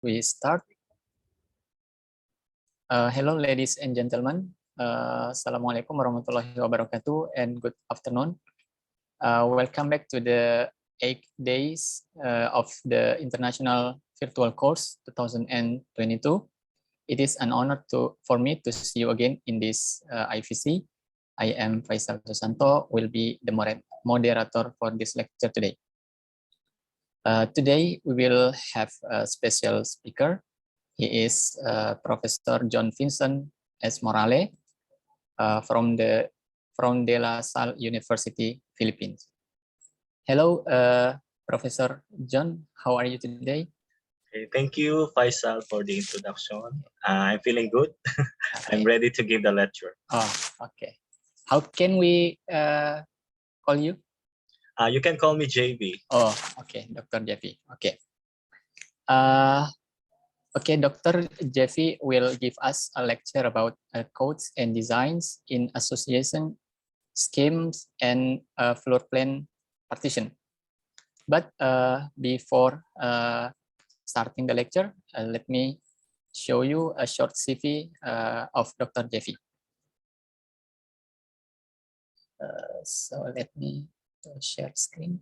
we start. Hello, ladies and gentlemen. Assalamualaikum warahmatullahi wabarakatuh and good afternoon. Welcome back to the 8 days of the International Virtual Course 2022. It is an honor for me to see you again in this IVC. I am Faisal Susanto, will be the moderator for this lecture today. Today we will have a special speaker. He is Professor John Vincent S. Morale from De La Salle University, Philippines. Hello, Professor John. How are you today? Okay, thank you, Faisal, for the introduction. I'm feeling good. Okay. I'm ready to give the lecture. Oh, okay. How can we call you? You can call me JV. Oh, okay, Dr. JV. Okay. Okay, Dr. Jeffy will give us a lecture about codes and designs in association, schemes, and floor plan partition. But before starting the lecture, let me show you a short CV of Dr. Jeffy. So let me share screen.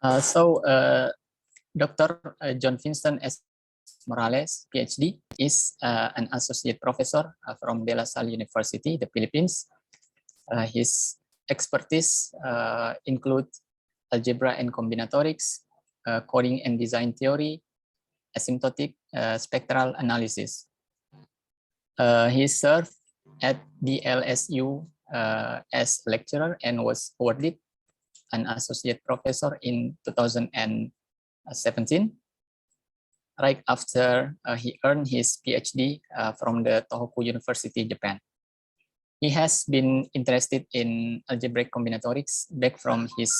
Dr. John Vincent S. Morales, Ph.D., is an associate professor from De La Salle University, the Philippines. His expertise include algebra and combinatorics, coding and design theory, asymptotic spectral analysis. He served at the LSU as lecturer and was awarded an associate professor in 2017, right after he earned his PhD from the Tohoku University, Japan. He has been interested in algebraic combinatorics back from his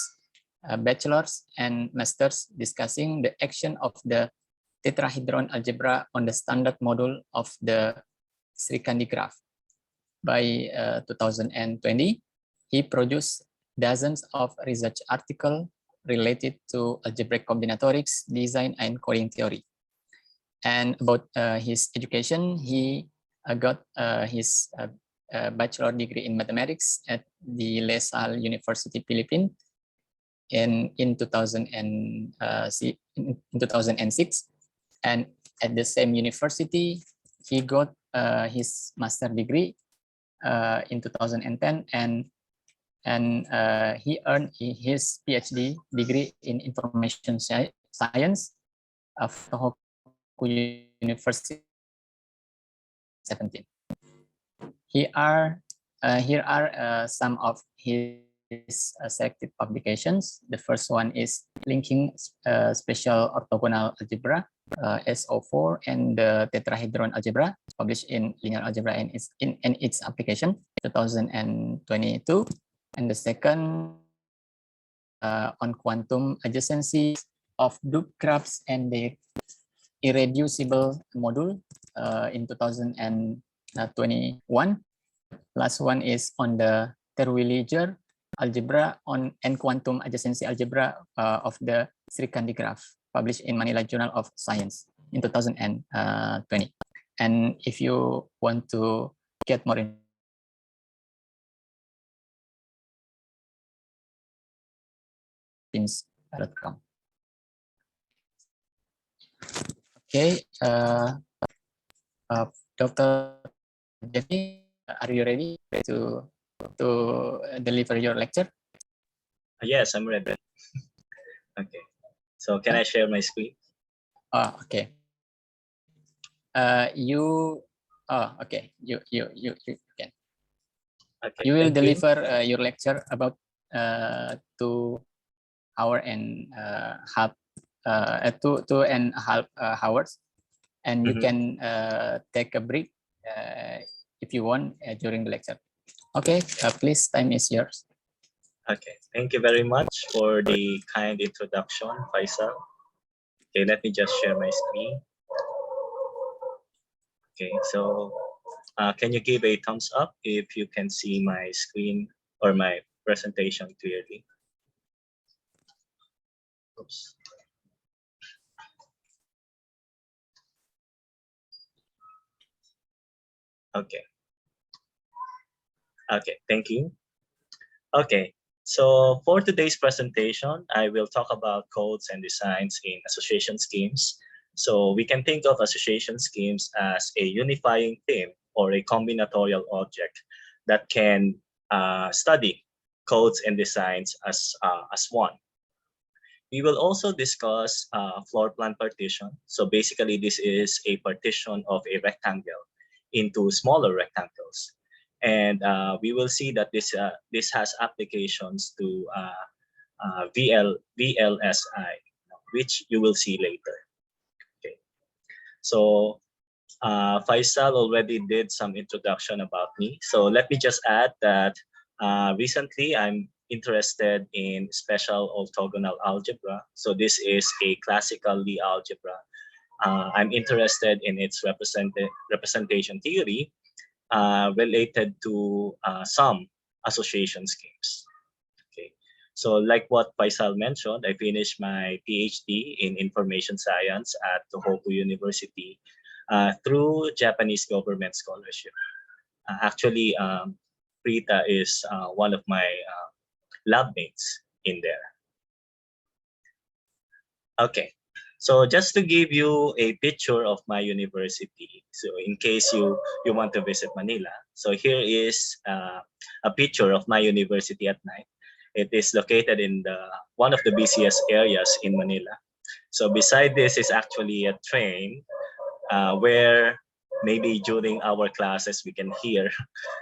bachelor's and master's, discussing the action of the tetrahedron algebra on the standard module of the Srikandi graph. By 2020, he produced dozens of research articles related to algebraic combinatorics, design, and coding theory. And about his education, he got his bachelor degree in mathematics at the La Salle University, Philippines in 2006. And at the same university, he got his master degree in 2010, and he earned his PhD degree in information science from Tohoku University 2017. Here are some of his selected publications. The first one is Linking Special Orthogonal Algebra, SO4, and the Tetrahedron Algebra, published in Linear Algebra and its application, 2022. And the second on quantum adjacency of Doob graphs and the irreducible module in 2021. Last one is on the Terwilliger algebra and quantum adjacency algebra of the Srikandi graph, published in Manila Journal of Science in 2020. And if you want to get more information, okay, Dr. Jeffy, are you ready to deliver your lecture? Yes, I'm ready. Okay. So can I share my screen? Okay. Okay. You can. Okay. You will deliver your lecture about 2 hours and half, 2.5 hours, and you can take a break if you want during the lecture. Okay, please, time is yours. Okay, thank you very much for the kind introduction, Faisal. Okay, let me just share my screen. Okay, so can you give a thumbs up if you can see my screen or my presentation clearly? Oops. Okay. Okay, thank you. Okay, so for today's presentation, I will talk about codes and designs in association schemes. So we can think of association schemes as a unifying theme or a combinatorial object that can study codes and designs as one. We will also discuss floor plan partition. So basically, this is a partition of a rectangle into smaller rectangles. And we will see that this has applications to VLSI, which you will see later. Okay. So Faisal already did some introduction about me. So let me just add that recently I'm interested in special orthogonal algebra. So this is a classical Lie algebra. I'm interested in its representation theory related to some association schemes. Okay. So like what Faisal mentioned, I finished my PhD in information science at Tohoku University through Japanese government scholarship. Actually, Prita is one of my lab mates in there. Okay, so just to give you a picture of my university, so in case you want to visit Manila, so here is a picture of my university at night. It is located in one of the busiest areas in Manila. So beside this is actually a train where maybe during our classes we can hear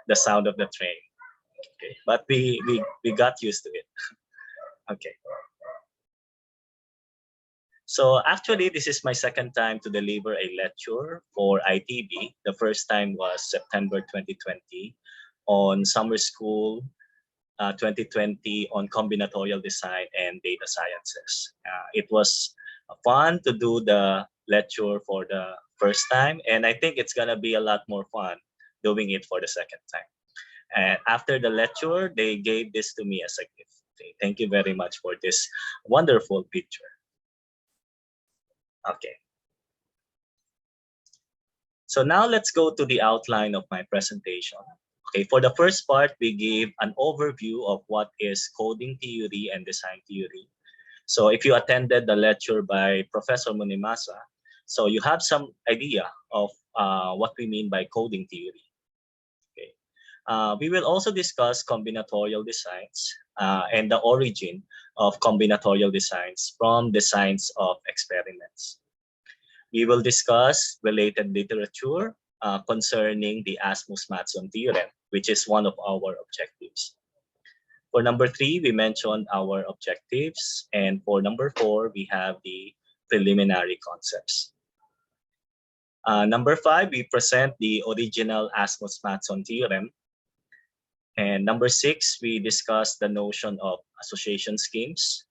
the sound of the train. Okay, but we got used to it. Okay. So actually, this is my second time to deliver a lecture for ITB. The first time was September 2020 on Summer School 2020 on combinatorial design and data sciences. It was fun to do the lecture for the first time, and I think it's gonna be a lot more fun doing it for the second time. And after the lecture, they gave this to me as a gift. Okay, thank you very much for this wonderful picture. Okay. So now let's go to the outline of my presentation. Okay, for the first part, we gave an overview of what is coding theory and design theory. So if you attended the lecture by Professor Munimasa, so you have some idea of what we mean by coding theory. Okay. We will also discuss combinatorial designs and the origin of combinatorial designs from the science of experiments. We will discuss related literature concerning the Asmus-Matson theorem, which is one of our objectives. For number 3, we mentioned our objectives. And for number 4, we have the preliminary concepts. Number 5, we present the original Asmus-Matson theorem. And number 6, we discuss the notion of association schemes.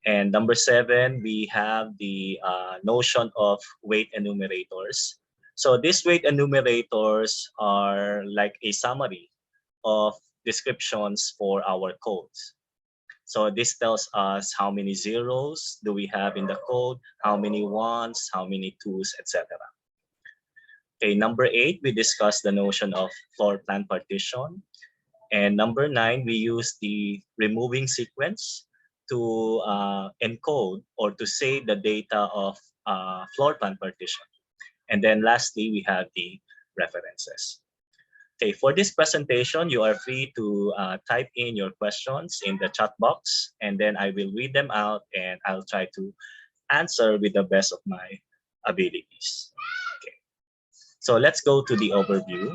And number 7, we have the notion of weight enumerators. So these weight enumerators are like a summary of descriptions for our codes. So this tells us how many zeros do we have in the code, how many ones, how many twos, etc. Okay, number 8, we discuss the notion of floor plan partition. And number 9, we use the removing sequence to encode or to save the data of floor plan partition. And then lastly, we have the references. Okay, for this presentation, you are free to type in your questions in the chat box, and then I will read them out and I'll try to answer with the best of my abilities. Okay, so let's go to the overview.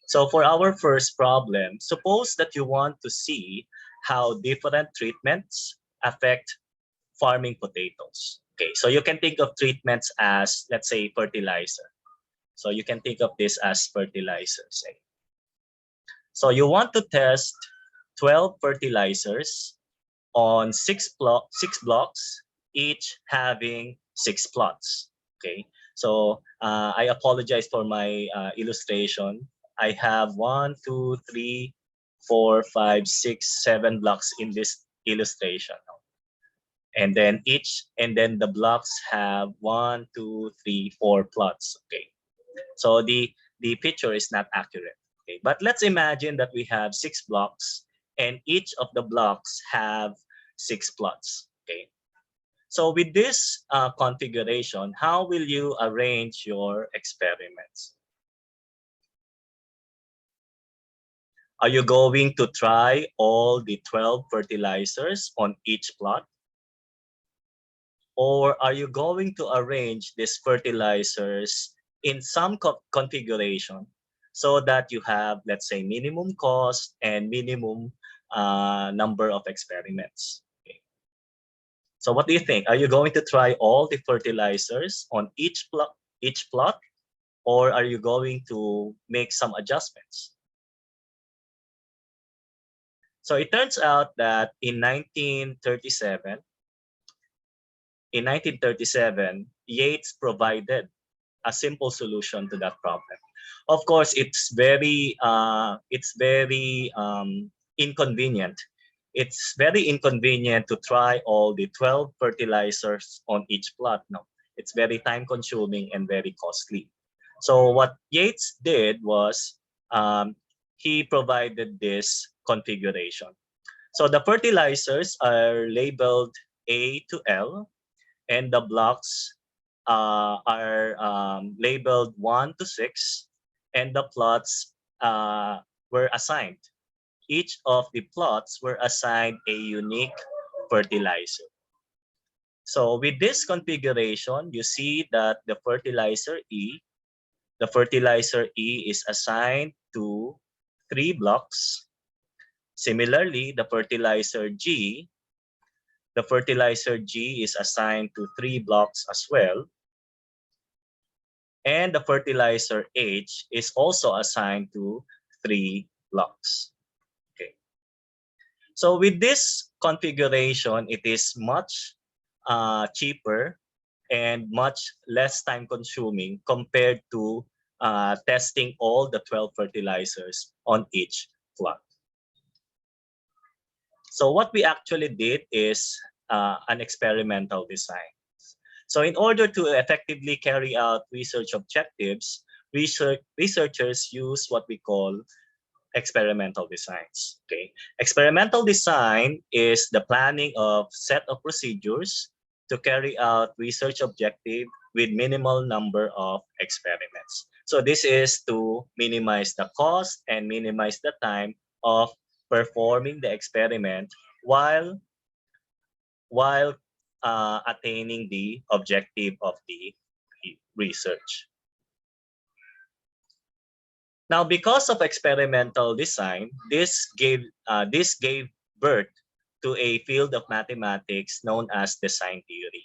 So for our first problem, suppose that you want to see how different treatments affect farming potatoes. Okay, so you can think of treatments as, let's say, fertilizer. So you can think of this as fertilizer, say. So you want to test 12 fertilizers on 6 blocks, each having 6 plots. Okay, So I apologize for my illustration. I have 1, 2, 3, 4, 5, 6, 7 blocks in this illustration. And then the blocks have 1, 2, 3, 4 plots. Okay. So the picture is not accurate. Okay. But let's imagine that we have 6 blocks and each of the blocks have 6 plots. Okay. So with this configuration, how will you arrange your experiments? Are you going to try all the 12 fertilizers on each plot? Or are you going to arrange these fertilizers in some configuration so that you have, let's say, minimum cost and minimum number of experiments? Okay. So what do you think? Are you going to try all the fertilizers on each plot, or are you going to make some adjustments? So it turns out that in 1937, Yates provided a simple solution to that problem. Of course, it's very inconvenient. It's very inconvenient to try all the 12 fertilizers on each plot. No, it's very time consuming and very costly. So what Yates did was he provided this configuration. So the fertilizers are labeled A to L, and the blocks are labeled 1 to 6, and the plots were assigned. Each of the plots were assigned a unique fertilizer. So with this configuration, you see that the fertilizer E is assigned to 3 blocks. Similarly, the fertilizer G is assigned to 3 blocks as well. And the fertilizer H is also assigned to 3 blocks. Okay. So with this configuration, it is much cheaper and much less time consuming compared to testing all the 12 fertilizers on each plot. So what we actually did is an experimental design. So in order to effectively carry out research objectives, researchers use what we call experimental designs. Okay, experimental design is the planning of set of procedures to carry out research objective with minimal number of experiments. So this is to minimize the cost and minimize the time of performing the experiment while attaining the objective of the research. Now, because of experimental design, this gave birth to a field of mathematics known as design theory.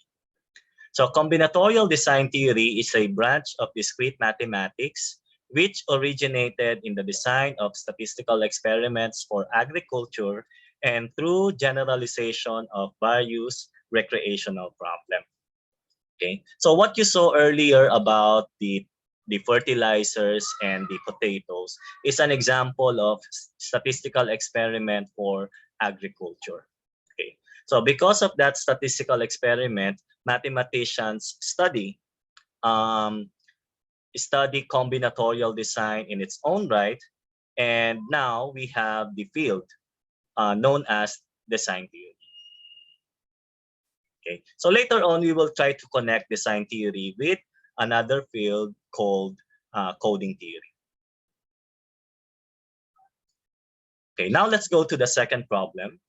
So combinatorial design theory is a branch of discrete mathematics which originated in the design of statistical experiments for agriculture and through generalization of various recreational problems. Okay, so what you saw earlier about the fertilizers and the potatoes is an example of statistical experiment for agriculture. Okay, so because of that statistical experiment, mathematicians study combinatorial design in its own right, and now we have the field known as design theory. Okay, so later on we will try to connect design theory with another field called coding theory. Okay, now let's go to the second problem.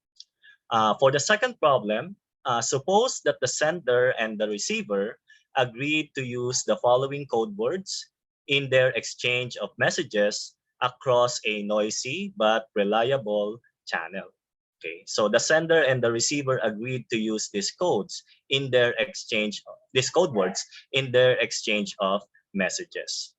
For the second problem, suppose that the sender and the receiver agreed to use the following code words in their exchange of messages across a noisy but reliable channel. Okay, so the sender and the receiver agreed to use these codes in their exchange, these code words in their exchange of messages.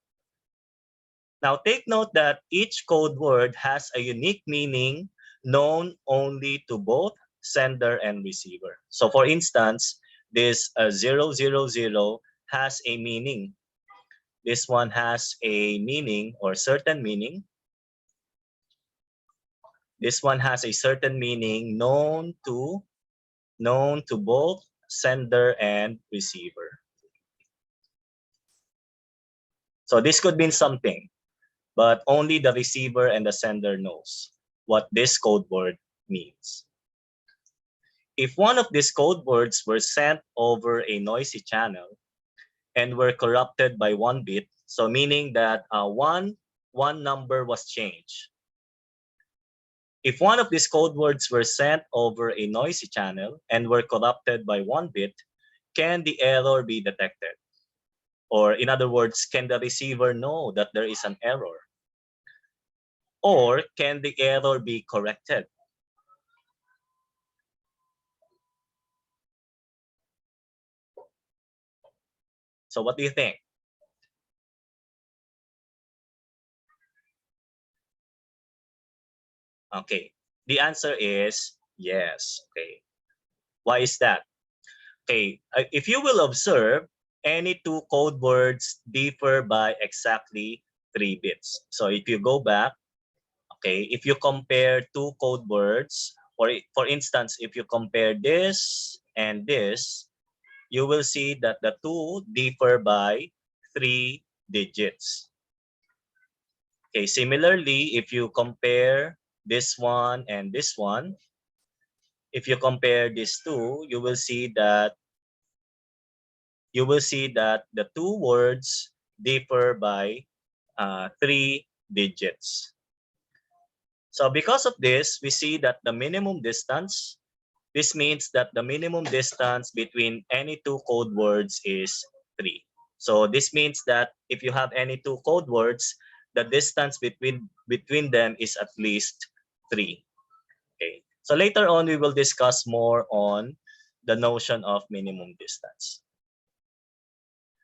Now take note that each code word has a unique meaning known only to both sender and receiver. So for instance, this 000 has a meaning. This one has a meaning or certain meaning. This one has a certain meaning known to both sender and receiver. So this could mean something, but only the receiver and the sender knows what this code word means. If one of these code words were sent over a noisy channel and were corrupted by one bit, so meaning that one number was changed. If one of these code words were sent over a noisy channel and were corrupted by one bit, can the error be detected? Or in other words, can the receiver know that there is an error? Or can the error be corrected? So what do you think? Okay, the answer is yes. Okay, why is that? Okay, if you will observe, any two code words differ by exactly 3 bits. So if you go back, okay, if you compare two code words, or for instance, if you compare this and this, you will see that the two differ by 3 digits. Okay, similarly, if you compare this one and this one, if you compare these two, you will see that the two words differ by 3 digits. So because of this, we see that the minimum distance, this means that the minimum distance between any two code words is 3. So this means that if you have any two code words, the distance between them is at least 3. Okay. So later on, we will discuss more on the notion of minimum distance.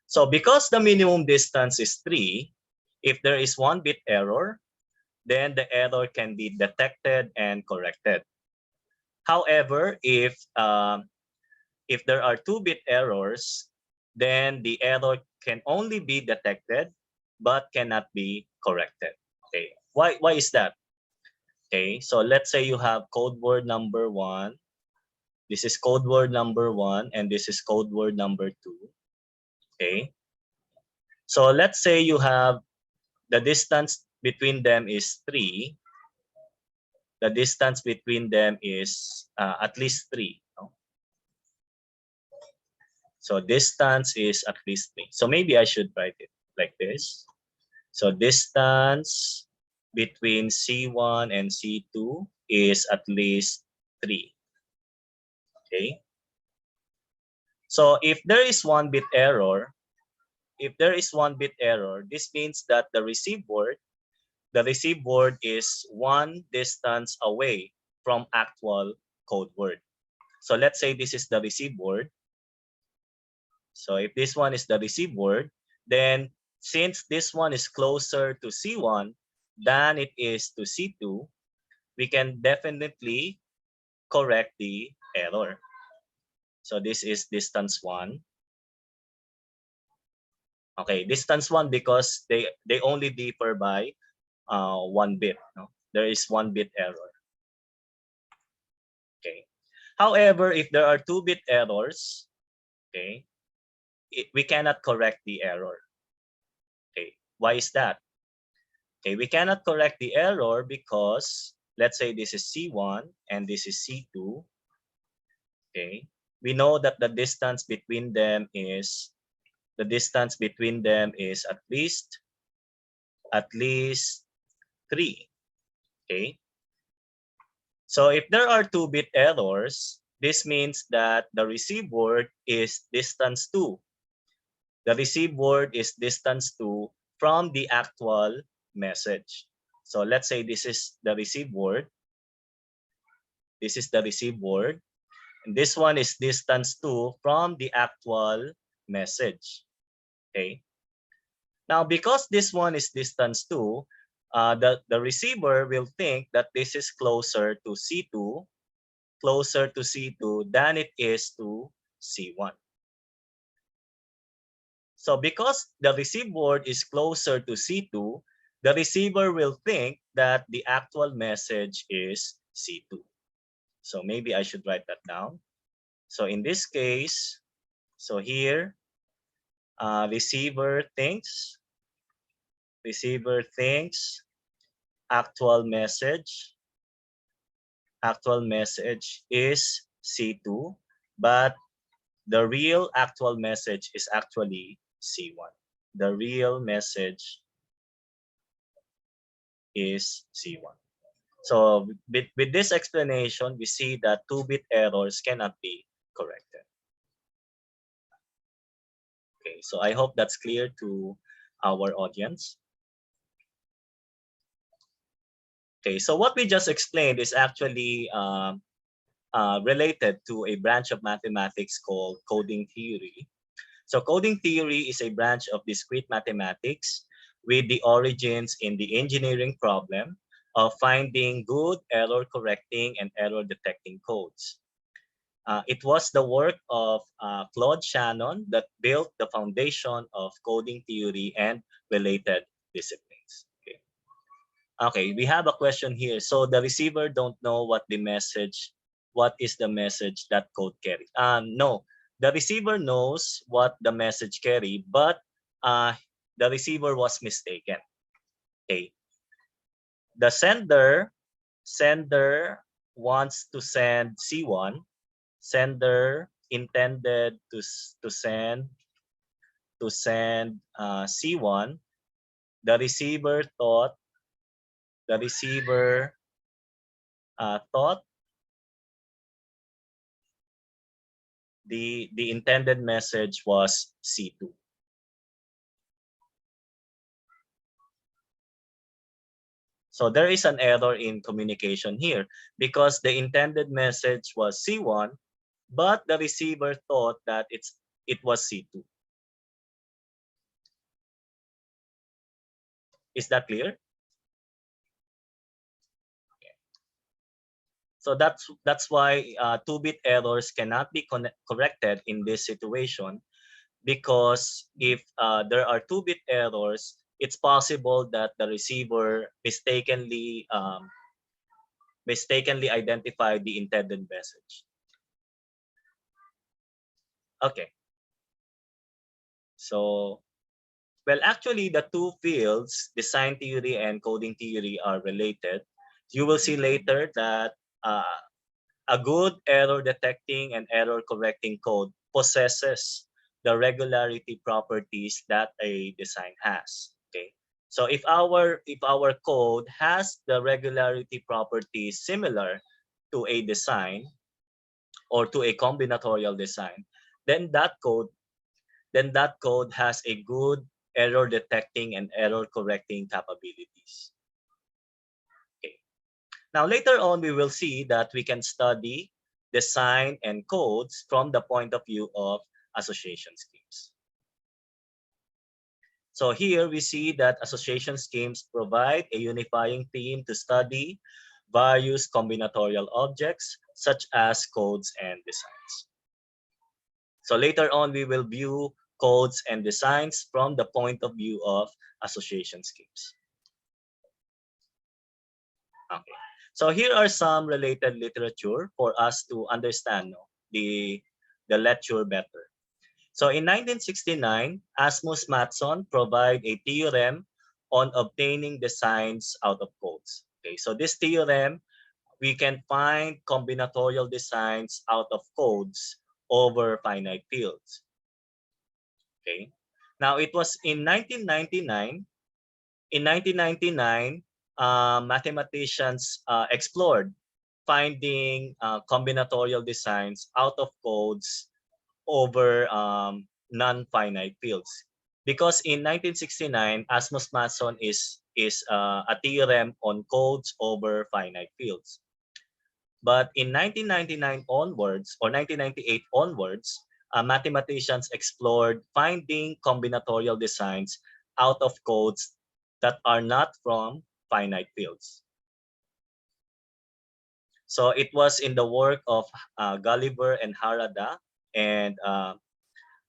So because the minimum distance is 3, if there is 1 bit error, then the error can be detected and corrected. However, if there are 2 bit errors, then the error can only be detected but cannot be corrected. Okay, why is that? Okay, so let's say you have code word number 1. This is code word number 1, and this is code word number 2. Okay, so let's say you have the distance between them is 3. The distance between them is at least 3. No? So distance is at least 3. So maybe I should write it like this. So distance between C1 and C2 is at least 3. Okay. So if there is 1 bit error, this means that the receive word is one distance away from actual code word. So let's say this is the receive word. So if this one is the receive word, then since this one is closer to C1 than it is to C2, we can definitely correct the error. So this is distance 1. Okay, distance 1 because they only differ by 1 bit. No? There is 1 bit error. Okay. However, if there are 2 bit errors, okay, we cannot correct the error. Okay, why is that? Okay, we cannot correct the error because let's say this is C1 and this is C2. Okay, we know that the distance between them is at least 3. Okay, so if there are 2 bit errors, this means that the receive word is distance 2. The receive word is distance 2 from the actual message. So let's say this is the receive word. This is the receive word. And this one is distance 2 from the actual message. Okay. Now, because this one is distance 2, the receiver will think that this is closer to C2 than it is to C1. So because the received word is closer to C2, the receiver will think that the actual message is C2. So maybe I should write that down. So in this case, so here, receiver thinks actual message is C2, but the real actual message is actually C1. The real message is C1. So with this explanation, we see that 2-bit errors cannot be corrected. Okay, so I hope that's clear to our audience. Okay, so what we just explained is actually related to a branch of mathematics called coding theory. So coding theory is a branch of discrete mathematics with the origins in the engineering problem of finding good error correcting and error detecting codes. It was the work of Claude Shannon that built the foundation of coding theory and related disciplines. Okay. Okay, we have a question here. So the receiver don't know what is the message that code carries. No, the receiver knows what the message carry, but the receiver was mistaken. Okay, the sender wants to send C1. Sender intended to send C1. The receiver thought thought the intended message was C2. So there is an error in communication here because the intended message was C1, but the receiver thought that it was C2. Is that clear? Okay. So that's why 2-bit errors cannot be corrected in this situation, because if there are 2-bit errors, it's possible that the receiver mistakenly identified the intended message. Okay. So, well, actually, the two fields, design theory and coding theory, are related. You will see later that a good error detecting and error correcting code possesses the regularity properties that a design has. Okay. So if our code has the regularity properties similar to a design or to a combinatorial design, then that code has a good error detecting and error correcting capabilities. Okay. Now later on, we will see that we can study design and codes from the point of view of association schemes. So here we see that association schemes provide a unifying theme to study various combinatorial objects such as codes and designs. So later on, we will view codes and designs from the point of view of association schemes. Okay. So here are some related literature for us to understand the lecture better. So in 1969, Asmus Matson provided a theorem on obtaining designs out of codes. Okay, so this theorem, we can find combinatorial designs out of codes over finite fields. Okay. Now it was in 1999. In 1999, mathematicians explored finding combinatorial designs out of codes over non-finite fields. Because in 1969, Asmus Matson is a theorem on codes over finite fields. But in 1999 onwards, or 1998 onwards, mathematicians explored finding combinatorial designs out of codes that are not from finite fields. So it was in the work of Gulliver and Harada and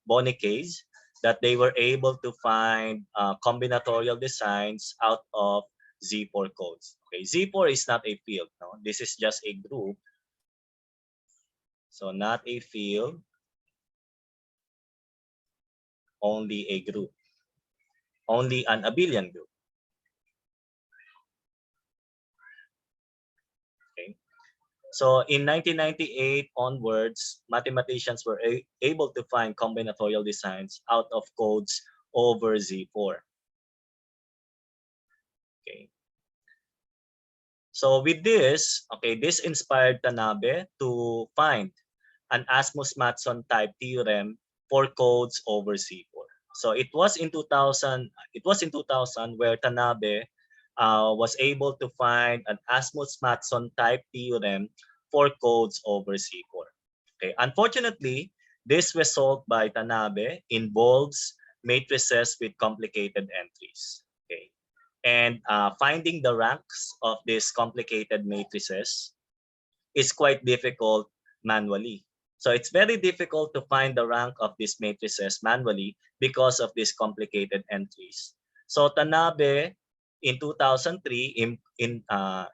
Bonicace that they were able to find combinatorial designs out of Z4 codes. Okay, Z4 is not a field. No, this is just a group. So not a field, only a group, only an abelian group. Okay. So in 1998 onwards, mathematicians were able to find combinatorial designs out of codes over Z4. Okay. So with this, okay, this inspired Tanabe to find an Asmus-Matson type theorem for codes over Z4. So it was in 2000. It was in 2000 where Tanabe was able to find an Asmus-Matson type theorem for codes over Z4. Okay. Unfortunately, this result by Tanabe involves matrices with complicated entries. Okay. And finding the ranks of these complicated matrices is quite difficult manually. So it's very difficult to find the rank of these matrices manually because of these complicated entries. So Tanabe in 2003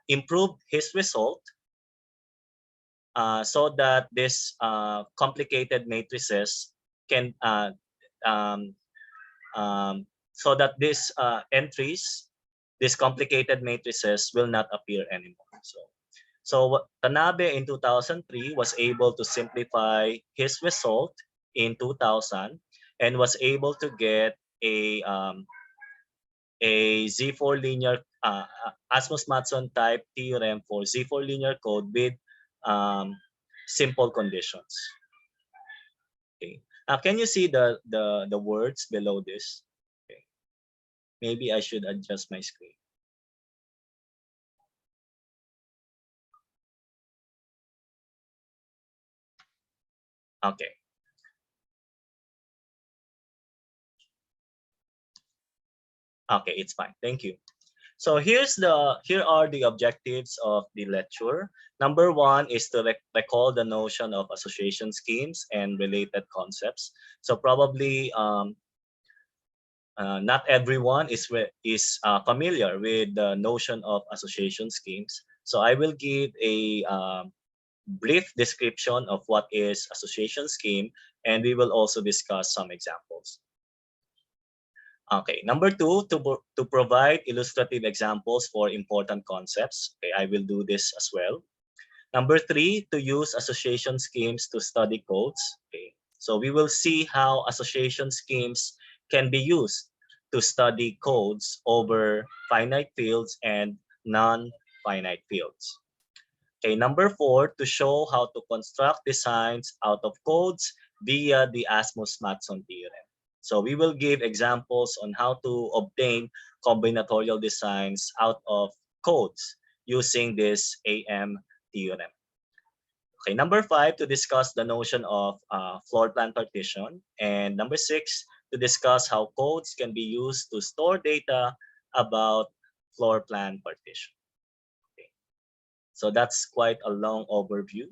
improved his result so that these complicated matrices can um, so that these entries, these complicated matrices will not appear anymore. So Tanabe in 2003 was able to simplify his result in 2000 and was able to get a Z4 linear Asmus-Matson type theorem for Z4 linear code with um, simple conditions. Okay. Can you see the words below this? Okay. Maybe I should adjust my screen. Okay. Okay, it's fine. Thank you. So here are the objectives of the lecture. Number one is to recall the notion of association schemes and related concepts. So probably not everyone is familiar with the notion of association schemes. So I will give a brief description of what is association scheme, and we will also discuss some examples. Okay, number two, to provide illustrative examples for important concepts. Okay, I will do this as well. Number three, to use association schemes to study codes. Okay, so we will see how association schemes can be used to study codes over finite fields and non-finite fields. Okay, number four, to show how to construct designs out of codes via the Asmus-Matson theorem. So we will give examples on how to obtain combinatorial designs out of codes using this AM theorem. Okay, number five, to discuss the notion of floor plan partition. And number six, to discuss how codes can be used to store data about floor plan partition. So that's quite a long overview.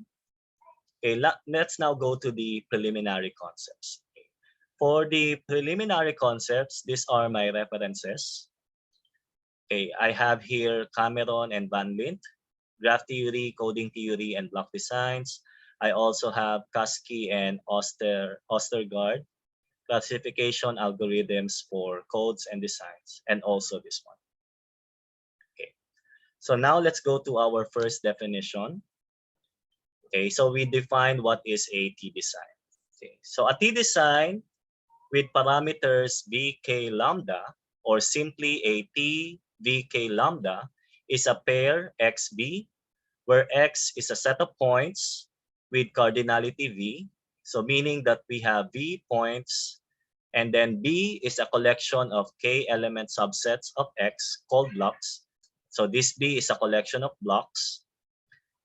Okay, let's now go to the preliminary concepts. Okay. For the preliminary concepts, these are my references. Okay, I have here Cameron and Van Lint, graph theory, coding theory, and block designs. I also have Kasky and Ostergaard, classification algorithms for codes and designs, and also this one. So now let's go to our first definition. Okay, so we define what is a T-design. Okay, so a T-design with parameters vk lambda, or simply a T vk lambda, is a pair xb, where x is a set of points with cardinality v. So meaning that we have v points, and then b is a collection of k element subsets of x called blocks. So this B is a collection of blocks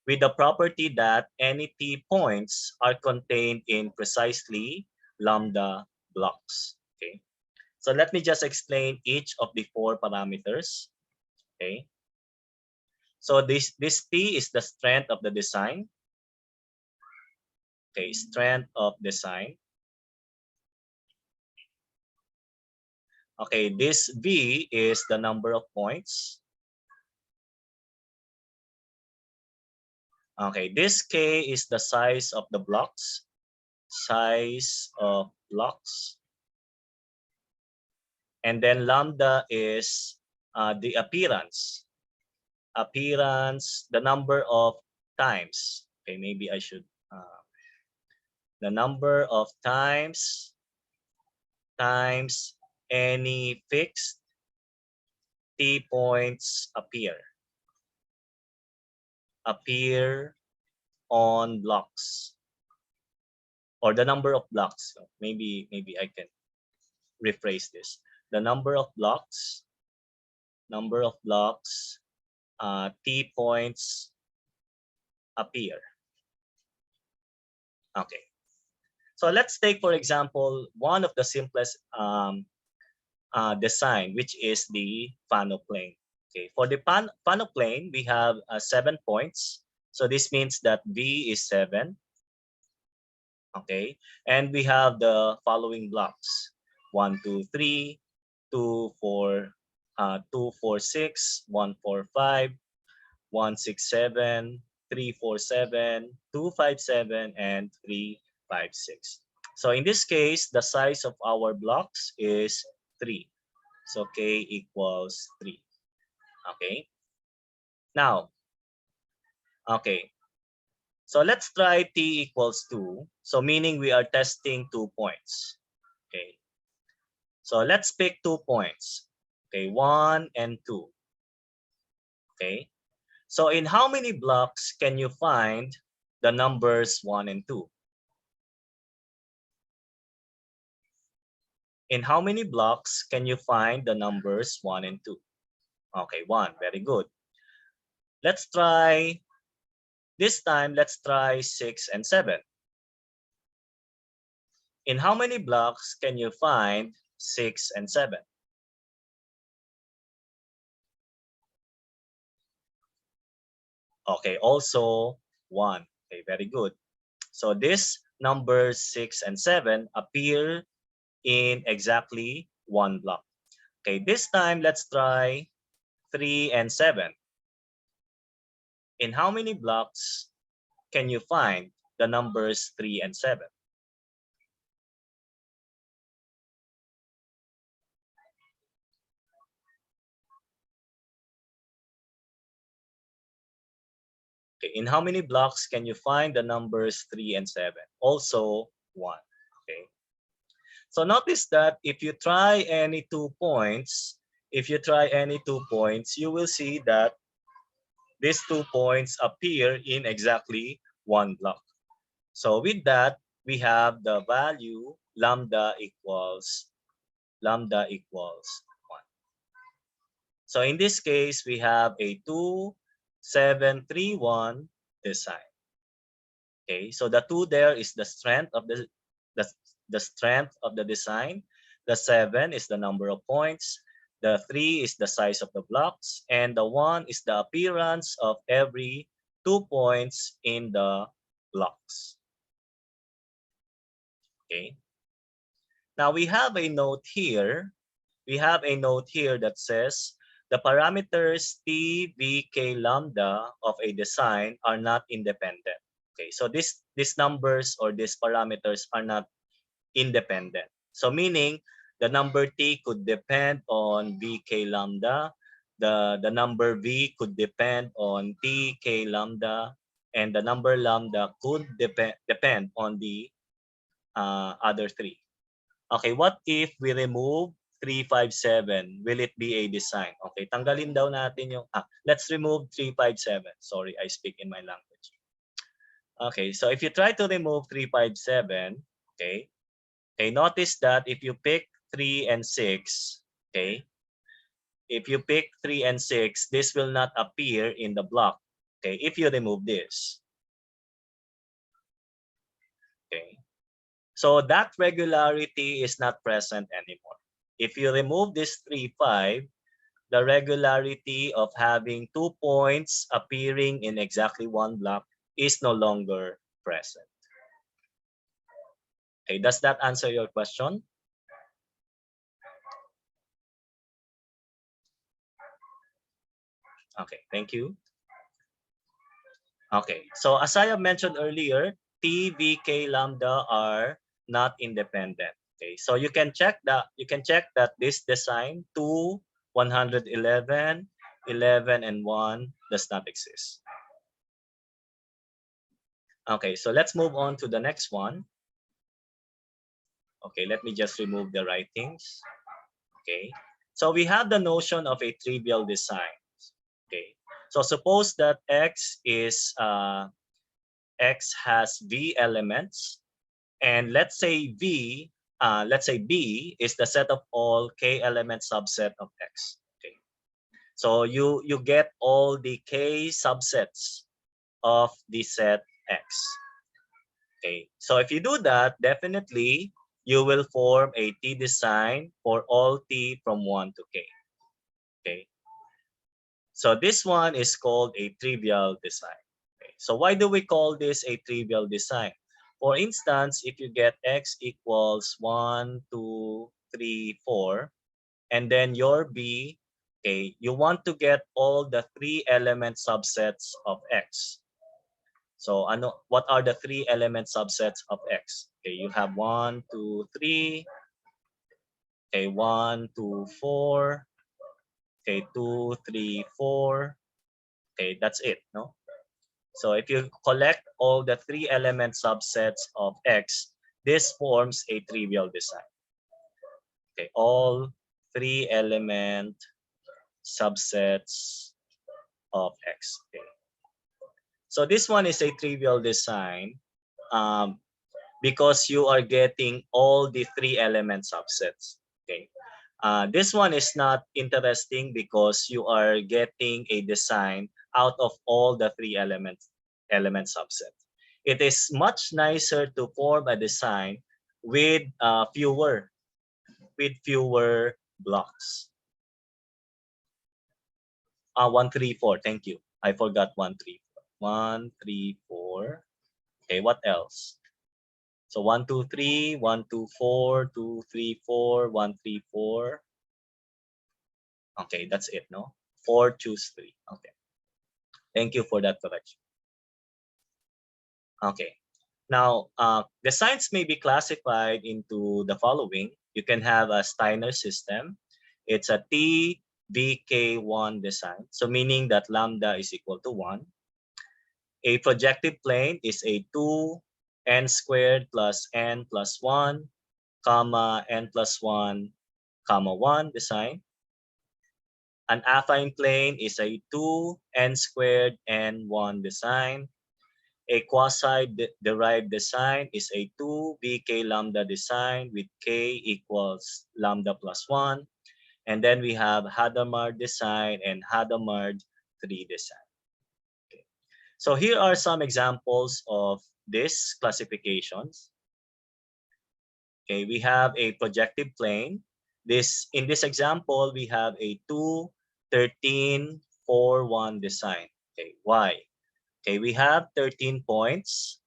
with the property that any T points are contained in precisely lambda blocks. Okay. So let me just explain each of the four parameters. Okay. So this T is the strength of the design. Okay, strength of design. Okay, this V is the number of points. Okay, this K is the size of the blocks. Size of blocks. And then lambda is the appearance. Appearance, the number of times. Okay, maybe I should, the number of times any fixed T points appear on blocks, or the number of blocks. Maybe I can rephrase this. The number of blocks T points appear. Okay. So let's take, for example, one of the simplest design, which is the plane. Okay, for the plane, we have 7 points. So this means that V is 7. Okay, and we have the following blocks: 1, 2, 3, 2, 4, 2, 4, 6, 1, 4, 5, 1, 6, 7, 3, 4, 7, 2, 5, 7, and 3, 5, 6. So in this case, the size of our blocks is 3. So K equals 3. Okay. Now, okay. So let's try T equals 2. So meaning we are testing 2 points. Okay. So let's pick 2 points. Okay, 1 and 2. Okay. So in how many blocks can you find the numbers 1 and 2? In how many blocks can you find the numbers 1 and 2? Okay, 1. Very good. Let's try, this time, let's try 6 and 7. In how many blocks can you find 6 and 7? Okay, also 1. Okay, very good. So these numbers 6 and 7 appear in exactly 1 block. Okay, this time let's try 3 and 7. In how many blocks can you find the numbers 3 and 7? Okay, in how many blocks can you find the numbers 3 and 7? Also 1. Okay. So notice that if you try any 2 points, you will see that these 2 points appear in exactly 1 block. So with that, we have the value lambda equals 1. So in this case, we have a 2, 7, 3, 1 design. Okay, so the 2 there is the strength of the strength of the design. The 7 is the number of points. The 3 is the size of the blocks, and the 1 is the appearance of every 2 points in the blocks. Okay. Now we have a note here. That says the parameters T, V, K, lambda of a design are not independent. Okay, so these numbers or these parameters are not independent. So meaning the number T could depend on V, K, lambda. The number V could depend on T, K, lambda, and the number lambda could depend on the other 3. Okay, what if we remove 3, 5, 7? Will it be a design? Okay, tanggalin daw natin yung, let's remove 3, 5, 7. Sorry, I speak in my language. Okay, so if you try to remove 3, 5, 7, okay, notice that if you pick 3 and 6, okay, if you pick 3 and 6, this will not appear in the block, okay, if you remove this. Okay. So that regularity is not present anymore. If you remove this 3, 5, the regularity of having 2 points appearing in exactly 1 block is no longer present. Okay, does that answer your question? Okay, thank you. Okay, so as I have mentioned earlier, T, V, K, lambda are not independent. Okay, so you can check that this design 2, 111, 11, and 1 does not exist. Okay, so let's move on to the next one. Okay, let me just remove the writings. Okay, so we have the notion of a trivial design. Okay, so suppose that X has V elements, and let's say B is the set of all K element subset of X. Okay, so you get all the K subsets of the set X. Okay, so if you do that, definitely you will form a T design for all T from 1 to K. Okay, so this one is called a trivial design. Okay, so why do we call this a trivial design? For instance, if you get X equals 1, 2, 3, 4, and then your B, okay, you want to get all the 3 element subsets of X. So what are the 3 element subsets of X? Okay, you have 1, 2, 3, okay, 1, 2, 4, okay, 2, 3, 4, okay, that's it, no? So if you collect all the 3 element subsets of X, this forms a trivial design. Okay, all 3 element subsets of X. Okay. So this one is a trivial design because you are getting all the 3 element subsets. Okay. This one is not interesting because you are getting a design out of all the 3 element subsets. It is much nicer to form a design with fewer blocks. 1, 3, 4. Thank you. I forgot 1, 3, 4. 1, 3, 4. Okay, what else? So 1, 2, 3, 1, 2, 4, 2, 3, 4, 1, 3, 4. Okay, that's it, no? 4, choose 3. Okay. Thank you for that correction. Okay. Now, designs may be classified into the following. You can have a Steiner system. It's a TVK1 design. So meaning that lambda is equal to 1. A projective plane is a 2n squared plus n plus 1, comma n plus 1, comma 1 design. An affine plane is a 2n squared n 1 design. A quasi-derived design is a 2bk lambda design with k equals lambda plus 1. And then we have Hadamard design and Hadamard 3 design. Okay. So here are some examples of these classifications. Okay, we have a projective plane. In this example, we have a 2, 13, 4, 1 design. Okay, why? Okay, we have 13 points.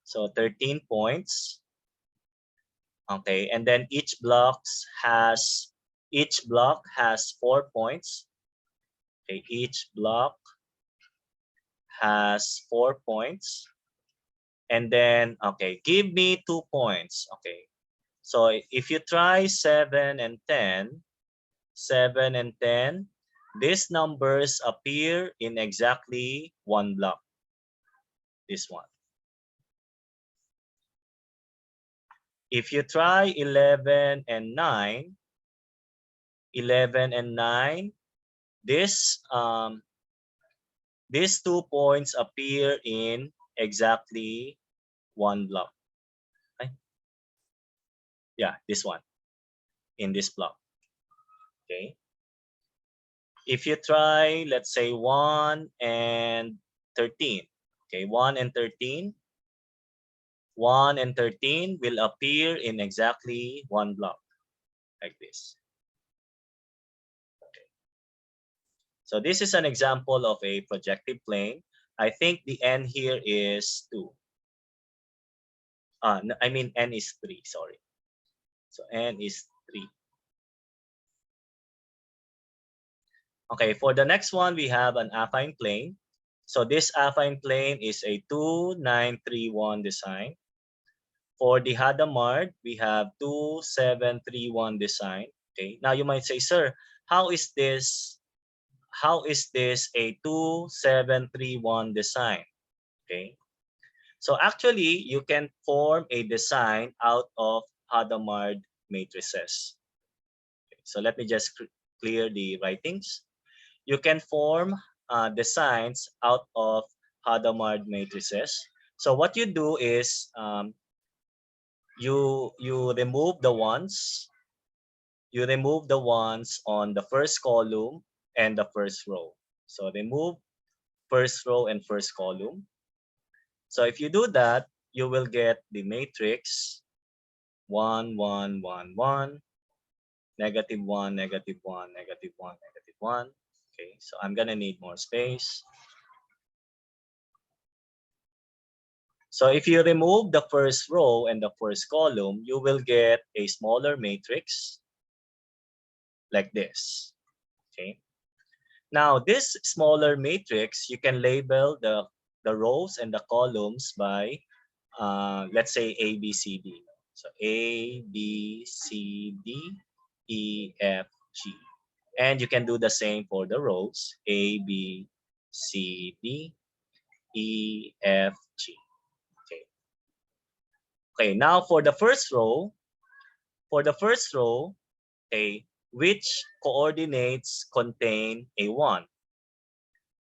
So 13 points. Okay, and then each block has 4 points. Okay, each block has 4 points. And then, okay, give me 2 points. Okay, so if you try 7 and 10, 7 and 10, these numbers appear in exactly one block. This one. If you try 11 and 9, 11 and 9, these 2 points appear in exactly one block. Okay? Yeah, this one in this block. Okay. If you try, let's say 1 and 13. Okay, 1 and 13. 1 and 13 will appear in exactly one block, like this. Okay. So this is an example of a projective plane. I think the n here is 2. No, I mean n is 3, sorry. So n is 3. Okay, for the next one, we have an affine plane. So this affine plane is a 2931 design. For the Hadamard, we have 2731 design. Okay, now you might say, sir, how is this a 2731 design? Okay, so actually you can form a design out of Hadamard matrices. Okay, so let me just clear the writings. You can form designs out of Hadamard matrices. So what you do is you remove the ones on the first column and the first row. So remove first row and first column. So if you do that, you will get the matrix 1, 1, 1, 1, negative 1, negative 1, negative 1, negative 1. Okay, so I'm gonna need more space. So if you remove the first row and the first column, you will get a smaller matrix like this. Okay. Now this smaller matrix, you can label the rows and the columns by let's say A, B, C, D. So A, B, C, D, E, F, G. And you can do the same for the rows. A, B, C, D, E, F, G. Okay. Okay, now for the first row, okay, which coordinates contain a 1?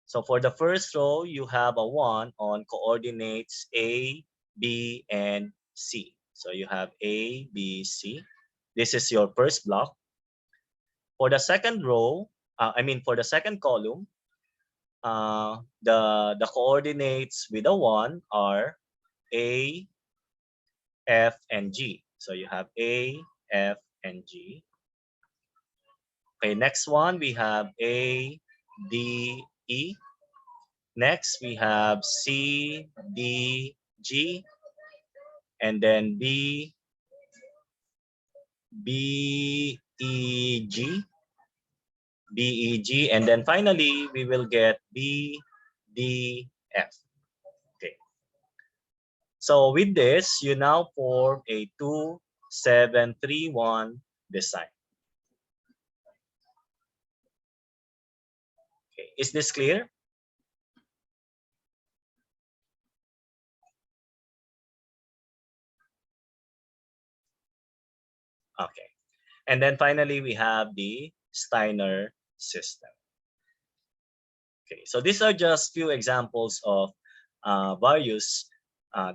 So for the first row, you have a 1 on coordinates A, B, and C. So you have A, B, C. This is your first block. For the second row, for the second column, the coordinates with a 1 are A, F, and G. So you have A, F, and G. Okay, next one, we have A, D, E. Next, we have C, D, G, and then B, B, E, G, B, E, G, and then finally, we will get B, D, F. Okay. So with this, you now form a 2, 7, 3, 1 design. Okay. Is this clear? Okay. And then finally, we have the Steiner system. Okay, so these are just few examples of various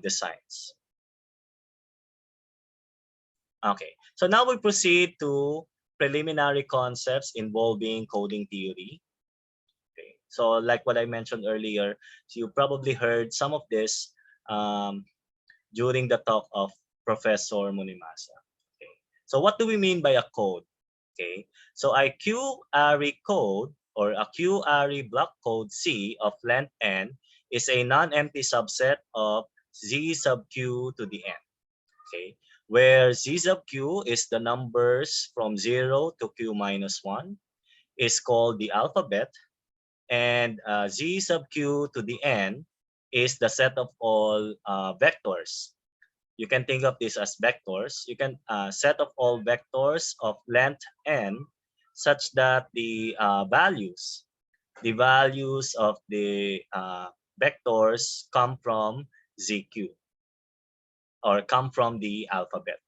designs. Okay, so now we proceed to preliminary concepts involving coding theory. Okay, so like what I mentioned earlier, so you probably heard some of this during the talk of Professor Munimasa. Okay, so what do we mean by a code? Okay, so a Q-array code or a Q-array block code C of length n is a non-empty subset of Z sub Q to the n. Okay, where Z sub Q is the numbers from 0 to Q minus 1 is called the alphabet, and Z sub Q to the n is the set of all vectors. You can think of this as vectors. You can set of all vectors of length n such that the values of the vectors come from ZQ or come from the alphabet.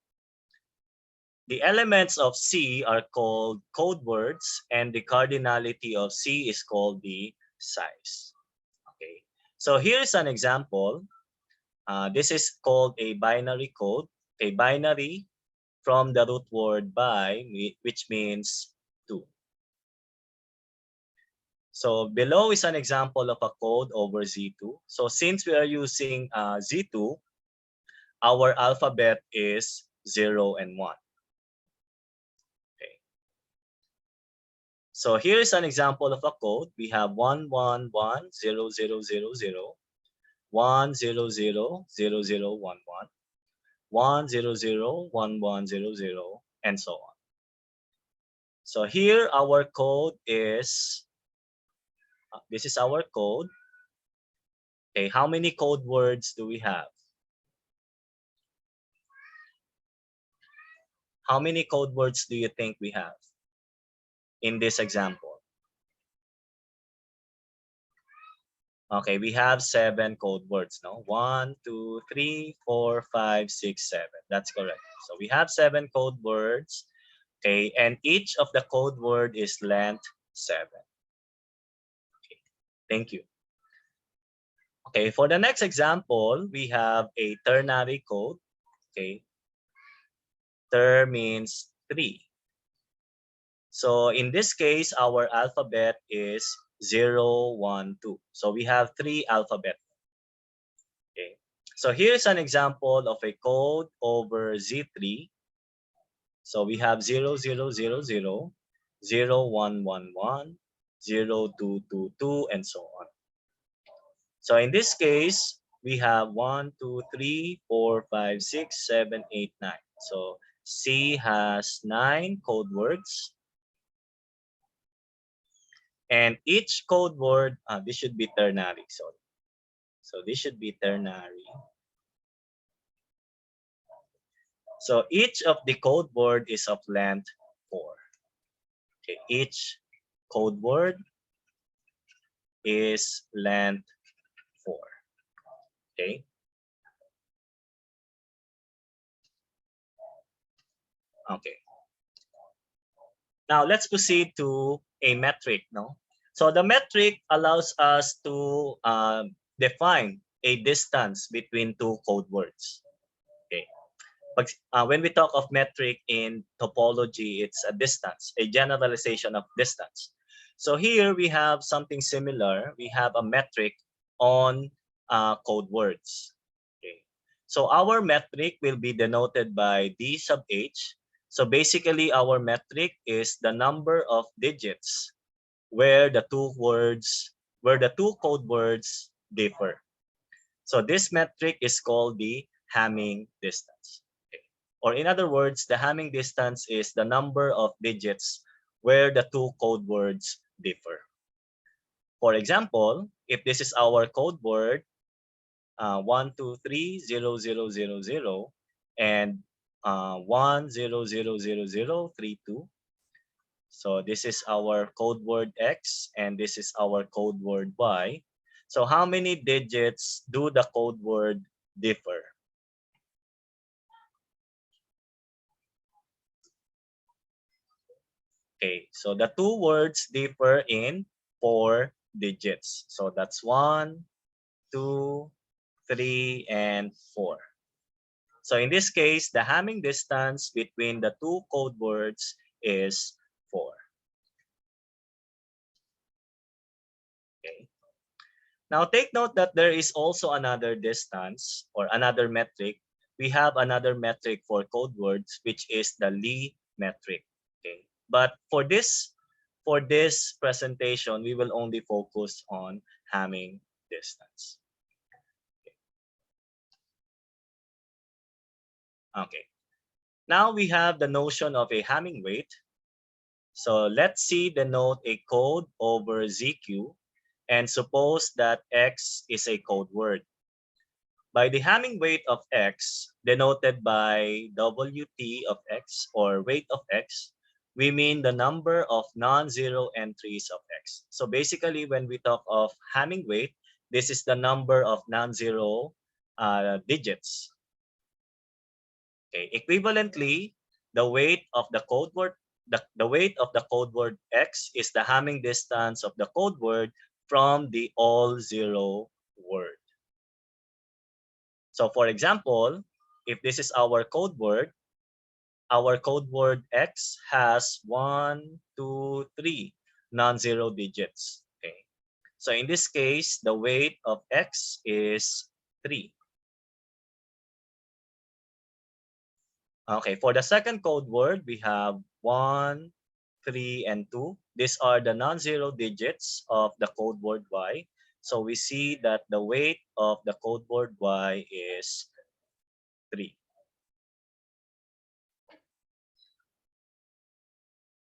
The elements of C are called code words, and the cardinality of C is called the size. Okay, so here's an example. This is called a binary code. A binary from the root word by, which means 2. So below is an example of a code over Z2. So since we are using Z2, our alphabet is 0 and 1. Okay. So here is an example of a code. We have 1, 1, 1, 0, 0, 0, 0, 1, 0, 0, 0, 0, 1, 1. 1, 0, 0, 1, 1, 0, 0, and so on. So here our code is This is our code. Okay, how many code words do we have? How many code words do you think we have in this example? Okay, we have 7 code words, no? 1, 2, 3, 4, 5, 6, 7. That's correct. So we have 7 code words. Okay, and each of the code word is length 7. Okay, thank you. Okay, for the next example, we have a ternary code. Okay, ter means 3. So in this case, our alphabet is 0, 1, 2. So we have 3 alphabet. Okay. So here's an example of a code over Z3. So we have 0, 0, 0, 0, 0, 1, 1, 1, 0, 2, 2, 2, and so on. So in this case, we have 1, 2, 3, 4, 5, 6, 7, 8, 9. So C has 9 code words. And each code word, this should be ternary. So this should be ternary. So each of the code word is of length 4. Okay, each code word is length 4. Okay. Okay. Now let's proceed to a metric. No. So the metric allows us to define a distance between two code words. Okay. When we talk of metric in topology, it's a distance, a generalization of distance. So here we have something similar. We have a metric on code words. Okay. So our metric will be denoted by D sub H. So basically our metric is the number of digits where the two code words differ. So this metric is called the Hamming distance. Okay. Or in other words, the Hamming distance is the number of digits where the two code words differ. For example, if this is our code word 1, 2, 3, 0, 0, 0, 0, and 1, 0, 0, 0, 0, 3, 2. So this is our code word X, and this is our code word Y. So how many digits do the code word differ? Okay, so the two words differ in 4 digits. So that's 1, 2, 3, and 4. So in this case, the Hamming distance between the two code words is 4. Okay. Now take note that there is also another distance or another metric. We have another metric for code words, which is the Lie metric. Okay. But for this presentation, we will only focus on Hamming distance. Okay. Now we have the notion of a Hamming weight. So let's see denote a code over ZQ and suppose that X is a code word. By the Hamming weight of X, denoted by WT of X or weight of X, we mean the number of non-zero entries of X. So basically, when we talk of Hamming weight, this is the number of non-zero digits. Okay. Equivalently, the weight of the code word the weight of the code word X is the Hamming distance of the code word from the all zero word. So for example, if this is our code word X has 1, 2, 3 non-zero digits. Okay. So in this case, the weight of X is 3. Okay, for the second code word, we have 1, 3, and 2. These are the non-zero digits of the code word Y. So we see that the weight of the code word Y is 3.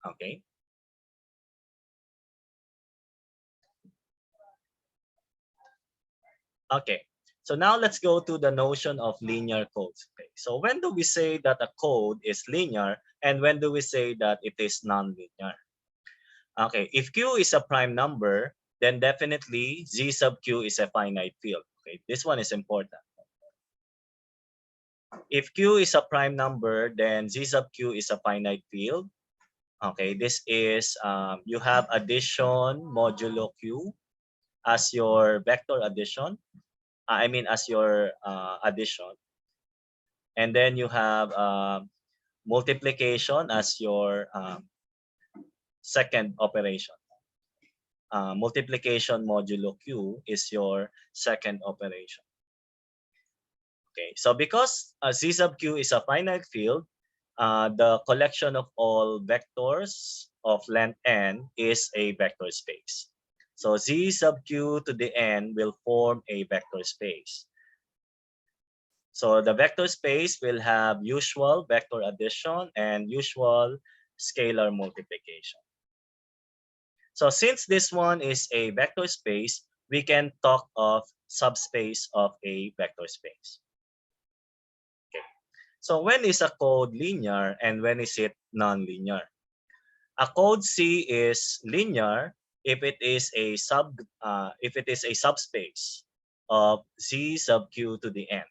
Okay. Okay, so now let's go to the notion of linear codes. Okay, so when do we say that a code is linear and when do we say that it is non-linear? Okay, if Q is a prime number, then definitely Z sub Q is a finite field. Okay, this one is important. If Q is a prime number, then Z sub Q is a finite field. Okay, this is, you have addition modulo Q as your vector addition. I mean as your addition. And then you have multiplication as your second operation. Multiplication modulo Q is your second operation. Okay, so because Z sub Q is a finite field, the collection of all vectors of length n is a vector space. So Z sub Q to the n will form a vector space. So the vector space will have usual vector addition and usual scalar multiplication. So since this one is a vector space, we can talk of subspace of a vector space. Okay. So when is a code linear and when is it non-linear? A code C is linear if it is a subspace of Z sub Q to the n.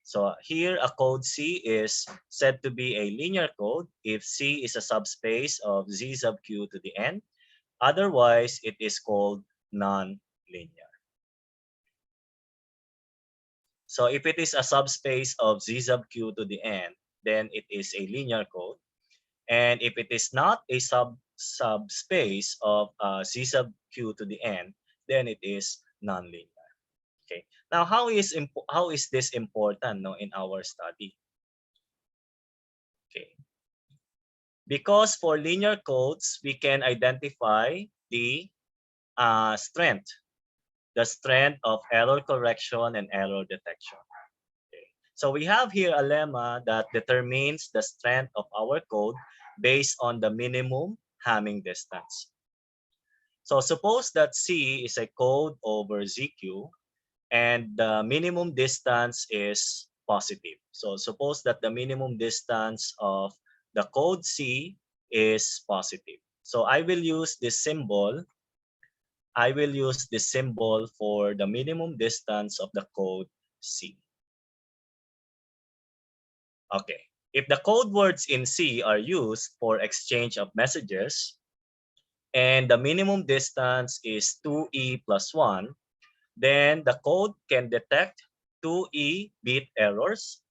So here a code C is said to be a linear code if C is a subspace of Z sub Q to the n. Otherwise, it is called non-linear. So if it is a subspace of Z sub Q to the n, then it is a linear code. And if it is not a subspace of Z sub Q to the n, then it is non-linear. Okay. Now, how is this important, no, in our study? Okay. Because for linear codes, we can identify the strength of error correction and error detection. Okay. So we have here a lemma that determines the strength of our code based on the minimum Hamming distance. So suppose that C is a code over ZQ and the minimum distance is positive. So suppose that the minimum distance of the code C is positive. So I will use this symbol. I will use this symbol for the minimum distance of the code C. Okay. If the code words in C are used for exchange of messages and the minimum distance is 2e plus 1, then the code can detect 2e bit errors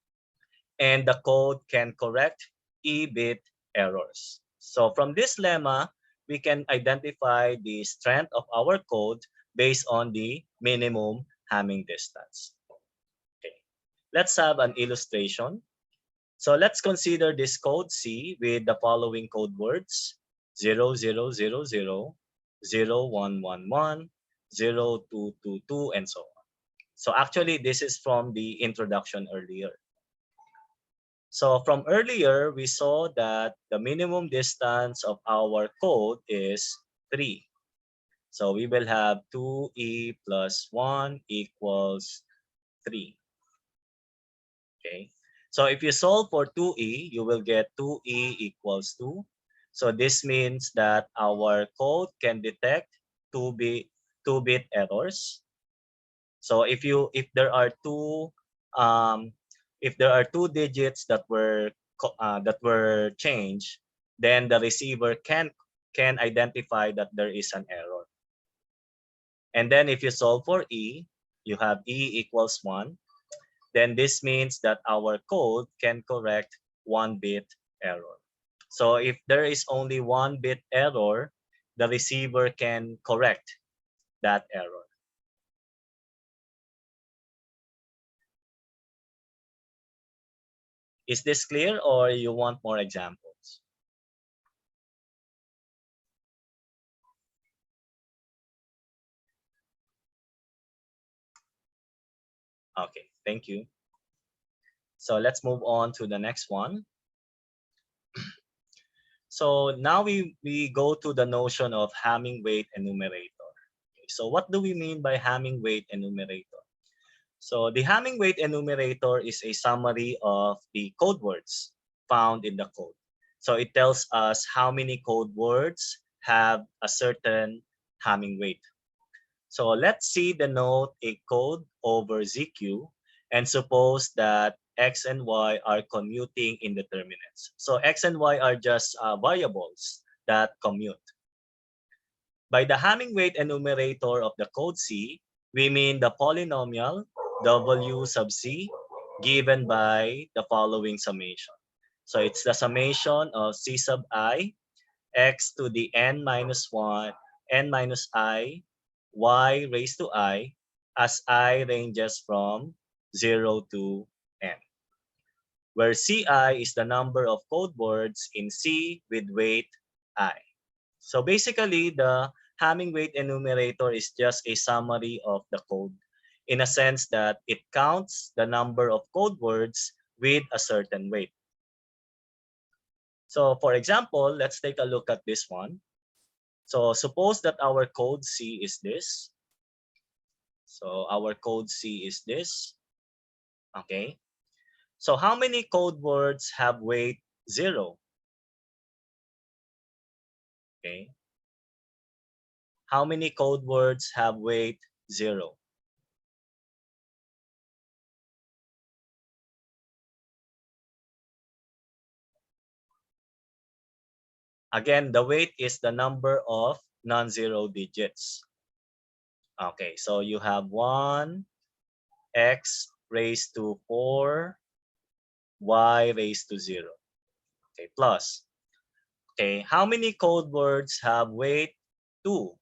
and the code can correct e bit errors. So from this lemma, we can identify the strength of our code based on the minimum Hamming distance. Okay. Let's have an illustration. So let's consider this code C with the following code words: 0000, 0111, 0222, and so on. So actually, this is from the introduction earlier. So from earlier, we saw that the minimum distance of our code is 3. So we will have 2e plus 1 equals 3. Okay. So if you solve for 2e, you will get 2e equals 2. So this means that our code can detect 2-bit errors. So if there are two digits that were changed, then the receiver can identify that there is an error. And then if you solve for e, you have e equals 1. Then this means that our code can correct 1-bit error. So if there is only 1-bit error, the receiver can correct that error. Is this clear or you want more examples? Okay, thank you. So let's move on to the next one. So now we go to the notion of Hamming weight enumerator. Okay, so what do we mean by Hamming weight enumerator? So the Hamming weight enumerator is a summary of the code words found in the code. So it tells us how many code words have a certain Hamming weight. So let's see the note a code over ZQ and suppose that X and Y are commuting indeterminates. So X and Y are just variables that commute. By the Hamming weight enumerator of the code C, we mean the polynomial W sub C given by the following summation. So it's the summation of C sub I, X to the N minus 1, N minus I, Y raised to I, as I ranges from 0 to N, where Ci is the number of code words in C with weight I. So basically, the Hamming weight enumerator is just a summary of the code in a sense that it counts the number of code words with a certain weight. So for example, let's take a look at this one. So suppose that our code C is this. So our code C is this. Okay. So how many code words have weight 0? Okay. How many code words have weight 0? Again, the weight is the number of non-zero digits. Okay, so you have 1, x raised to 4, y raised to 0. Okay, plus. Okay, how many code words have weight 2?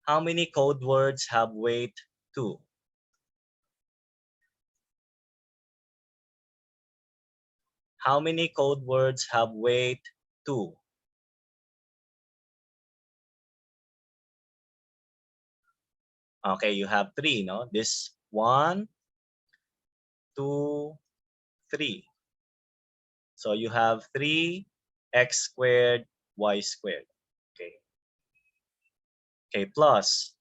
How many code words have weight 2? How many code words have weight 2? Okay, you have 3, no? This 1, 2, 3. So you have 3 x squared, y squared. Okay. Okay, plus.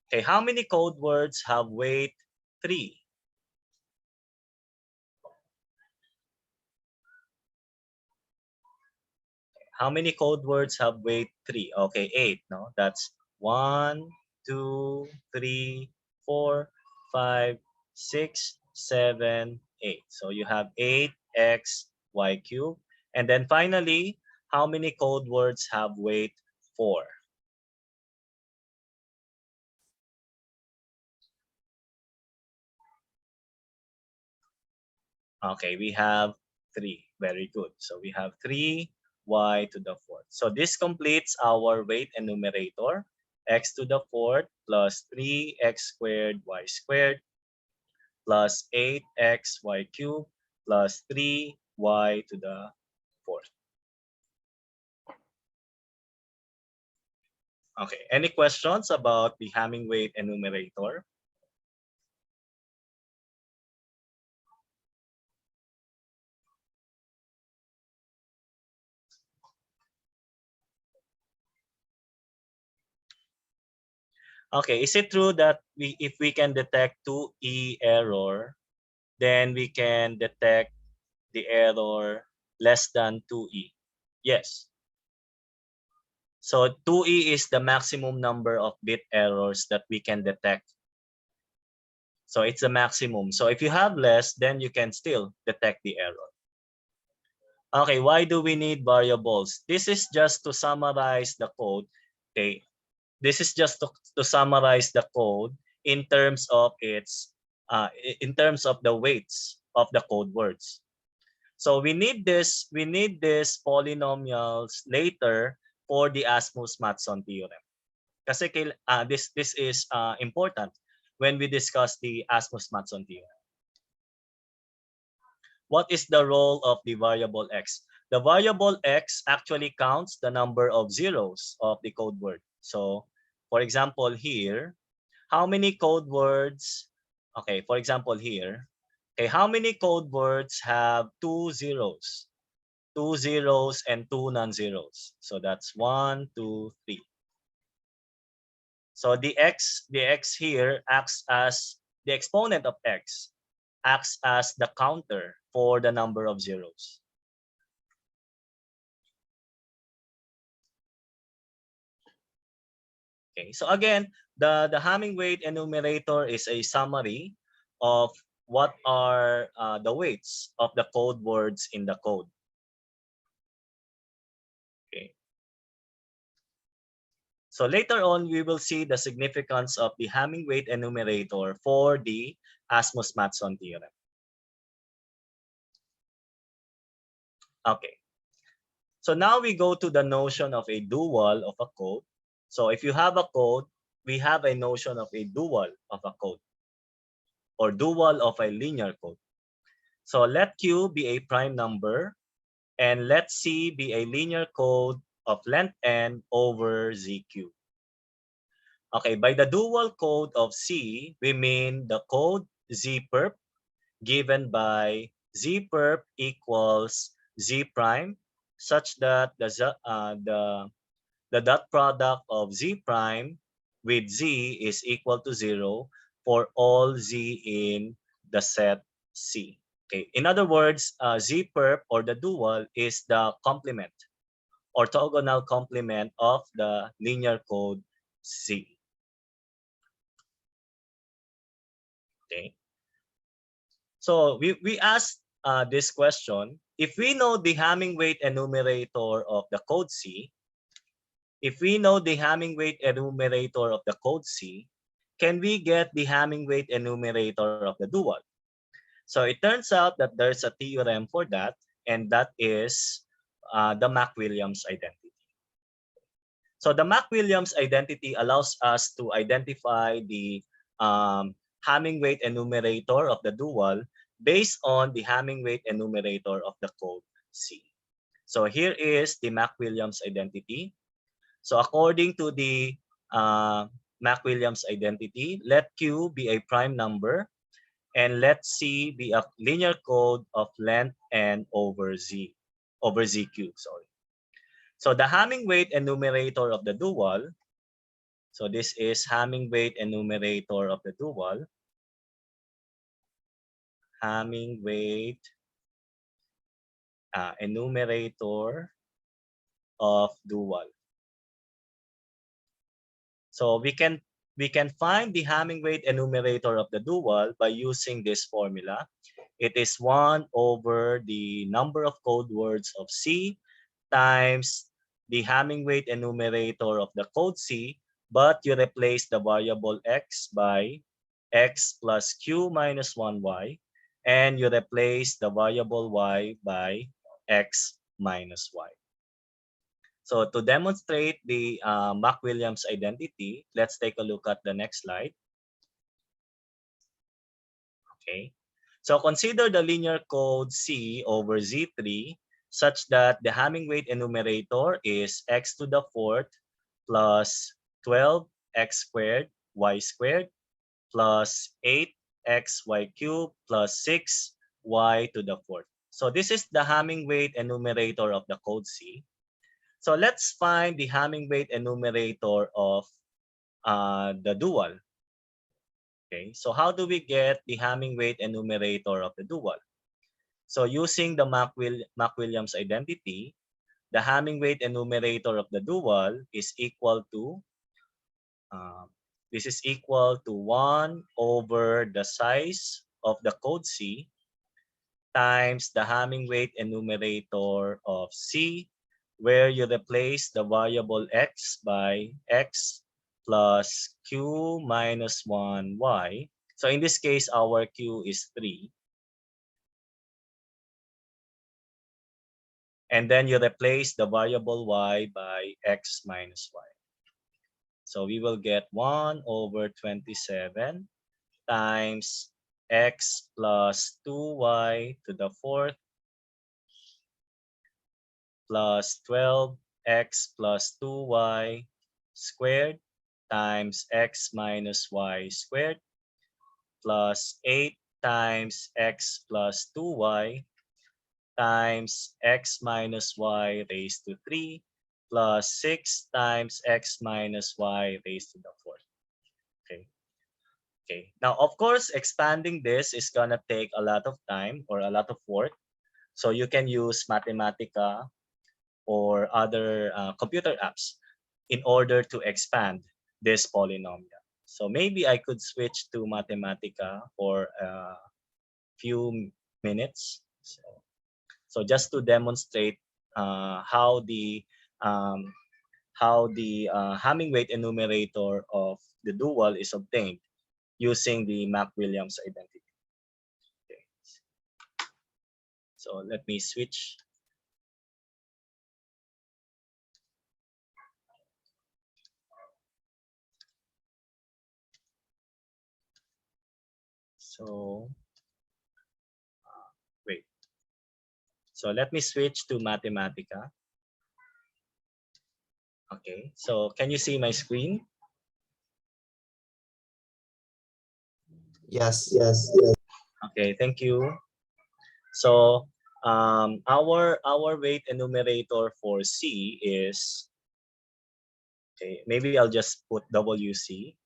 Okay, how many code words have weight 3? How many code words have weight 3? Okay, 8, no? That's 1, 2, 3, 4, 5, 6, 7, 8. So you have 8x y cubed. And then finally, how many code words have weight 4? Okay, we have 3. Very good. So we have 3y to the 4th. So this completes our weight enumerator. X to the 4th plus 3x squared y squared plus 8x y cubed plus 3y to the 4th. Okay, any questions about the Hamming weight enumerator? Okay, is it true that if we can detect 2E error, then we can detect the error less than 2E? Yes. So 2E is the maximum number of bit errors that we can detect. So it's the maximum. So if you have less, then you can still detect the error. Okay, why do we need variables? This is just to summarize the code. Okay, this is just to summarize the code in terms of its in terms of the weights of the code words. So we need this polynomials later for the Asmus-Matson theorem. Kasi this is important when we discuss the Asmus-Matson theorem. What is the role of the variable x? The variable x actually counts the number of zeros of the code word. So, for example, here, how many code words? Okay, for example, here, okay, how many code words have 2 zeros? 2 zeros and 2 non-zeros. So that's 1, 2, 3. So the x here acts as the exponent of x, acts as the counter for the number of zeros. Okay, so again, the Hamming weight enumerator is a summary of what are the weights of the code words in the code. Okay. So later on, we will see the significance of the Hamming weight enumerator for the Asmus-Matson theorem. Okay. So now we go to the notion of a dual of a code. So if you have a code, we have a notion of a dual of a code or dual of a linear code. So let Q be a prime number and let C be a linear code of length n over ZQ. Okay, by the dual code of C, we mean the code ZPerp given by ZPerp equals Z prime such that the dot product of Z prime with Z is equal to 0 for all Z in the set C. Okay. In other words, ZPerp or the dual is the complement, orthogonal complement of the linear code C. Okay. So we asked this question: if we know the Hamming weight enumerator of the code C, if we know the Hamming weight enumerator of the code C, can we get the Hamming weight enumerator of the dual? So it turns out that there's a theorem for that, and that is the Mac-Williams identity. So the Mac-Williams identity allows us to identify the Hamming weight enumerator of the dual based on the Hamming weight enumerator of the code C. So here is the Mac-Williams identity. So according to the Mac-Williams identity, let Q be a prime number and let C be a linear code of length n over ZQ. Sorry. So the Hamming weight enumerator of the dual. So this is Hamming weight enumerator of the dual. Hamming weight enumerator of dual. So we can find the Hamming weight enumerator of the dual by using this formula. It is 1 over the number of code words of C times the Hamming weight enumerator of the code C, but you replace the variable x by x plus q minus 1y, and you replace the variable y by x minus y. So to demonstrate the Mac-Williams identity, let's take a look at the next slide. Okay. So consider the linear code C over Z3 such that the Hamming weight enumerator is x to the fourth plus 12x squared y squared plus 8xy cubed plus 6y to the fourth. So this is the Hamming weight enumerator of the code C. So let's find the Hamming weight enumerator of the dual. Okay, so how do we get the Hamming weight enumerator of the dual? So using the Mac-Williams identity, the Hamming weight enumerator of the dual is equal to, this is equal to 1 over the size of the code C times the Hamming weight enumerator of C, where you replace the variable x by x plus q minus 1y. So in this case, our q is 3. And then you replace the variable y by x minus y. So we will get 1 over 27 times x plus 2y to the fourth plus 12x plus 2y squared times x minus y squared plus 8 times x plus 2y times x minus y raised to 3 plus 6 times x minus y raised to the fourth. Okay. Okay. Now, of course, expanding this is gonna take a lot of time or a lot of work. So you can use Mathematica or other computer apps in order to expand this polynomial. So maybe I could switch to Mathematica for a few minutes. So just to demonstrate how the um, Hamming weight enumerator of the dual is obtained using the Mac-Williams identity. Okay. So let me switch. So wait. So let me switch to Mathematica. Okay. So can you see my screen? Yes. Yes. Yes. Okay. Thank you. So our weight enumerator for C is, okay, maybe I'll just put WC.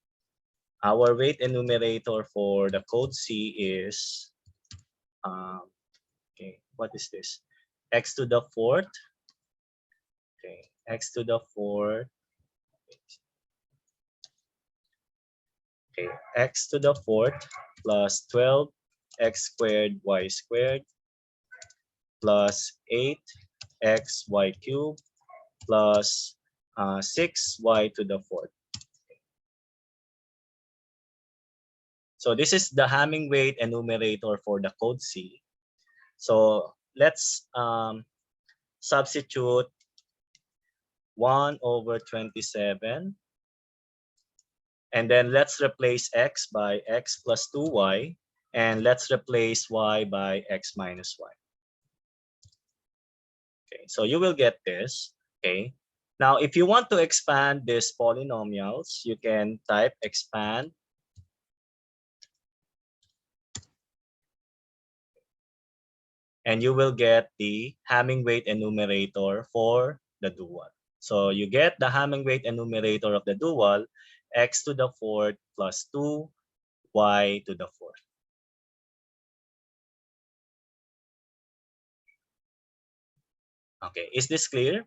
Our weight enumerator for the code C is okay, what is this? X to the fourth. Okay, x to the fourth. Okay, x to the fourth plus 12 x squared y squared plus 8 x y cubed plus 6y to the fourth. So this is the Hamming weight enumerator for the code C. So let's substitute 1 over 27. And then let's replace x by x plus 2y. And let's replace y by x minus y. Okay, so you will get this. Okay. Now, if you want to expand these polynomials, you can type expand. And you will get the Hamming weight enumerator for the dual. So you get the Hamming weight enumerator of the dual, x to the fourth plus 2, y to the fourth. Okay, is this clear?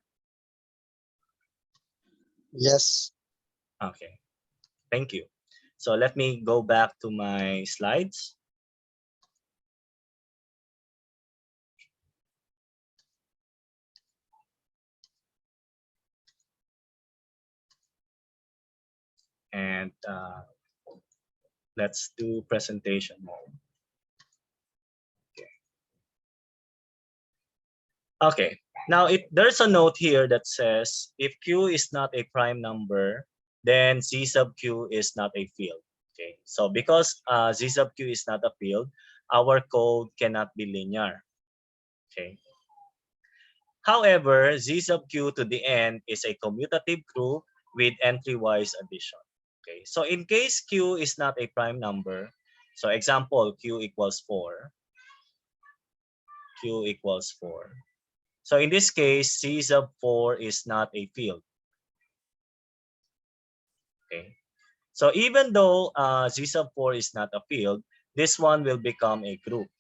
Yes. Okay, thank you. So let me go back to my slides. And let's do presentation mode. Okay, now there's a note here that says if Q is not a prime number, then Z sub Q is not a field. Okay, so because Z sub Q is not a field, our code cannot be linear. Okay. However, Z sub Q to the n is a commutative group with entry-wise addition. Okay, so in case Q is not a prime number, so example Q equals 4, Q equals 4. So in this case, C sub 4 is not a field. Okay. So even though Z sub 4 is not a field, this one will become a group.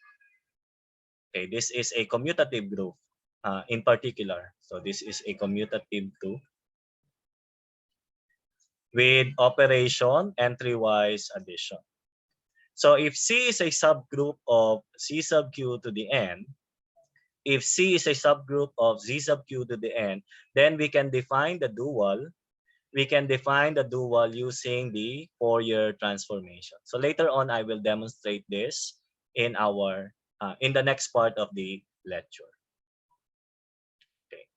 Okay, this is a commutative group in particular. So this is a commutative group with operation entry-wise addition. So if C is a subgroup of C sub Q to the n, if C is a subgroup of Z sub Q to the n, then we can define the dual. We can define the dual using the Fourier transformation. So later on, I will demonstrate this in our in the next part of the lecture. Okay.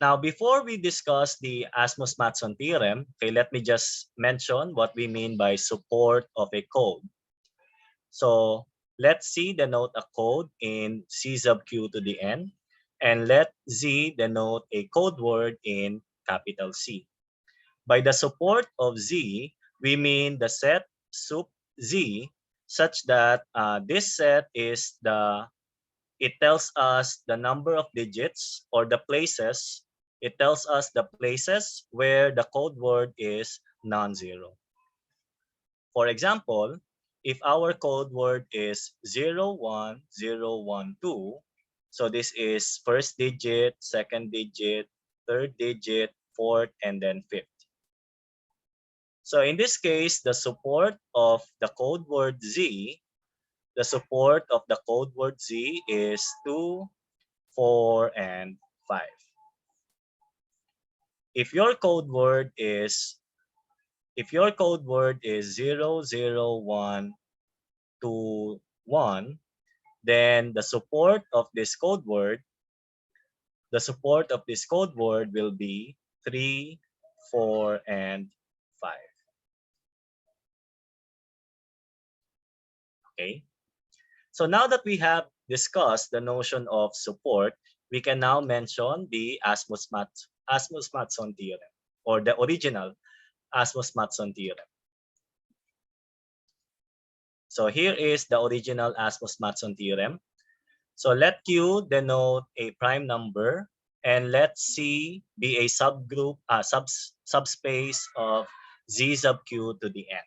Now, before we discuss the Asmus-Matson theorem, okay, let me just mention what we mean by support of a code. So let C denote a code in C sub Q to the n, and let Z denote a code word in capital C. By the support of Z, we mean the set sup Z such that this set is it tells us the number of digits or the places. It tells us the places where the code word is non-zero. For example, if our code word is 01012, so this is first digit, second digit, third digit, fourth, and then fifth. So in this case, the support of the code word Z, the support of the code word Z is 2, 4, and 5. If your code word is 00121, then the support of this code word will be 3, 4, and 5. Okay. So now that we have discussed the notion of support, we can now mention the Asmus-Matson theorem, or the original Asmus-Matson theorem. So here is the original Asmus-Matson theorem. So let Q denote a prime number, and let C be a subgroup, subspace of Z sub Q to the N.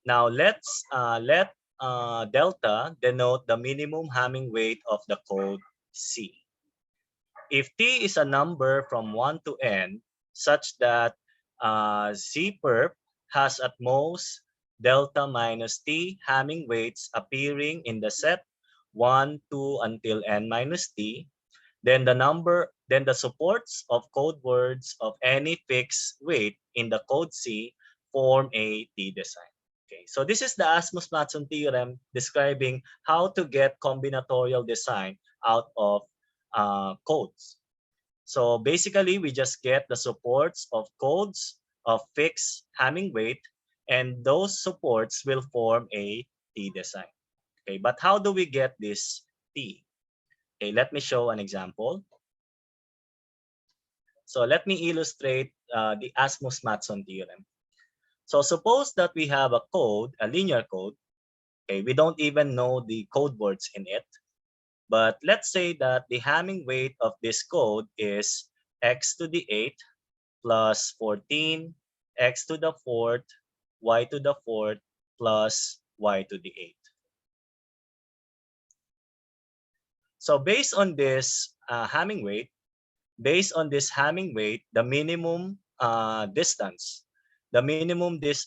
Now let delta denote the minimum Hamming weight of the code C. If T is a number from 1 to N such that Z perp has at most delta minus T Hamming weights appearing in the set 1, 2 until N minus T, then the supports of code words of any fixed weight in the code C form a T design. Okay, so this is the Asmus-Matson theorem describing how to get combinatorial design out of codes. So basically, we just get the supports of codes of fixed Hamming weight, and those supports will form a T design. Okay, but how do we get this T? Okay, let me show an example. So let me illustrate the Asmus-Matson theorem. So suppose that we have a code, a linear code. Okay, we don't even know the code words in it. But let's say that the Hamming weight of this code is x to the 8th plus 14, x to the 4th, y to the 4th plus y to the 8th. So based on this Hamming weight, the minimum distance, based on this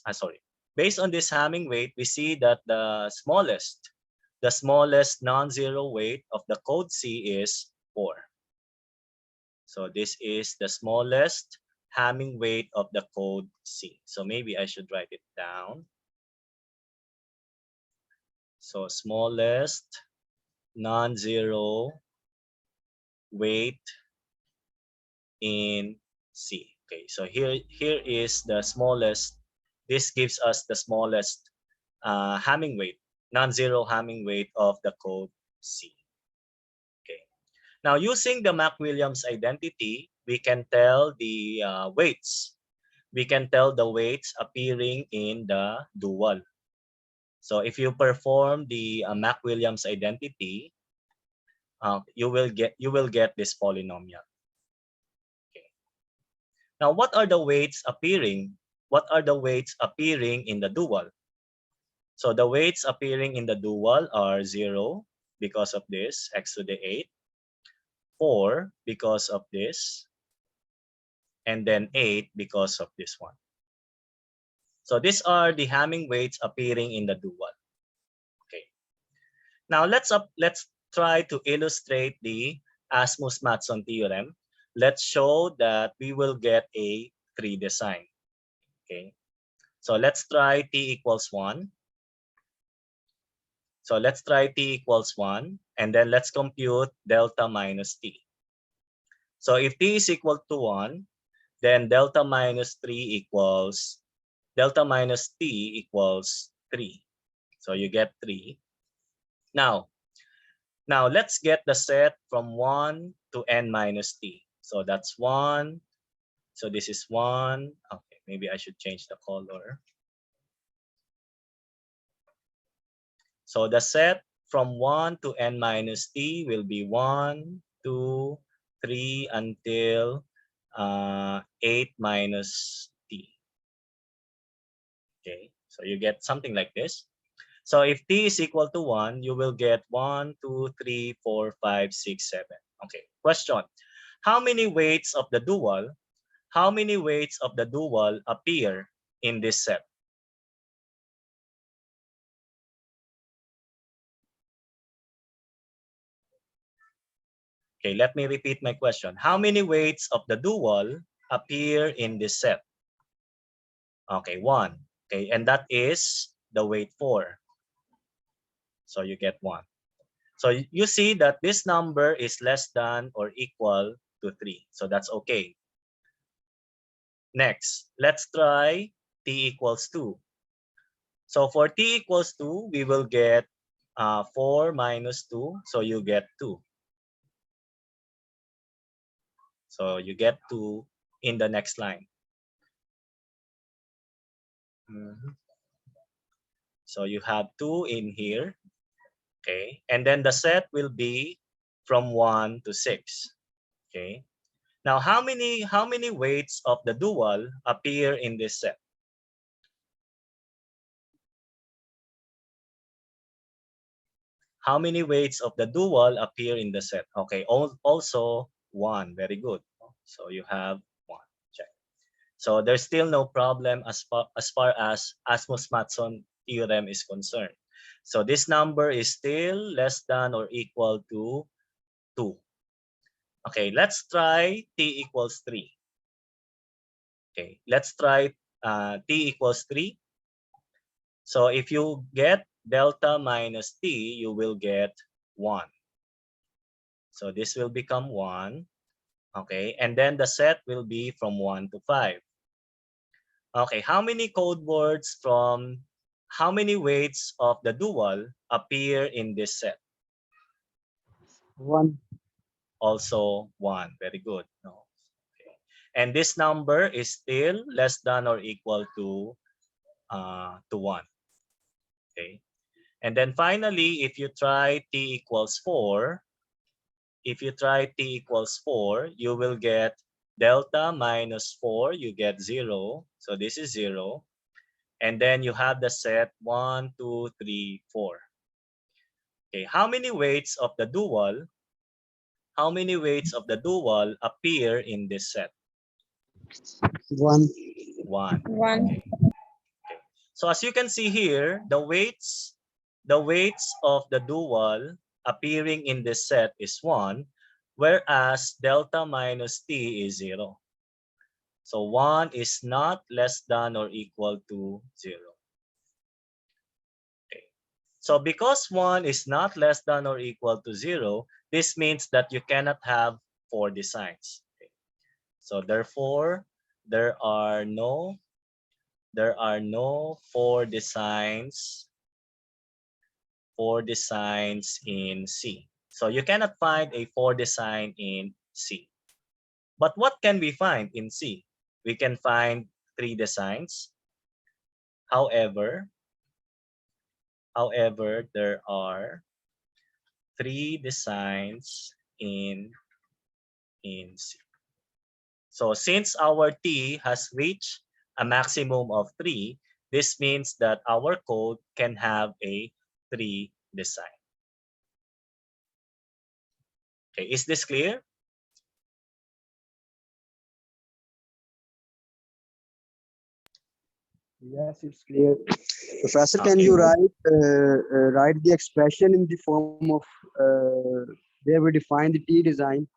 Hamming weight, we see that the smallest non-zero weight of the code C is 4. So this is the smallest Hamming weight of the code C. So maybe I should write it down. So smallest non-zero weight in C. Okay, so here is the smallest. This gives us the smallest Hamming weight, non-zero Hamming weight of the code C. Okay. Now using the Mac-Williams identity, we can tell the weights. We can tell the weights appearing in the dual. So if you perform the Mac-Williams identity, you will get this polynomial. Okay. Now, what are the weights appearing? What are the weights appearing in the dual? So the weights appearing in the dual are 0 because of this, x to the 8, 4 because of this, and then 8 because of this one. So these are the Hamming weights appearing in the dual. Okay. Now let's try to illustrate the Asmus-Matson theorem. Let's show that we will get a tree design. Okay. So let's try t equals 1. So let's try t equals 1, and then let's compute delta minus t. So if t is equal to 1, then delta minus t equals 3. So you get 3. Now let's get the set from 1 to n minus t. So that's 1. So this is 1. Okay, maybe I should change the color. So the set from 1 to n minus t will be 1, 2, 3 until 8 minus t. Okay, so you get something like this. So if t is equal to 1, you will get 1, 2, 3, 4, 5, 6, 7. Okay, question. How many weights of the dual, appear in this set? Okay, let me repeat my question. How many weights of the dual appear in this set? Okay, 1. Okay, and that is the weight 4. So you get 1. So you see that this number is less than or equal to 3. So that's okay. Next, let's try t equals 2. So for t equals 2, we will get 4 minus 2. So you get 2. So you get 2 in the next line. So you have 2 in here. Okay. And then the set will be from 1 to 6. Okay. Now, how many weights of the dual appear in this set? How many weights of the dual appear in the set? Okay, also 1. Very good. So you have 1. Check. So there's still no problem as far as Asmus-Matson theorem is concerned. So this number is still less than or equal to 2. Okay, let's try t equals 3. Okay, let's try t equals 3. So if you get delta minus t, you will get 1. So this will become 1. Okay, and then the set will be from 1 to 5. Okay, how many code words from how many weights of the dual appear in this set? 1. Also 1. Very good. No. Okay. And this number is still less than or equal to 1. Okay. And then finally, if you try t equals 4, you will get delta minus 4, you get 0. So this is 0. And then you have the set 1, 2, 3, 4. Okay, how many weights of the dual appear in this set? 1. 1. One. Okay. So as you can see here, the weights of the dual appearing in this set is 1, whereas delta minus t is 0. So 1 is not less than or equal to 0. Okay. So because 1 is not less than or equal to 0, this means that you cannot have 4 designs. Okay. So therefore, there are no 4 designs in C. So you cannot find a 4 design in C. But what can we find in C? We can find 3 designs. However, there are 3 designs in C. So since our T has reached a maximum of 3, this means that our code can have a 3 design. Okay, is this clear? Yes, it's clear. Professor, can Okay. you write the expression in the form of where we define the T design,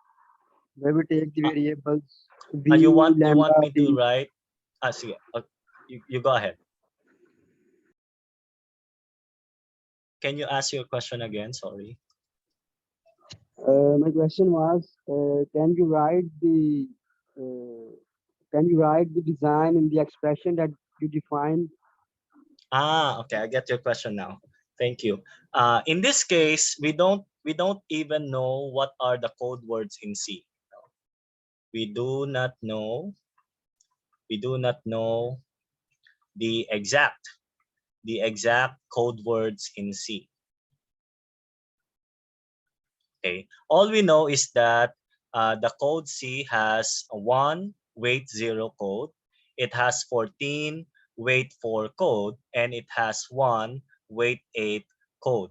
where we take the variables v, You want lambda, me to t. write? Sige, you go ahead. Can you ask your question again? Sorry. My question was, can you write the design in the expression that you define? Okay, I get your question now. Thank you. In this case, we don't even know what are the code words in C. We do not know the exact code words in C. Okay. All we know is that the code C has a 1 weight 0 code. It has 14 weight 4 code and it has one weight 8 code.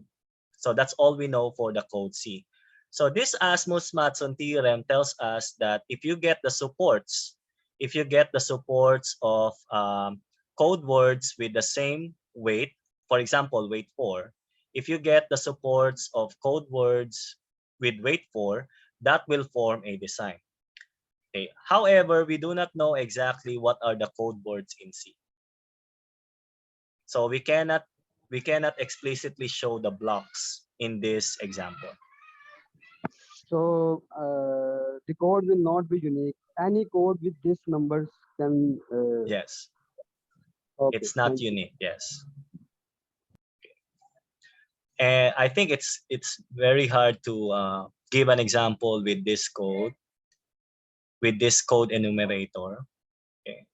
So that's all we know for the code C. So this Asmus-Matson theorem tells us that if you get the supports, of code words with the same weight, for example, weight 4, if you get the supports of code words with weight 4, that will form a design. Okay. However, we do not know exactly what are the code words in C. So we cannot explicitly show the blocks in this example. So the code will not be unique. Any code with this numbers can. Yes, Okay, it's not thank you. unique. Yes, and I think it's very hard to give an example with this code, enumerator. Okay.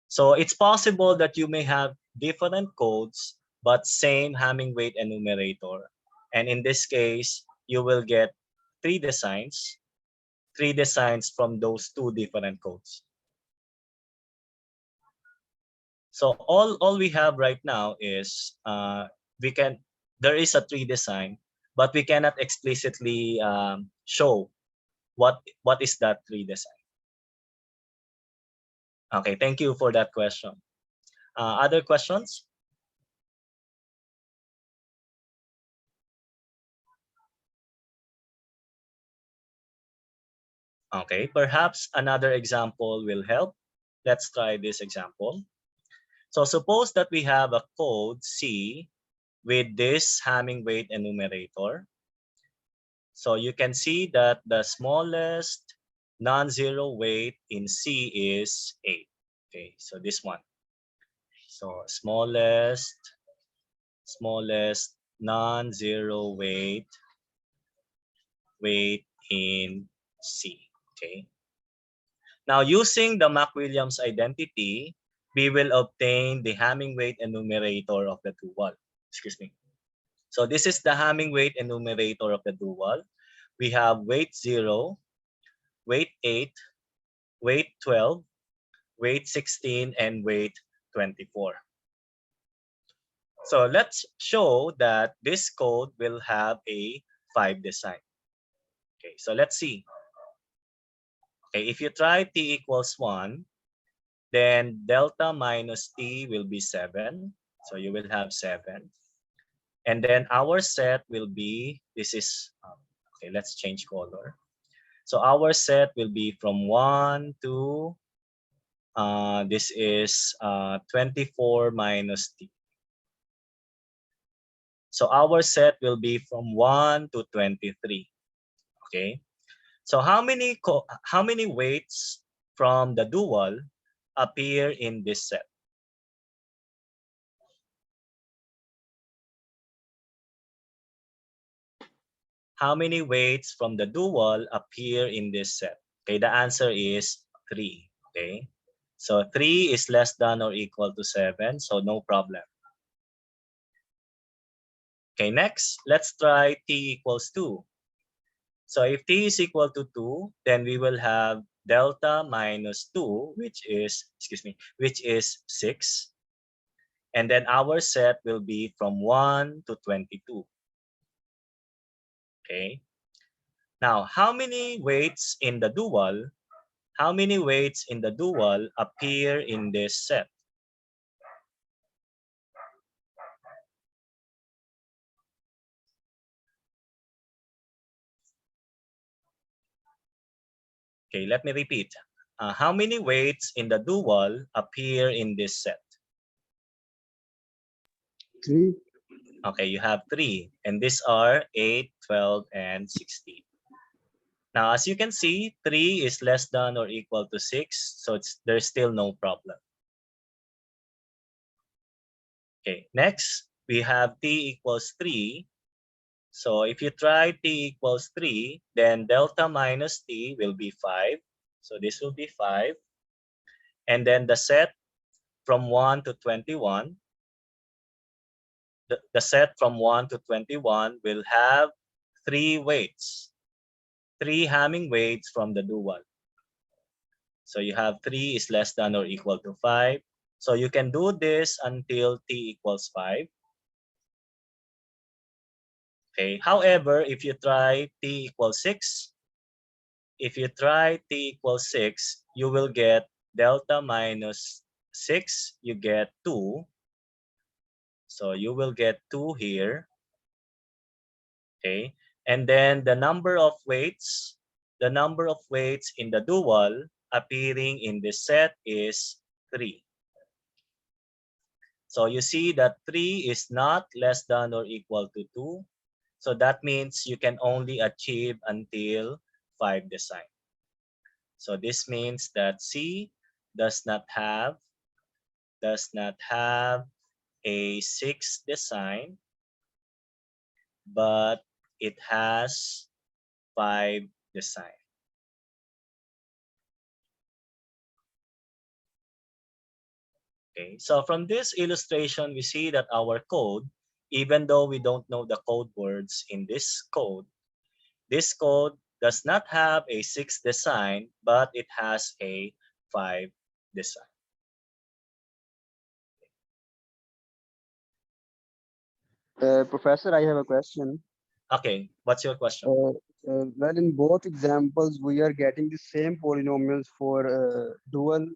So it's possible that you may have different codes but same Hamming weight enumerator, and in this case you will get three designs from those two different codes. So all we have right now is there is a tree design, but we cannot explicitly show what is that tree design. Okay, thank you for that question. Other questions? Okay, perhaps another example will help. Let's try this example. So suppose that we have a code C with this Hamming weight enumerator. So you can see that the smallest non-zero weight in C is 8. Okay, so this one. So smallest non-zero weight in C. Okay. Now using the Mac-Williams identity, we will obtain the Hamming weight enumerator of the dual. Excuse me. So this is the Hamming weight enumerator of the dual. We have weight 0, weight 8, weight 12, weight 16, and weight 24. So let's show that this code will have a 5 design. Okay, so let's see. Okay, if you try t equals 1, then delta minus t will be 7. So you will have 7. And then our set will be, this is, okay, let's change color. So our set will be from 1 to, this is 24 minus t. So our set will be from 1 to 23. Okay. So how many weights from the dual appear in this set? How many weights from the dual appear in this set? Okay, the answer is 3. Okay. So 3 is less than or equal to 7, so no problem. Okay, next, let's try t equals 2. So if t is equal to 2, then we will have delta minus 2, which is 6. And then our set will be from 1 to 22. Okay. Now, how many weights in the dual appear in this set? Okay, let me repeat. How many weights in the dual appear in this set? 3. Okay, you have 3. And these are 8, 12, and 16. Now, as you can see, 3 is less than or equal to 6. So there's still no problem. Okay, next, we have t equals 3. So if you try t equals 3, then delta minus t will be 5. So this will be 5. And then the set from 1 to 21, the set from 1 to 21 will have 3 weights, 3 Hamming weights from the dual. So you have 3 is less than or equal to 5. So you can do this until t equals 5. Okay. However, if you try t equals 6, you will get delta minus 6, you get 2. So you will get 2 here. Okay. And then the number of weights in the dual appearing in this set is 3. So you see that 3 is not less than or equal to 2. So that means you can only achieve until 5 design. So this means that C does not have a 6 design, but it has 5 design. Okay, so from this illustration, we see that our code, even though we don't know the code words in this code does not have a 6 design, but it has a 5 design. Professor, I have a question. Okay, what's your question? Well, in both examples, we are getting the same polynomials for dual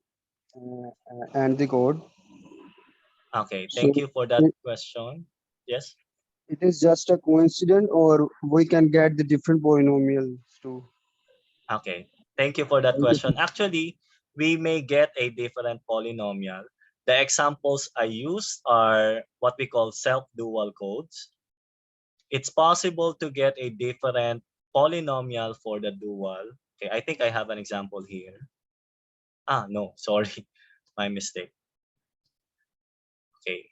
and the code. Okay, So thank you for that it, question. Yes? it is just a coincidence, or we can get the different polynomials too. Okay, thank you for that Thank you. question. Actually, we may get a different polynomial. The examples I use are what we call self-dual codes. It's possible to get a different polynomial for the dual. Okay, I think I have an example here. No, sorry, my mistake. Okay,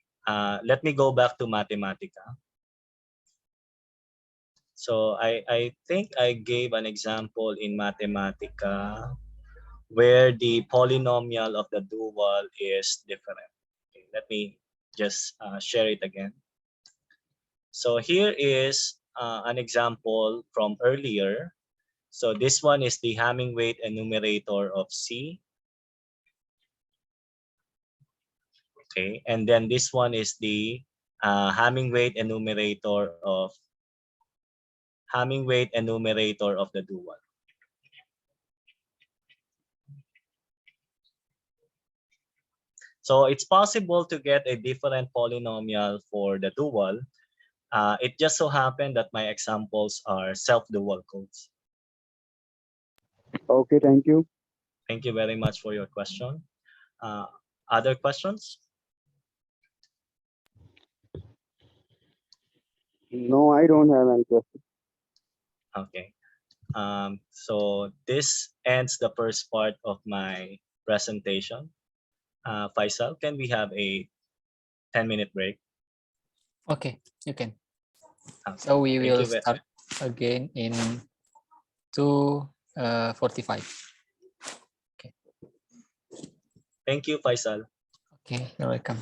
let me go back to Mathematica. So I think I gave an example in Mathematica where the polynomial of the dual is different. Okay, let me just share it again. So here is an example from earlier. So this one is the Hamming weight enumerator of C. Okay, and then this one is the Hamming weight enumerator of the dual. So it's possible to get a different polynomial for the dual. It just so happened that my examples are self-dual codes. Okay, thank you. Thank you very much for your question. Other questions? No, I don't have any question. Okay. So this ends the first part of my presentation. Faisal, can we have a 10-minute break? Okay, you can. Okay. So we Thank will you. start again in 2:45. Thank you, Faisal. Okay, you're welcome.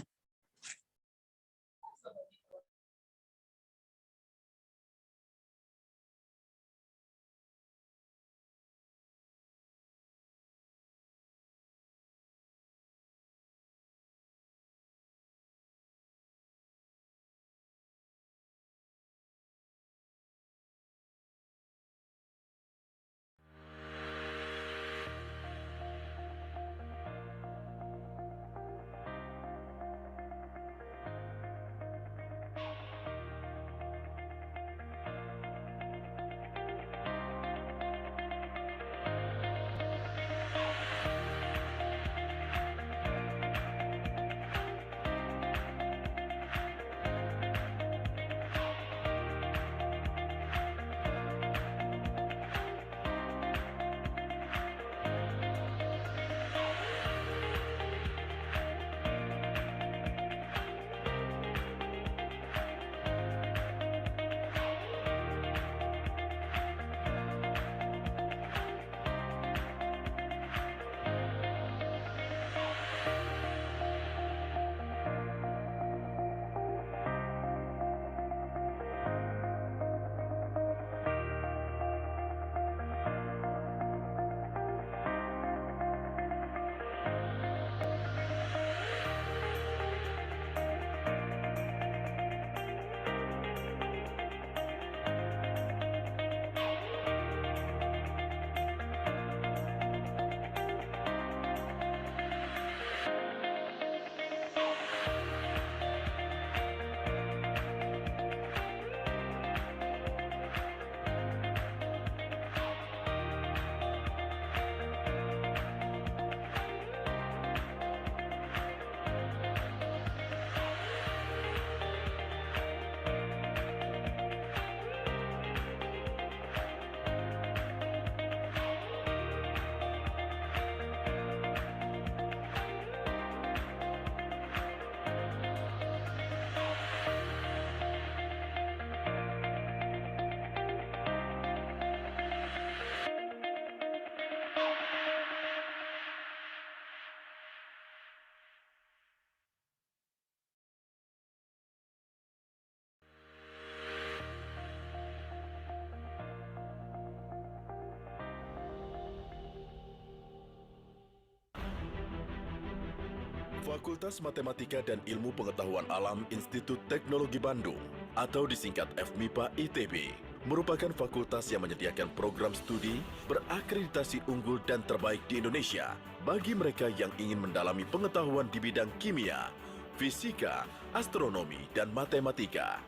Fakultas Matematika dan Ilmu Pengetahuan Alam Institut Teknologi Bandung atau disingkat FMIPA ITB merupakan fakultas yang menyediakan program studi berakreditasi unggul dan terbaik di Indonesia bagi mereka yang ingin mendalami pengetahuan di bidang kimia, fisika, astronomi, dan matematika.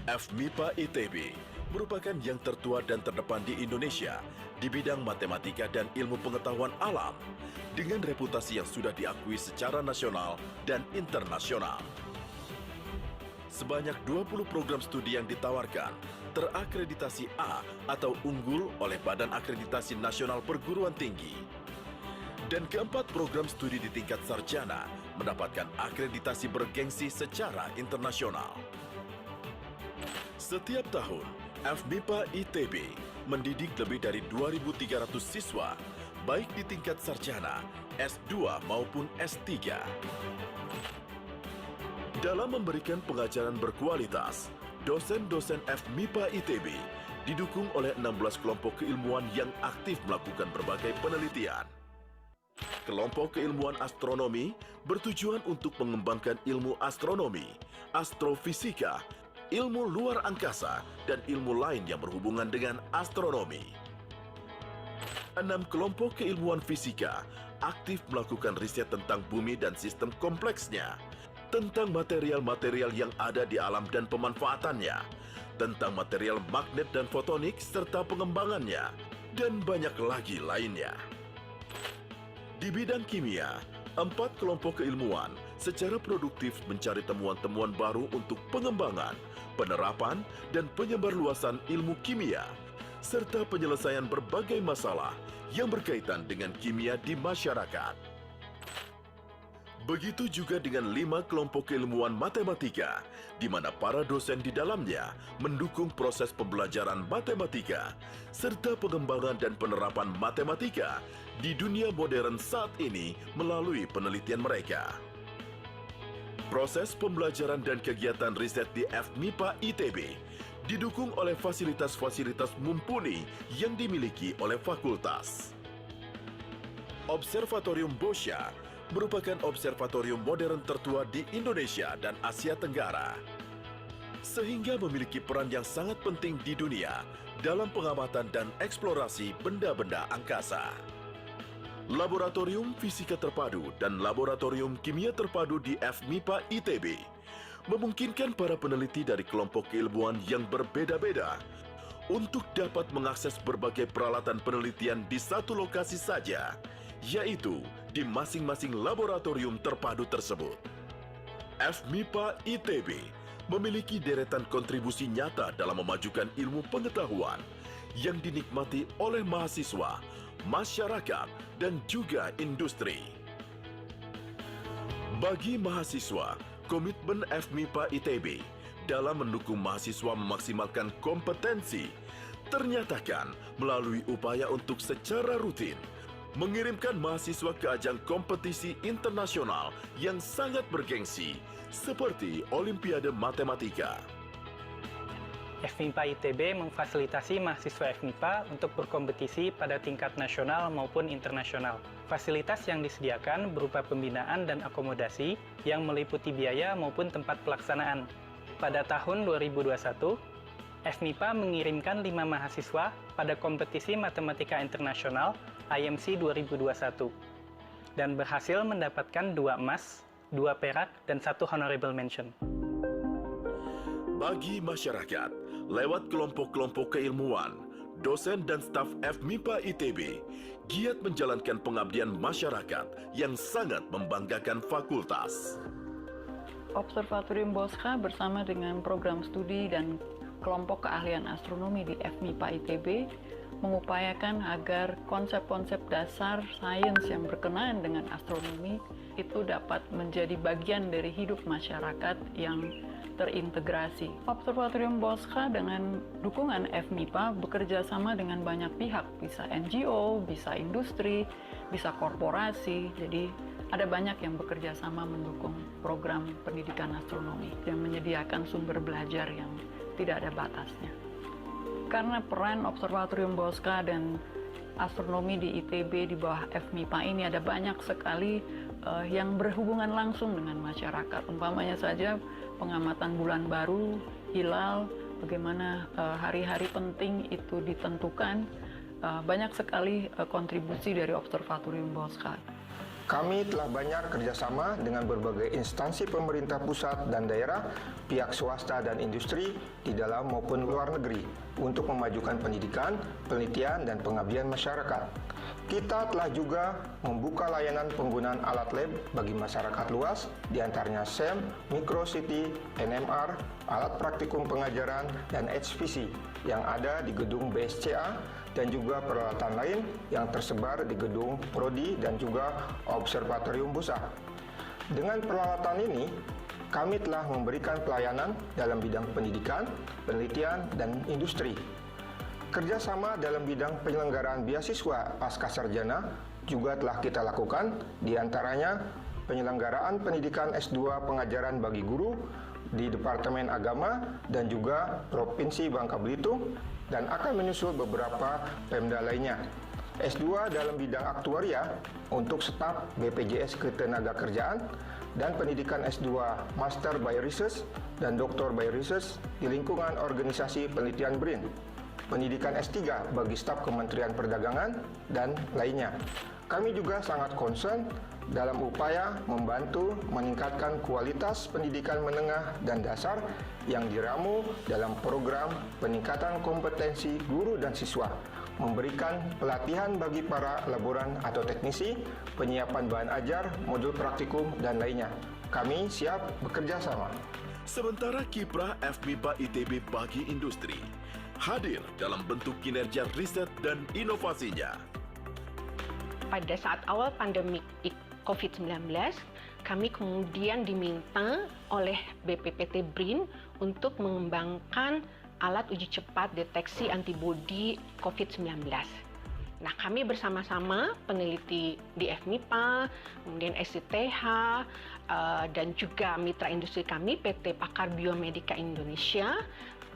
FMIPA ITB merupakan yang tertua dan terdepan di Indonesia di bidang matematika dan ilmu pengetahuan alam dengan reputasi yang sudah diakui secara nasional dan internasional. Sebanyak 20 program studi yang ditawarkan terakreditasi A atau unggul oleh Badan Akreditasi Nasional Perguruan Tinggi. Dan keempat program studi di tingkat sarjana mendapatkan akreditasi bergengsi secara internasional. Setiap tahun, FMIPA ITB mendidik lebih dari 2.300 siswa, baik di tingkat sarjana, S2 maupun S3. Dalam memberikan pengajaran berkualitas, dosen-dosen FMIPA ITB didukung oleh 16 kelompok keilmuan yang aktif melakukan berbagai penelitian. Kelompok keilmuan astronomi bertujuan untuk mengembangkan ilmu astronomi, astrofisika, ilmu luar angkasa, dan ilmu lain yang berhubungan dengan astronomi. 6 kelompok keilmuan fisika aktif melakukan riset tentang bumi dan sistem kompleksnya, tentang material-material yang ada di alam dan pemanfaatannya, tentang material magnet dan fotonik serta pengembangannya, dan banyak lagi lainnya. Di bidang kimia, 4 kelompok keilmuan secara produktif mencari temuan-temuan baru untuk pengembangan, penerapan, dan penyebarluasan ilmu kimia, serta penyelesaian berbagai masalah yang berkaitan dengan kimia di masyarakat. Begitu juga dengan 5 kelompok keilmuan matematika, di mana para dosen di dalamnya mendukung proses pembelajaran matematika, serta pengembangan dan penerapan matematika di dunia modern saat ini melalui penelitian mereka. Proses pembelajaran dan kegiatan riset di FMIPA ITB didukung oleh fasilitas-fasilitas mumpuni yang dimiliki oleh fakultas. Observatorium Boscha merupakan observatorium modern tertua di Indonesia dan Asia Tenggara, sehingga memiliki peran yang sangat penting di dunia dalam pengamatan dan eksplorasi benda-benda angkasa. Laboratorium Fisika Terpadu dan Laboratorium Kimia Terpadu di FMIPA ITB memungkinkan para peneliti dari kelompok keilmuan yang berbeda-beda untuk dapat mengakses berbagai peralatan penelitian di satu lokasi saja, yaitu di masing-masing laboratorium terpadu tersebut. FMIPA ITB memiliki deretan kontribusi nyata dalam memajukan ilmu pengetahuan yang dinikmati oleh mahasiswa, masyarakat, dan juga industri. Bagi mahasiswa, komitmen FMIPA ITB dalam mendukung mahasiswa memaksimalkan kompetensi ternyatakan melalui upaya untuk secara rutin mengirimkan mahasiswa ke ajang kompetisi internasional yang sangat bergengsi seperti Olimpiade Matematika. FMIPA ITB memfasilitasi mahasiswa FMIPA untuk berkompetisi pada tingkat nasional maupun internasional. Fasilitas yang disediakan berupa pembinaan dan akomodasi yang meliputi biaya maupun tempat pelaksanaan. Pada tahun 2021, FMIPA mengirimkan 5 mahasiswa pada kompetisi matematika internasional IMC 2021 dan berhasil mendapatkan 2 emas, 2 perak, dan 1 honorable mention. Bagi masyarakat, lewat kelompok-kelompok keilmuan, dosen dan staf FMIPA ITB giat menjalankan pengabdian masyarakat yang sangat membanggakan fakultas. Observatorium Boscha bersama dengan program studi dan kelompok keahlian astronomi di FMIPA ITB mengupayakan agar konsep-konsep dasar sains yang berkenaan dengan astronomi itu dapat menjadi bagian dari hidup masyarakat yang terintegrasi. Observatorium Boscha dengan dukungan FMIPA bekerja sama dengan banyak pihak, bisa NGO, bisa industri, bisa korporasi. Jadi ada banyak yang bekerja sama mendukung program pendidikan astronomi yang menyediakan sumber belajar yang tidak ada batasnya. Karena peran Observatorium Boscha dan astronomi di ITB di bawah FMIPA ini ada banyak sekali yang berhubungan langsung dengan masyarakat. Umpamanya saja pengamatan bulan baru, hilal, bagaimana hari-hari penting itu ditentukan. Banyak sekali kontribusi dari Observatorium Bosca. Kami telah banyak kerjasama dengan berbagai instansi pemerintah pusat dan daerah, pihak swasta dan industri di dalam maupun luar negeri untuk memajukan pendidikan, penelitian, dan pengabdian masyarakat. Kita telah juga membuka layanan penggunaan alat lab bagi masyarakat luas, diantaranya SEM, Microcity, NMR, alat praktikum pengajaran, dan HPC yang ada di gedung BSCA, dan juga peralatan lain yang tersebar di gedung Prodi dan juga Observatorium Bosca. Dengan peralatan ini, kami telah memberikan pelayanan dalam bidang pendidikan, penelitian, dan industri. Kerjasama dalam bidang penyelenggaraan beasiswa pasca sarjana juga telah kita lakukan, diantaranya penyelenggaraan pendidikan S2 pengajaran bagi guru di Departemen Agama dan juga Provinsi Bangka Belitung, dan akan menyusul beberapa Pemda lainnya. S2 dalam bidang aktuaria untuk staf BPJS Ketenagakerjaan dan pendidikan S2 Master by Research dan Doktor by Research di lingkungan organisasi penelitian BRIN. Pendidikan S3 bagi staf Kementerian Perdagangan dan lainnya. Kami juga sangat concern dalam upaya membantu meningkatkan kualitas pendidikan menengah dan dasar yang diramu dalam program peningkatan kompetensi guru dan siswa, memberikan pelatihan bagi para laboran atau teknisi, penyiapan bahan ajar, modul praktikum, dan lainnya. Kami siap bekerja sama. Sementara kiprah FMIPA ITB bagi industri hadir dalam bentuk kinerja riset dan inovasinya. Pada saat awal pandemi COVID-19, kami kemudian diminta oleh BPPT BRIN untuk mengembangkan alat uji cepat deteksi antibodi COVID-19. Nah, kami bersama-sama peneliti di FMIPA, kemudian SITH, dan juga mitra industri kami, PT Pakar Biomedika Indonesia,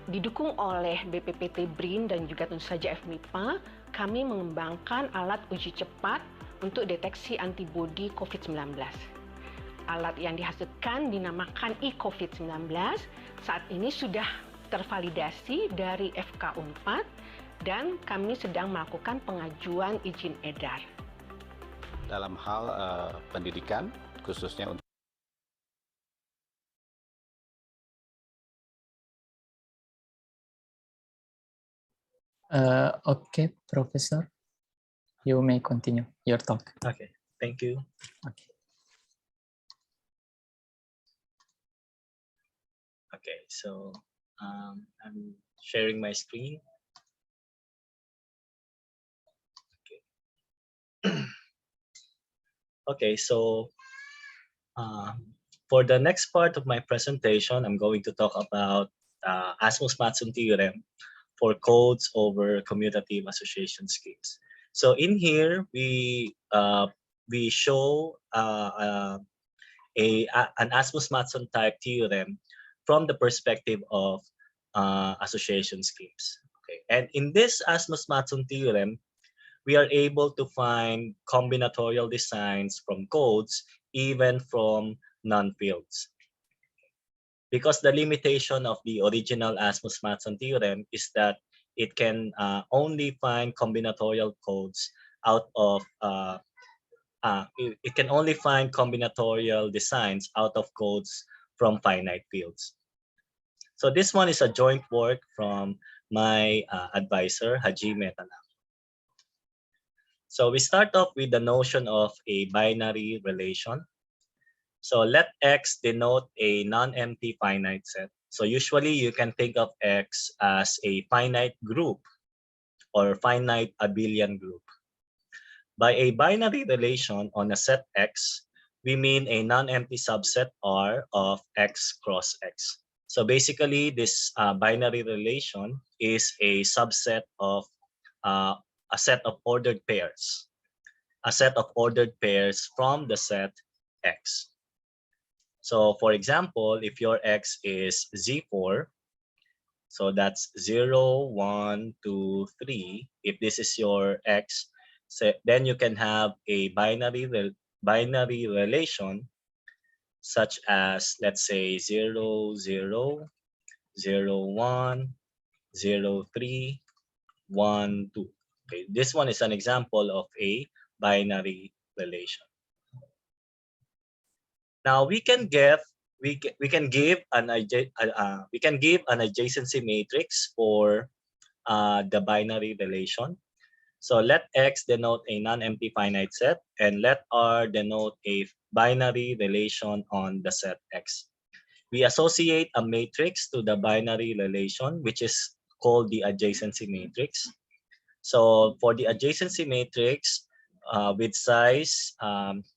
didukung oleh BPPT BRIN dan juga tentu saja FMIPA, kami mengembangkan alat uji cepat untuk deteksi antibodi COVID-19. Alat yang dihasilkan dinamakan e-COVID-19, saat ini sudah tervalidasi dari FK Unpad dan kami sedang melakukan pengajuan izin edar. Dalam hal pendidikan, khususnya untuk Okay, Professor, you may continue your talk. Okay, thank you. Okay. Okay, so I'm sharing my screen. Okay. Okay, so for the next part of my presentation, I'm going to talk about Asmus-Matson theorem for codes over commutative association schemes. So in here, we show an Asmus-Matson type theorem from the perspective of association schemes. Okay, and in this Asmus-Matson theorem, we are able to find combinatorial designs from codes, even from non-fields. Because the limitation of the original Asmus-Matson theorem is that it can only find combinatorial codes out of, it can only find combinatorial designs out of codes from finite fields. So this one is a joint work from my advisor, Hajime Tanaka. So we start off with the notion of a binary relation. So let X denote a non-empty finite set. So usually you can think of X as a finite group or finite abelian group. By a binary relation on a set X, we mean a non-empty subset R of X cross X. So basically this binary relation is a subset of a set of ordered pairs. A set of ordered pairs from the set X. So for example, if your X is Z4, so that's 0, 1, 2, 3. If this is your X, so then you can have a binary binary relation, such as, let's say, 0, 0, 0, 1, 0, 3, 1, 2. Okay, this one is an example of a binary relation. Now we can give an adjacency matrix for the binary relation. So let X denote a non-empty finite set, and let R denote a binary relation on the set X. We associate a matrix to the binary relation, which is called the adjacency matrix. So for the adjacency matrix, with size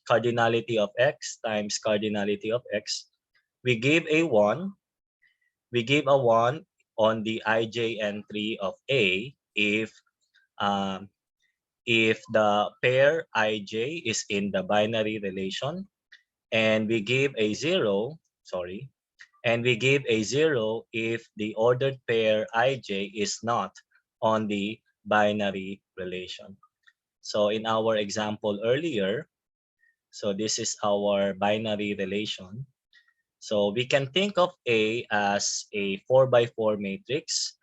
cardinality of X times cardinality of X, we give a 1. We give a 1 on the ij entry of A if the pair ij is in the binary relation, and we give a 0, if the ordered pair ij is not on the binary relation. So in our example earlier, so this is our binary relation. So we can think of A as a 4x4 matrix,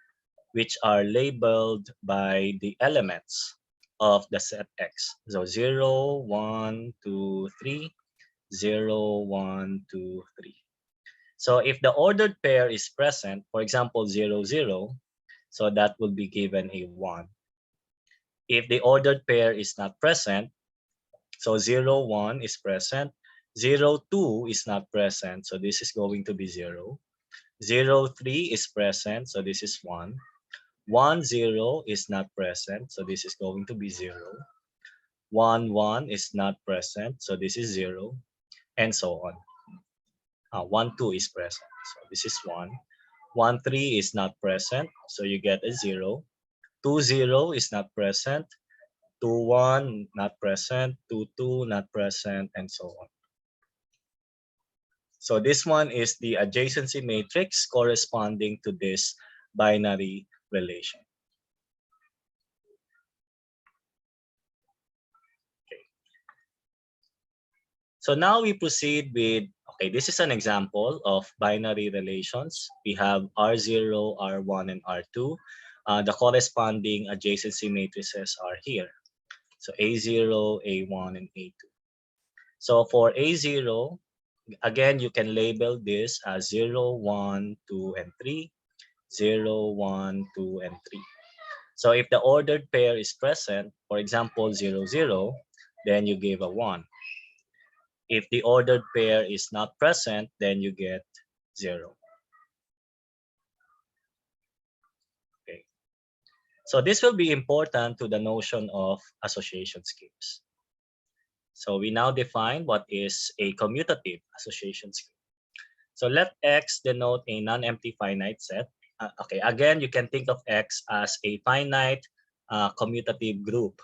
which are labeled by the elements of the set X. So 0, 1, 2, 3, 0, 1, 2, 3. So if the ordered pair is present, for example, 0, 0, so that will be given a 1. If the ordered pair is not present, so 0, 1 is present, 0, 2 is not present, so this is going to be 0. 0, 3 is present, so this is 1. 1, 0 is not present, so this is going to be 0. 1, 1 is not present, so this is 0, and so on. 1, 2 is present, so this is 1. 1, 3 is not present, so you get a 0. 2, 0 is not present. 2, 1 not present. 2, 2 not present, and so on. So this one is the adjacency matrix corresponding to this binary relation. Okay. So now we proceed with, okay, this is an example of binary relations. We have R0, R1, and R2. The corresponding adjacency matrices are here. So A0, A1, and A2. So for A0, again, you can label this as 0, 1, 2, and 3, 0, 1, 2, and 3. So if the ordered pair is present, for example, 0, 0, then you give a 1. If the ordered pair is not present, then you get 0. Okay. So this will be important to the notion of association schemes. So we now define what is a commutative association scheme. So let X denote a non-empty finite set. Okay, again, you can think of X as a finite commutative group.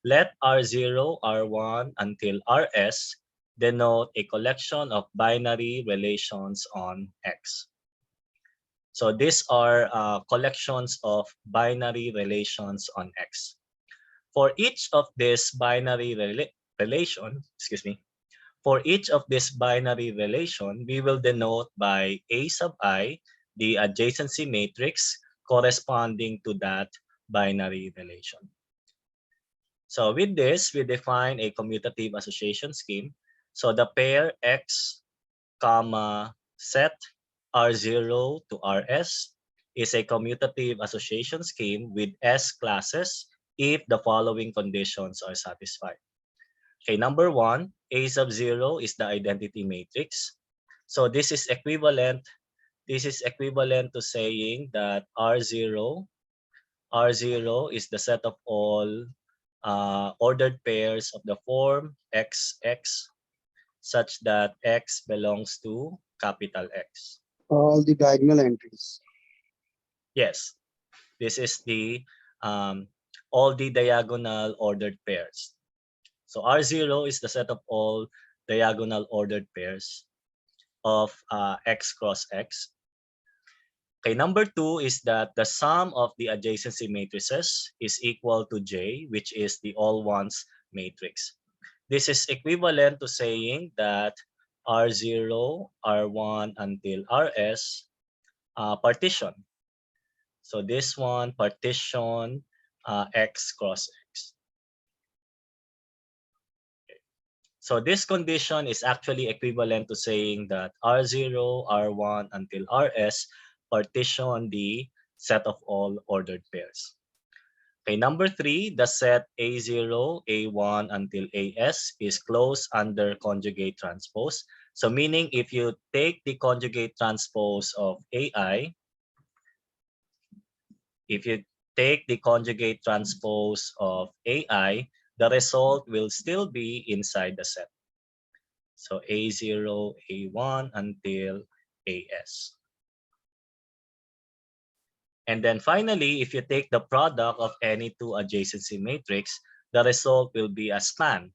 Let R0, R1 until Rs denote a collection of binary relations on X. So these are collections of binary relations on X. For each of these binary for each of this binary relation, we will denote by A sub I the adjacency matrix corresponding to that binary relation. So with this, we define a commutative association scheme. So the pair X, comma, set R0 to Rs is a commutative association scheme with S classes if the following conditions are satisfied. Okay, number 1, A sub 0 is the identity matrix. So this is equivalent to saying that R0 is the set of all ordered pairs of the form XX such that X belongs to capital X. All the diagonal entries. Yes, this is the all the diagonal ordered pairs. So R0 is the set of all diagonal ordered pairs of X cross X. Okay, number 2 is that the sum of the adjacency matrices is equal to J, which is the all ones matrix. This is equivalent to saying that R0, R1 until RS partition. So this one partition X cross X. Okay. So this condition is actually equivalent to saying that R0, R1 until RS partition the set of all ordered pairs. Okay, number 3, the set A0, A1 until AS is closed under conjugate transpose. So meaning if you take the conjugate transpose of AI, if you take the conjugate transpose of AI, the result will still be inside the set. So A0, A1 until AS. And then finally, if you take the product of any two adjacency matrix, the result will be a span.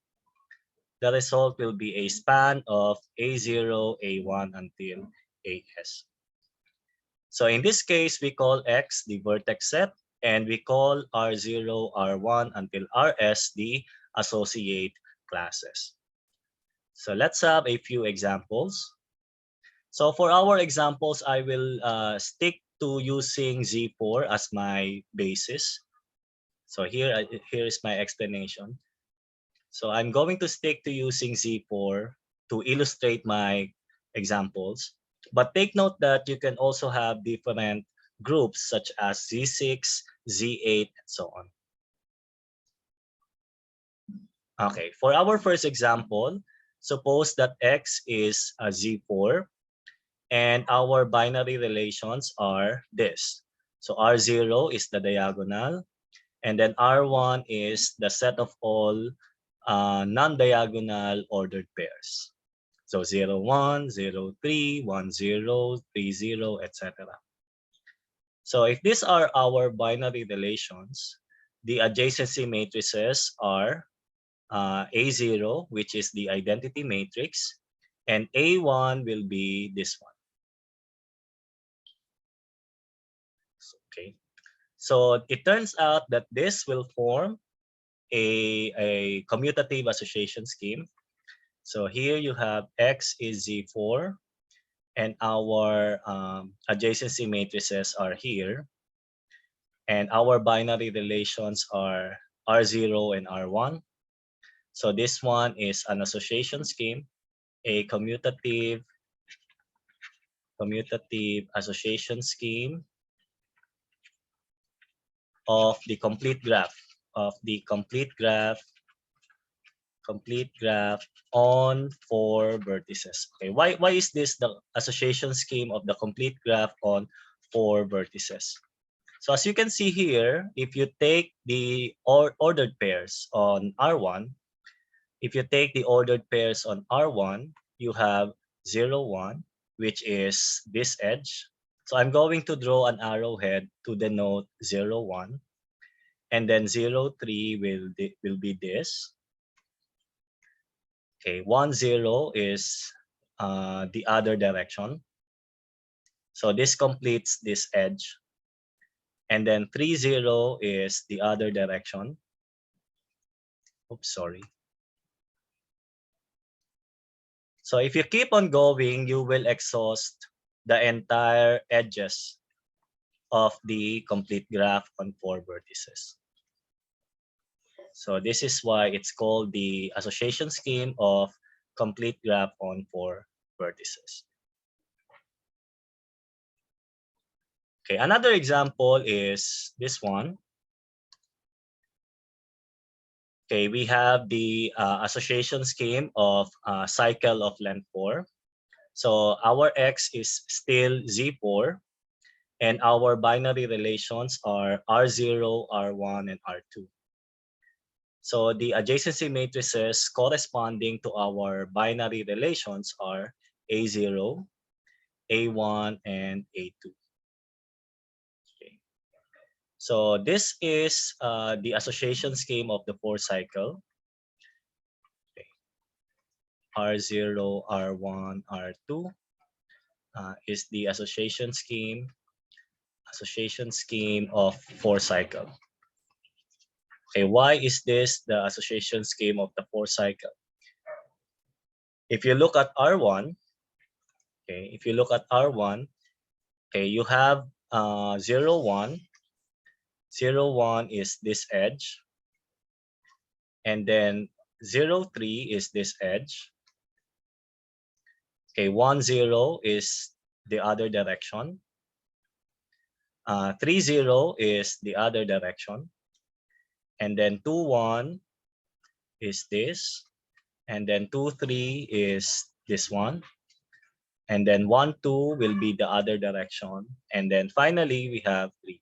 The result will be a span of A0, A1 until AS. So in this case, we call X the vertex set, and we call R0, R1 until RS the associate classes. So let's have a few examples. So for our examples, I will stick to using Z4 as my basis. So here is my explanation. So I'm going to stick to using Z4 to illustrate my examples. But take note that you can also have different groups such as Z6, Z8, and so on. Okay, for our first example, suppose that X is a Z4 and our binary relations are this. So R0 is the diagonal, and then R1 is the set of all non-diagonal ordered pairs. So 0, 1, 0, 3, 1, 0, 3, 0, etc. So if these are our binary relations, the adjacency matrices are A0, which is the identity matrix, and A1 will be this one. Okay, so it turns out that this will form a commutative association scheme. So here you have X is Z4, and our adjacency matrices are here, and our binary relations are R0 and R1. So this one is an association scheme, a commutative association scheme of the complete graph on 4 vertices. Okay, why is this the association scheme of the complete graph on 4 vertices? So as you can see here, if you take the ordered pairs on R1, you have 0, 1, which is this edge. So I'm going to draw an arrowhead to denote 0, 1. And then 0, 3 will be this. Okay, 1, 0 is the other direction. So this completes this edge. And then 3, 0 is the other direction. Oops, sorry. So if you keep on going, you will exhaust the entire edges of the complete graph on 4 vertices. So this is why it's called the association scheme of complete graph on 4 vertices. Okay, another example is this one. Okay, we have the association scheme of cycle of length 4. So our X is still Z4, and our binary relations are R0, R1, and R2. So the adjacency matrices corresponding to our binary relations are A0, A1, and A2. Okay. So this is the association scheme of the 4 cycle. Okay. R0, R1, R2 is the association scheme of 4 cycle. Okay, why is this the association scheme of the 4 cycle? If you look at R1, okay, if you look at R1, okay, you have 0, 1. 0, 1 is this edge. And then 0, 3 is this edge. Okay, 1, 0 is the other direction. 3, 0 is the other direction. And then 2, 1 is this. And then 2, 3 is this one. And then 1, 2 will be the other direction. And then finally, we have 3, 2.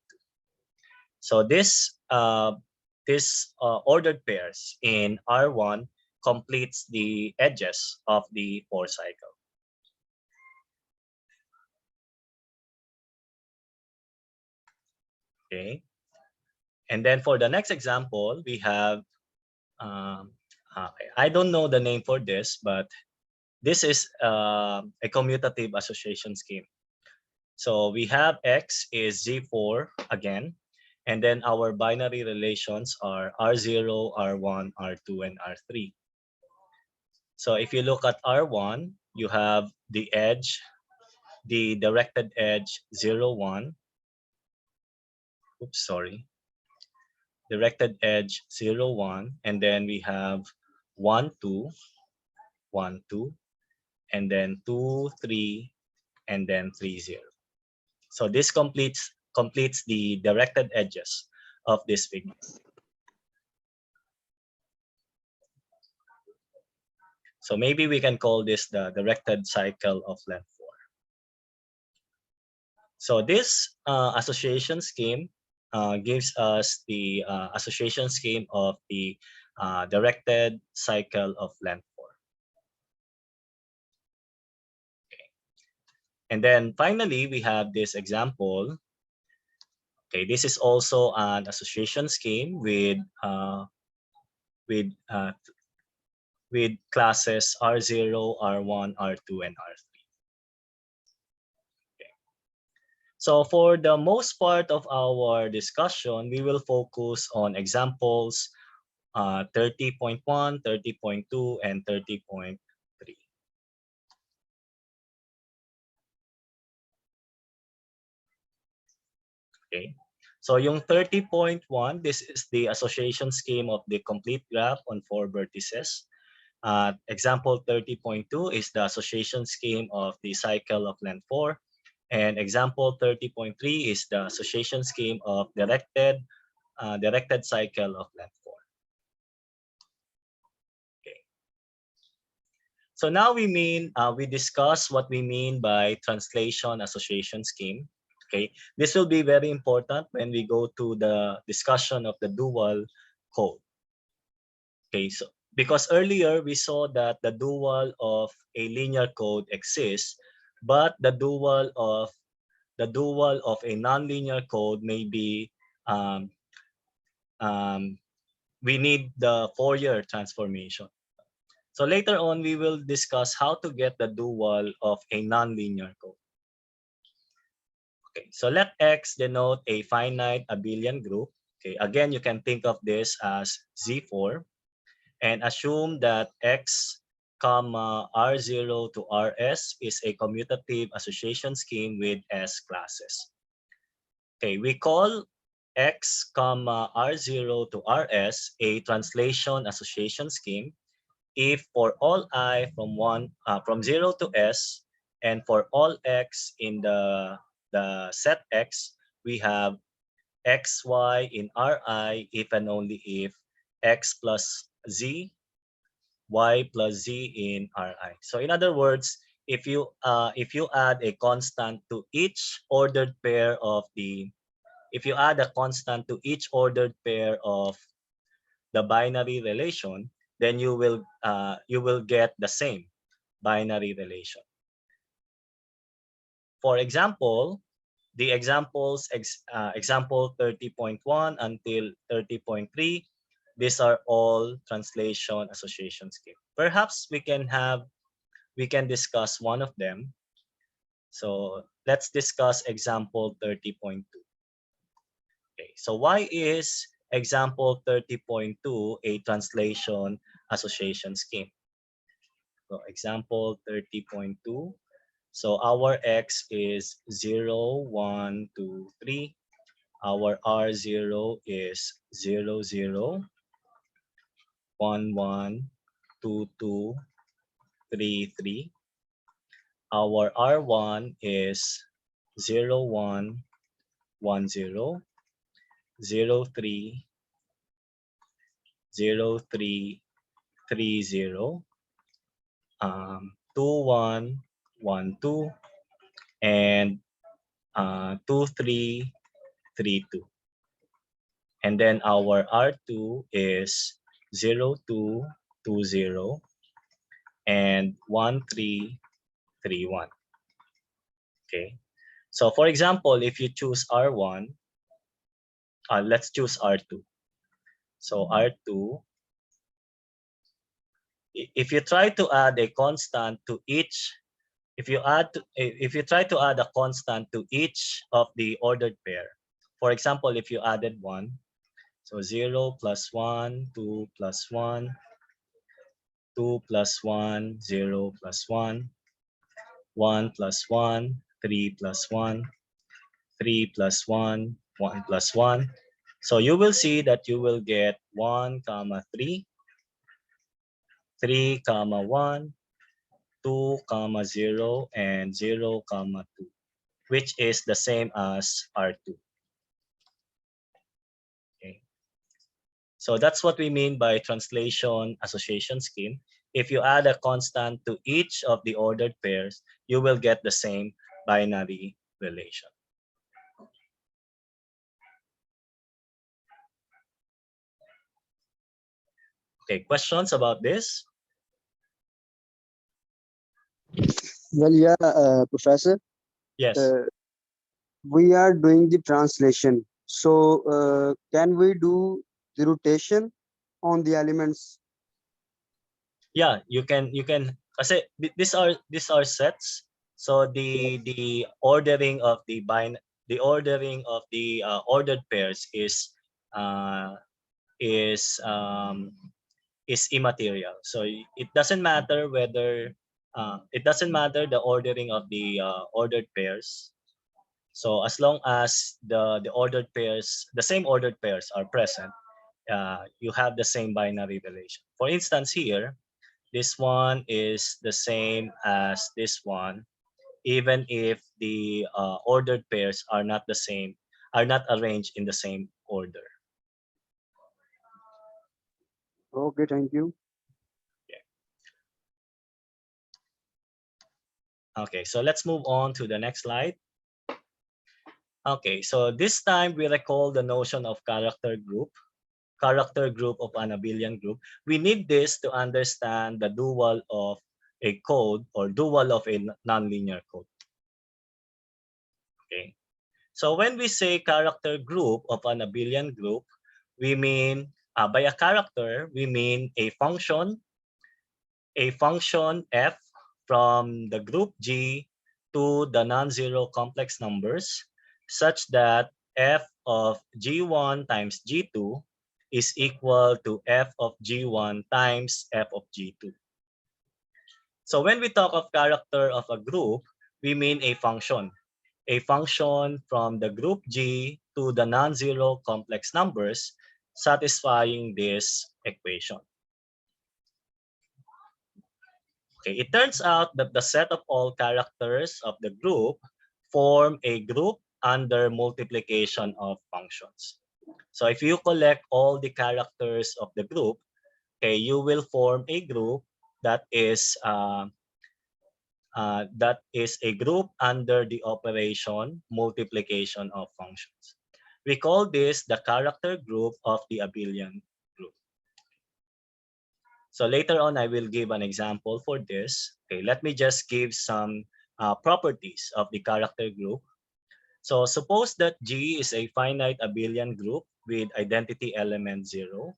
So this ordered pairs in R1 completes the edges of the 4 cycle. Okay. And then for the next example, we have, I don't know the name for this, but this is a commutative association scheme. So we have X is Z4 again, and then our binary relations are R0, R1, R2, and R3. So if you look at R1, you have the edge, the directed edge 0, 1. Oops, sorry. Directed edge 0, 1, and then we have 1, 2, 1, 2, and then 2, 3, and then 3, 0. So this completes the directed edges of this figure. So maybe we can call this the directed cycle of length 4. So this association scheme gives us the association scheme of the directed cycle of length 4. Okay. And then finally, we have this example. Okay, this is also an association scheme with classes R0, R1, R2, and R3. Okay. So for the most part of our discussion, we will focus on examples 30.1, 30.2, and 30.3. Okay. So yung 30.1, this is the association scheme of the complete graph on 4 vertices. Example 30.2 is the association scheme of the cycle of length 4. And example 30.3 is the association scheme of directed cycle of length 4. Okay. So now we discuss what we mean by translation association scheme. Okay, this will be very important when we go to the discussion of the dual code. Okay, so because earlier we saw that the dual of a linear code exists, but the dual of a nonlinear code may be we need the Fourier transformation. So later on we will discuss how to get the dual of a nonlinear code. Okay, so let X denote a finite abelian group. Okay, again, you can think of this as Z4 and assume that X, R0 to Rs is a commutative association scheme with S classes. Okay, we call X, R0 to Rs a translation association scheme if for all I from 0 to S and for all X in the set X, we have xy in Ri if and only if x plus z, y plus z in Ri. So in other words, if you add a constant to each ordered pair of the binary relation, then you will get the same binary relation. For example, the example 30.1 until 30.3, these are all translation association scheme. Perhaps we can discuss one of them. So let's discuss example 30.2. Okay, so why is example 30.2 a translation association scheme? So example 30.2. So our X is 0, 1, 2, 3. Our R0 is 0, 0, 1, 1, 2, 2, 3, 3. Our R1 is 0, 1, 1, 0, 0, 3, 0, 3, 3, 0, 2, 1, 1, 2, and 2, 3, 3, 2. And then our R2 is 0, 2, 2, 0, and 1, 3, 3, 1. Okay. So for example, if you choose R1, let's choose R2. So R2, if you try to add a constant to each, if you try to add a constant to each of the ordered pair, for example, if you added 1, so 0 plus 1, 2 plus 1, 2 plus 1, 0 plus 1, 1 plus 1, 3 plus 1, 3 plus 1, 1 plus 1. So you will see that you will get 1, 3, 3, 1, 2, 0, and 0, 2, which is the same as R2. Okay. So that's what we mean by translation association scheme. If you add a constant to each of the ordered pairs, you will get the same binary relation. Okay, questions about this? Well, yeah, Professor, Yes. we are doing the translation. So, can we do the rotation on the elements? Yeah, you can kasi these are sets. So the ordering of the ordered pairs is immaterial. So it doesn't matter whether the ordering of the ordered pairs. So as long as the ordered pairs, the same ordered pairs are present, you have the same binary relation. For instance, here, this one is the same as this one, even if the ordered pairs are not the same, are not arranged in the same order. Okay, thank you. Okay, so let's move on to the next slide. Okay, so this time we recall the notion of character group of an abelian group. We need this to understand the dual of a code or dual of a nonlinear code. Okay, so when we say character group of an abelian group, we mean by a character we mean a function f from the group G to the non-zero complex numbers such that f of G1 times G2 is equal to f of G1 times f of G2. So when we talk of character of a group, we mean a function from the group G to the non-zero complex numbers satisfying this equation. Okay, it turns out that the set of all characters of the group form a group under multiplication of functions. So if you collect all the characters of the group, okay, you will form a group that is a group under the operation multiplication of functions. We call this the character group of the abelian group. So later on, I will give an example for this. Okay, let me just give some properties of the character group. So suppose that G is a finite abelian group with identity element 0,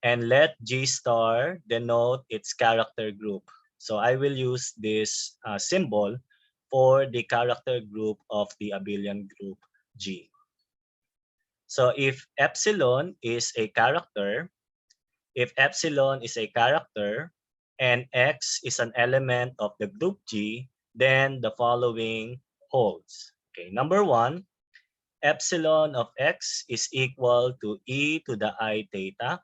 and let G star denote its character group. So I will use this symbol for the character group of the abelian group G. So if epsilon is a character, and X is an element of the group G, then the following holds. Okay, number one, epsilon of X is equal to e to the I theta.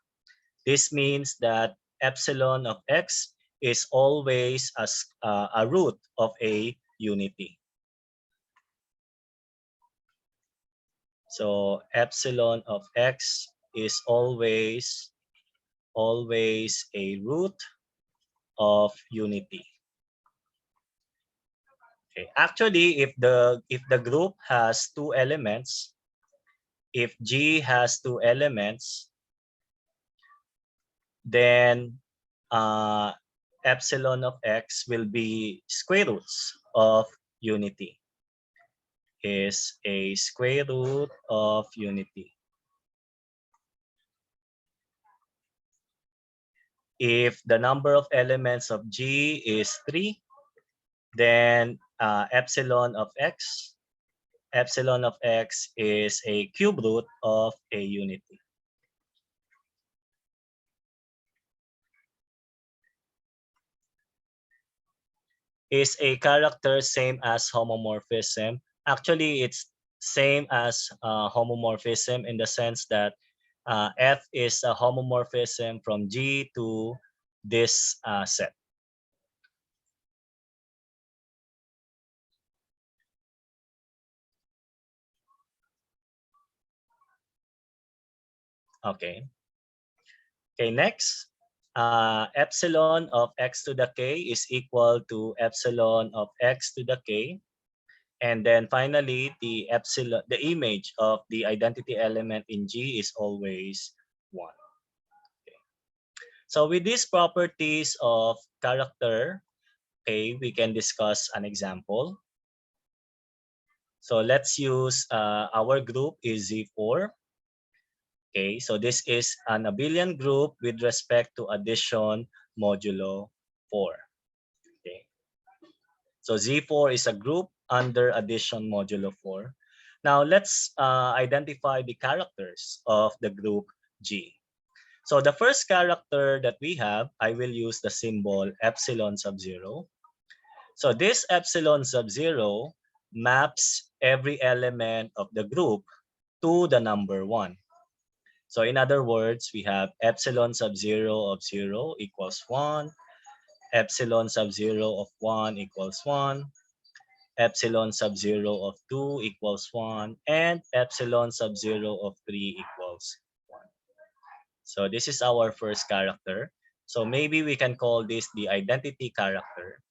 This means that epsilon of X is always a root of a unity. So epsilon of X is always a root of unity. Okay. Actually, if the group has two elements, if G has two elements, then epsilon of X will be square roots of unity. Is a square root of unity. If the number of elements of G is 3, then epsilon of X is a cube root of a unity. Is a character same as homomorphism? Actually, it's same as homomorphism in the sense that F is a homomorphism from G to this set. Okay. Okay, next. Epsilon of X to the K is equal to epsilon of X to the K. And then finally, the image of the identity element in G is always 1. Okay. So with these properties of character, okay, we can discuss an example. So let's use our group is Z4. Okay, so this is an abelian group with respect to addition modulo 4. Okay, so Z4 is a group under addition modulo 4. Now let's identify the characters of the group G. So the first character that we have, I will use the symbol epsilon sub 0. So this epsilon sub 0 maps every element of the group to the number 1. So in other words, we have epsilon sub 0 of 0 equals 1, epsilon sub 0 of 1 equals 1, epsilon sub 0 of 2 equals 1, and epsilon sub 0 of 3 equals 1. So this is our first character. So maybe we can call this the identity character.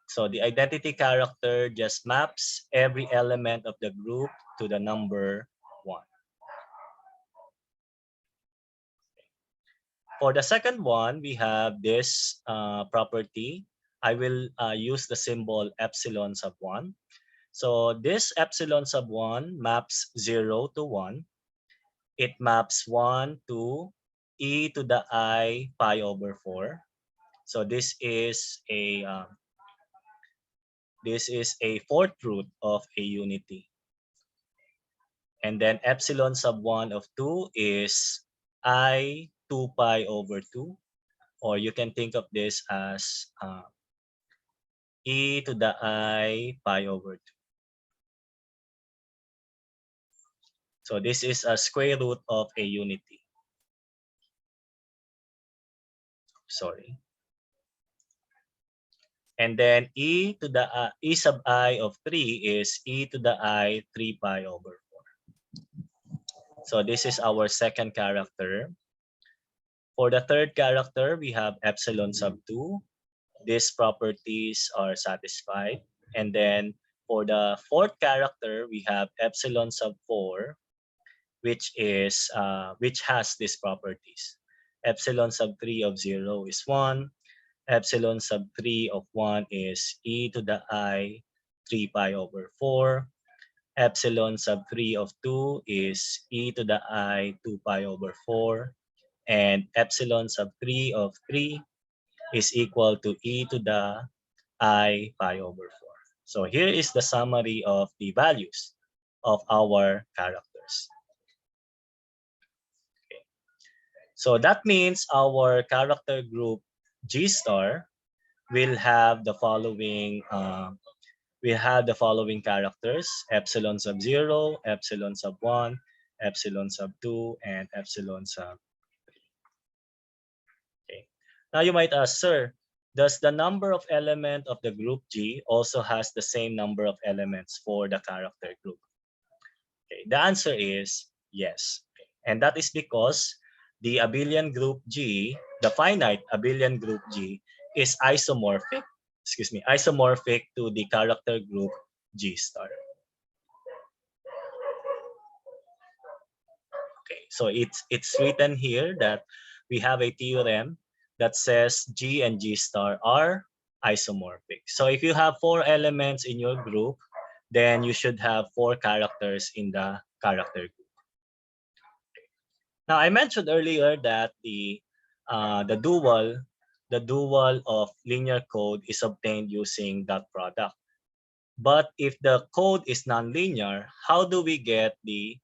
So the identity character just maps every element of the group to the number 1. For the second one, we have this property. I will use the symbol epsilon sub 1. So this epsilon sub 1 maps 0 to 1. It maps 1 to e to the I pi over 4. So this is a fourth root of a unity. And then epsilon sub 1 of 2 is I 2 pi over 2, or you can think of this as e to the I pi over 2. So this is a square root of a unity. Sorry. And then e to the e sub I of 3 is e to the I 3 pi over 4. So this is our second character. For the third character, we have epsilon sub 2. These properties are satisfied. And then for the fourth character, we have epsilon sub 4, which has these properties. Epsilon sub 3 of 0 is 1. Epsilon sub 3 of 1 is e to the I 3 pi over 4. Epsilon sub 3 of 2 is e to the I 2 pi over 4. And epsilon sub 3 of 3 is equal to e to the I pi over 4. So here is the summary of the values of our characters. Okay. So that means our character group G star will have the following characters: epsilon sub 0, epsilon sub 1, epsilon sub 2, and epsilon sub. Okay. Now you might ask, sir, does the number of element of the group G also has the same number of elements for the character group? Okay. The answer is yes. Okay. And that is because the abelian group G, the finite abelian group G, is isomorphic, isomorphic to the character group G star. Okay, so it's written here that we have a theorem that says G and G star are isomorphic. So if you have 4 elements in your group, then you should have 4 characters in the character group. Now I mentioned earlier that the dual of linear code is obtained using dot product. But if the code is nonlinear, how do we get the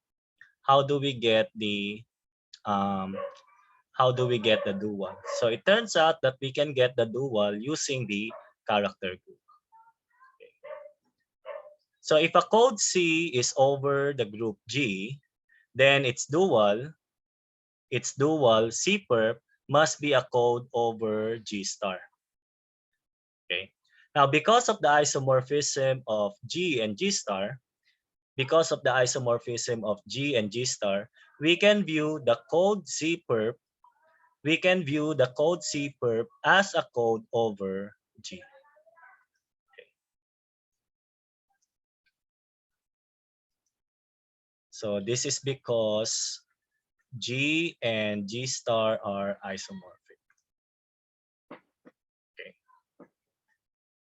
dual? So it turns out that we can get the dual using the character group. Okay. So if a code C is over the group G, then its dual C perp must be a code over G star. Okay. Now because of the isomorphism of G and G star, we can view the code C perp as a code over G. Okay. So this is because G and G star are isomorphic. Okay.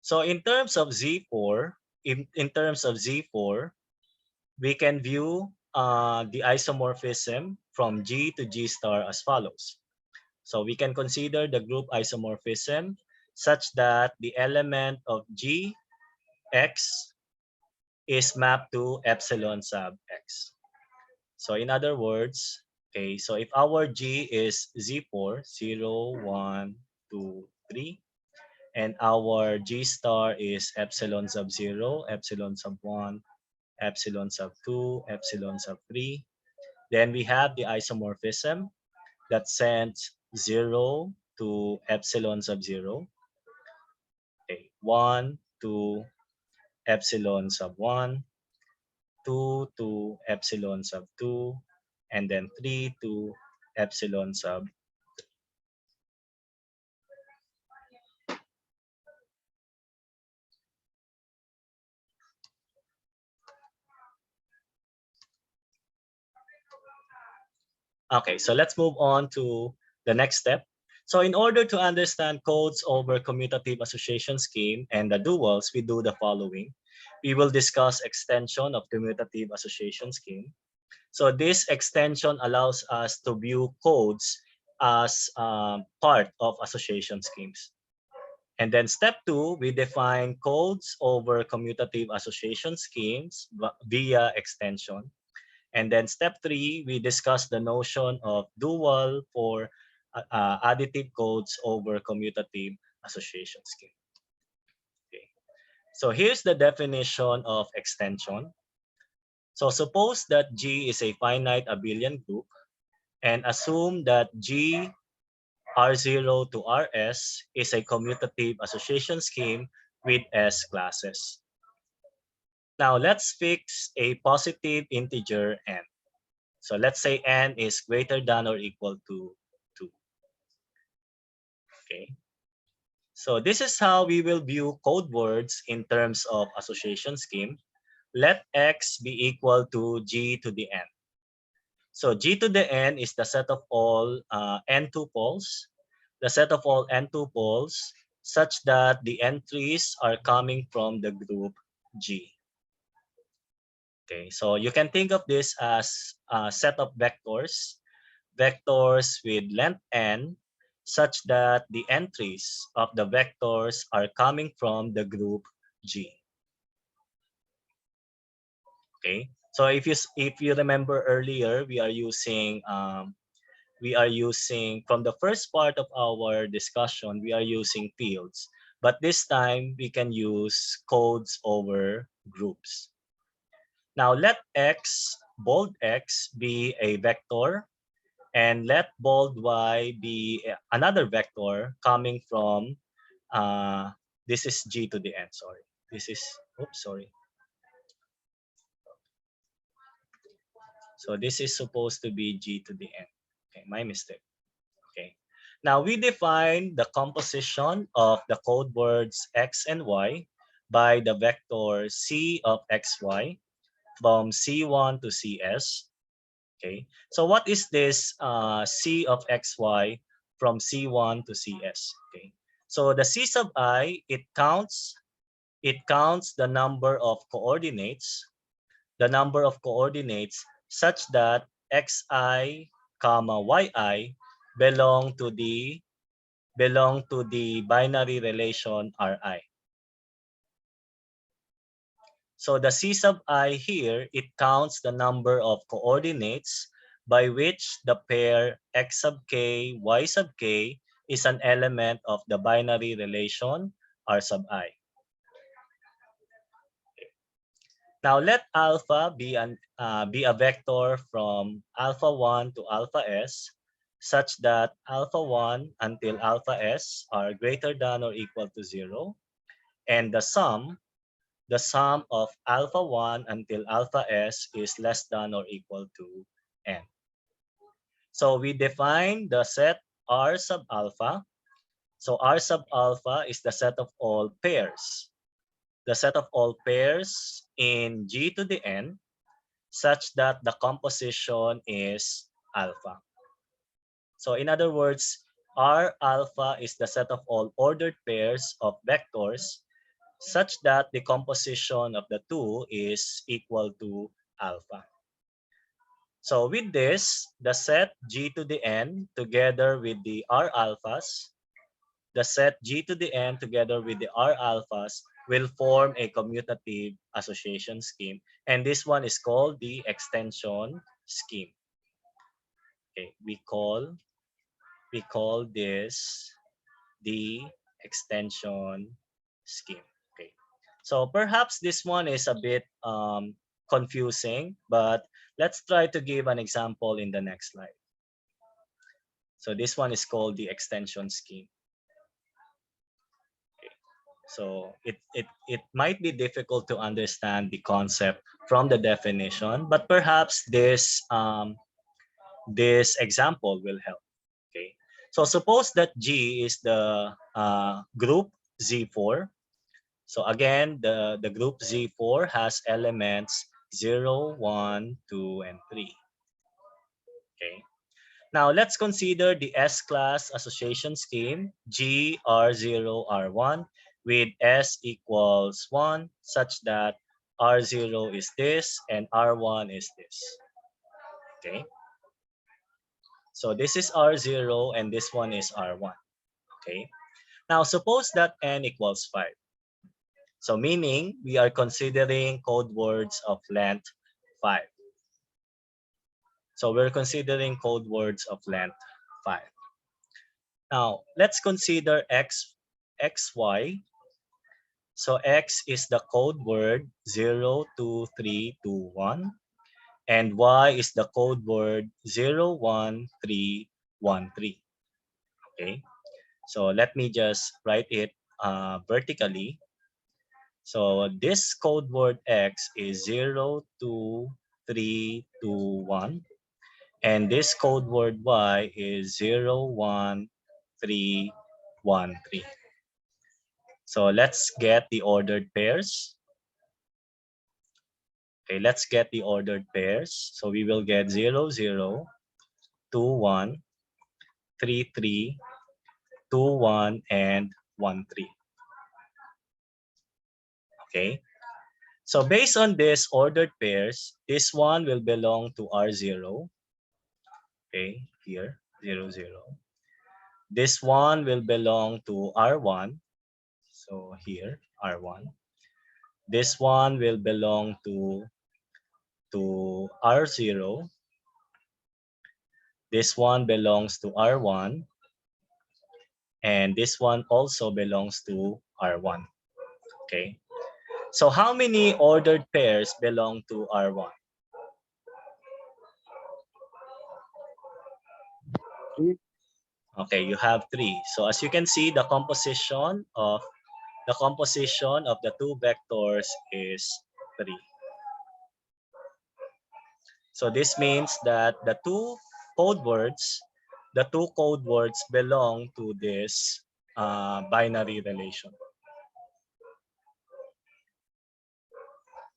So in terms of Z4, we can view the isomorphism from G to G star as follows. So we can consider the group isomorphism such that the element of G X is mapped to epsilon sub X. So in other words, okay, so if our G is Z4, 0, 1, 2, 3, and our G star is epsilon sub 0, epsilon sub 1, epsilon sub 2, epsilon sub 3, then we have the isomorphism that sends 0 to epsilon sub 0, okay, 1 to epsilon sub 1, 2 to epsilon sub 2, and then 3 to epsilon sub. Okay, so let's move on to the next step. So in order to understand codes over commutative association scheme and the duals, we do the following. We will discuss extension of commutative association scheme. So this extension allows us to view codes as part of association schemes. And then step 2, we define codes over commutative association schemes via extension. And then step 3, we discuss the notion of dual for additive codes over commutative association scheme. Okay. So here's the definition of extension. So suppose that G is a finite abelian group and assume that G R0 to Rs is a commutative association scheme with S classes. Now let's fix a positive integer n. So let's say n is greater than or equal to 2. Okay. So this is how we will view code words in terms of association scheme. Let x be equal to g to the n. So g to the n is the set of all n tuples, such that the entries are coming from the group G. Okay, so you can think of this as a set of vectors with length n, such that the entries of the vectors are coming from the group G. Okay, so if you remember earlier, we are using we are using, from the first part of our discussion, we are using fields. But this time, we can use codes over groups. Now, let x, bold x, be a vector, and let bold y be another vector coming from, this is g to the n, sorry. This is, oops, sorry. So this is supposed to be g to the n. Okay, my mistake. Okay. Now we define the composition of the code words x and y by the vector c of xy from C1 to CS. Okay. So what is this c of xy from C1 to CS? Okay. So the c sub I, it counts the number of coordinates, such that xi, comma yi belong to the binary relation Ri. So the C sub I here, it counts the number of coordinates by which the pair x sub k, y sub k is an element of the binary relation R sub I. Now let alpha be a vector from alpha 1 to alpha s, such that alpha 1 until alpha s are greater than or equal to 0, and the sum of alpha 1 until alpha s is less than or equal to n. So we define the set R sub alpha. So R sub alpha is the set of all pairs. The set of all pairs in G to the n such that the composition is alpha. So in other words, R alpha is the set of all ordered pairs of vectors such that the composition of the two is equal to alpha. So with this, the set G to the n together with the R alphas, will form a commutative association scheme, and this one is called the extension scheme. Okay, we call this the extension scheme. Okay, so perhaps this one is a bit confusing, but let's try to give an example in the next slide. So this one is called the extension scheme. So it might be difficult to understand the concept from the definition, but perhaps this example will help. Okay, so suppose that G is the group Z4. So again, the group Z4 has elements 0, 1, 2, and 3. Okay. Now let's consider the S-class association scheme G R0 R1 with S equals 1 such that R0 is this and R1 is this. Okay. So this is R0 and this one is R1. Okay. Now suppose that N equals 5. So meaning we are considering code words of length 5. So we're considering code words of length 5. Now let's consider xy. So x is the code word 0, 2, 3, 2, 1. And y is the code word 0, 1, 3, 1, 3. Okay. So let me just write it vertically. So this code word x is 0, 2, 3, 2, 1. And this code word y is 0, 1, 3, 1, 3. So let's get the ordered pairs. Okay, let's get the ordered pairs. So we will get 0, 0, 2, 1, 3, 3, 2, 1, and 1, 3. Okay. So based on this ordered pairs, this one will belong to R0. Okay, here, 0, 0. This one will belong to R1. So here, R1. This one will belong to R0. This one belongs to R1. And this one also belongs to R1. Okay. So how many ordered pairs belong to R1? 3. Okay, you have 3. So as you can see, the composition of the two vectors is 3. So this means that the two code words belong to this binary relation.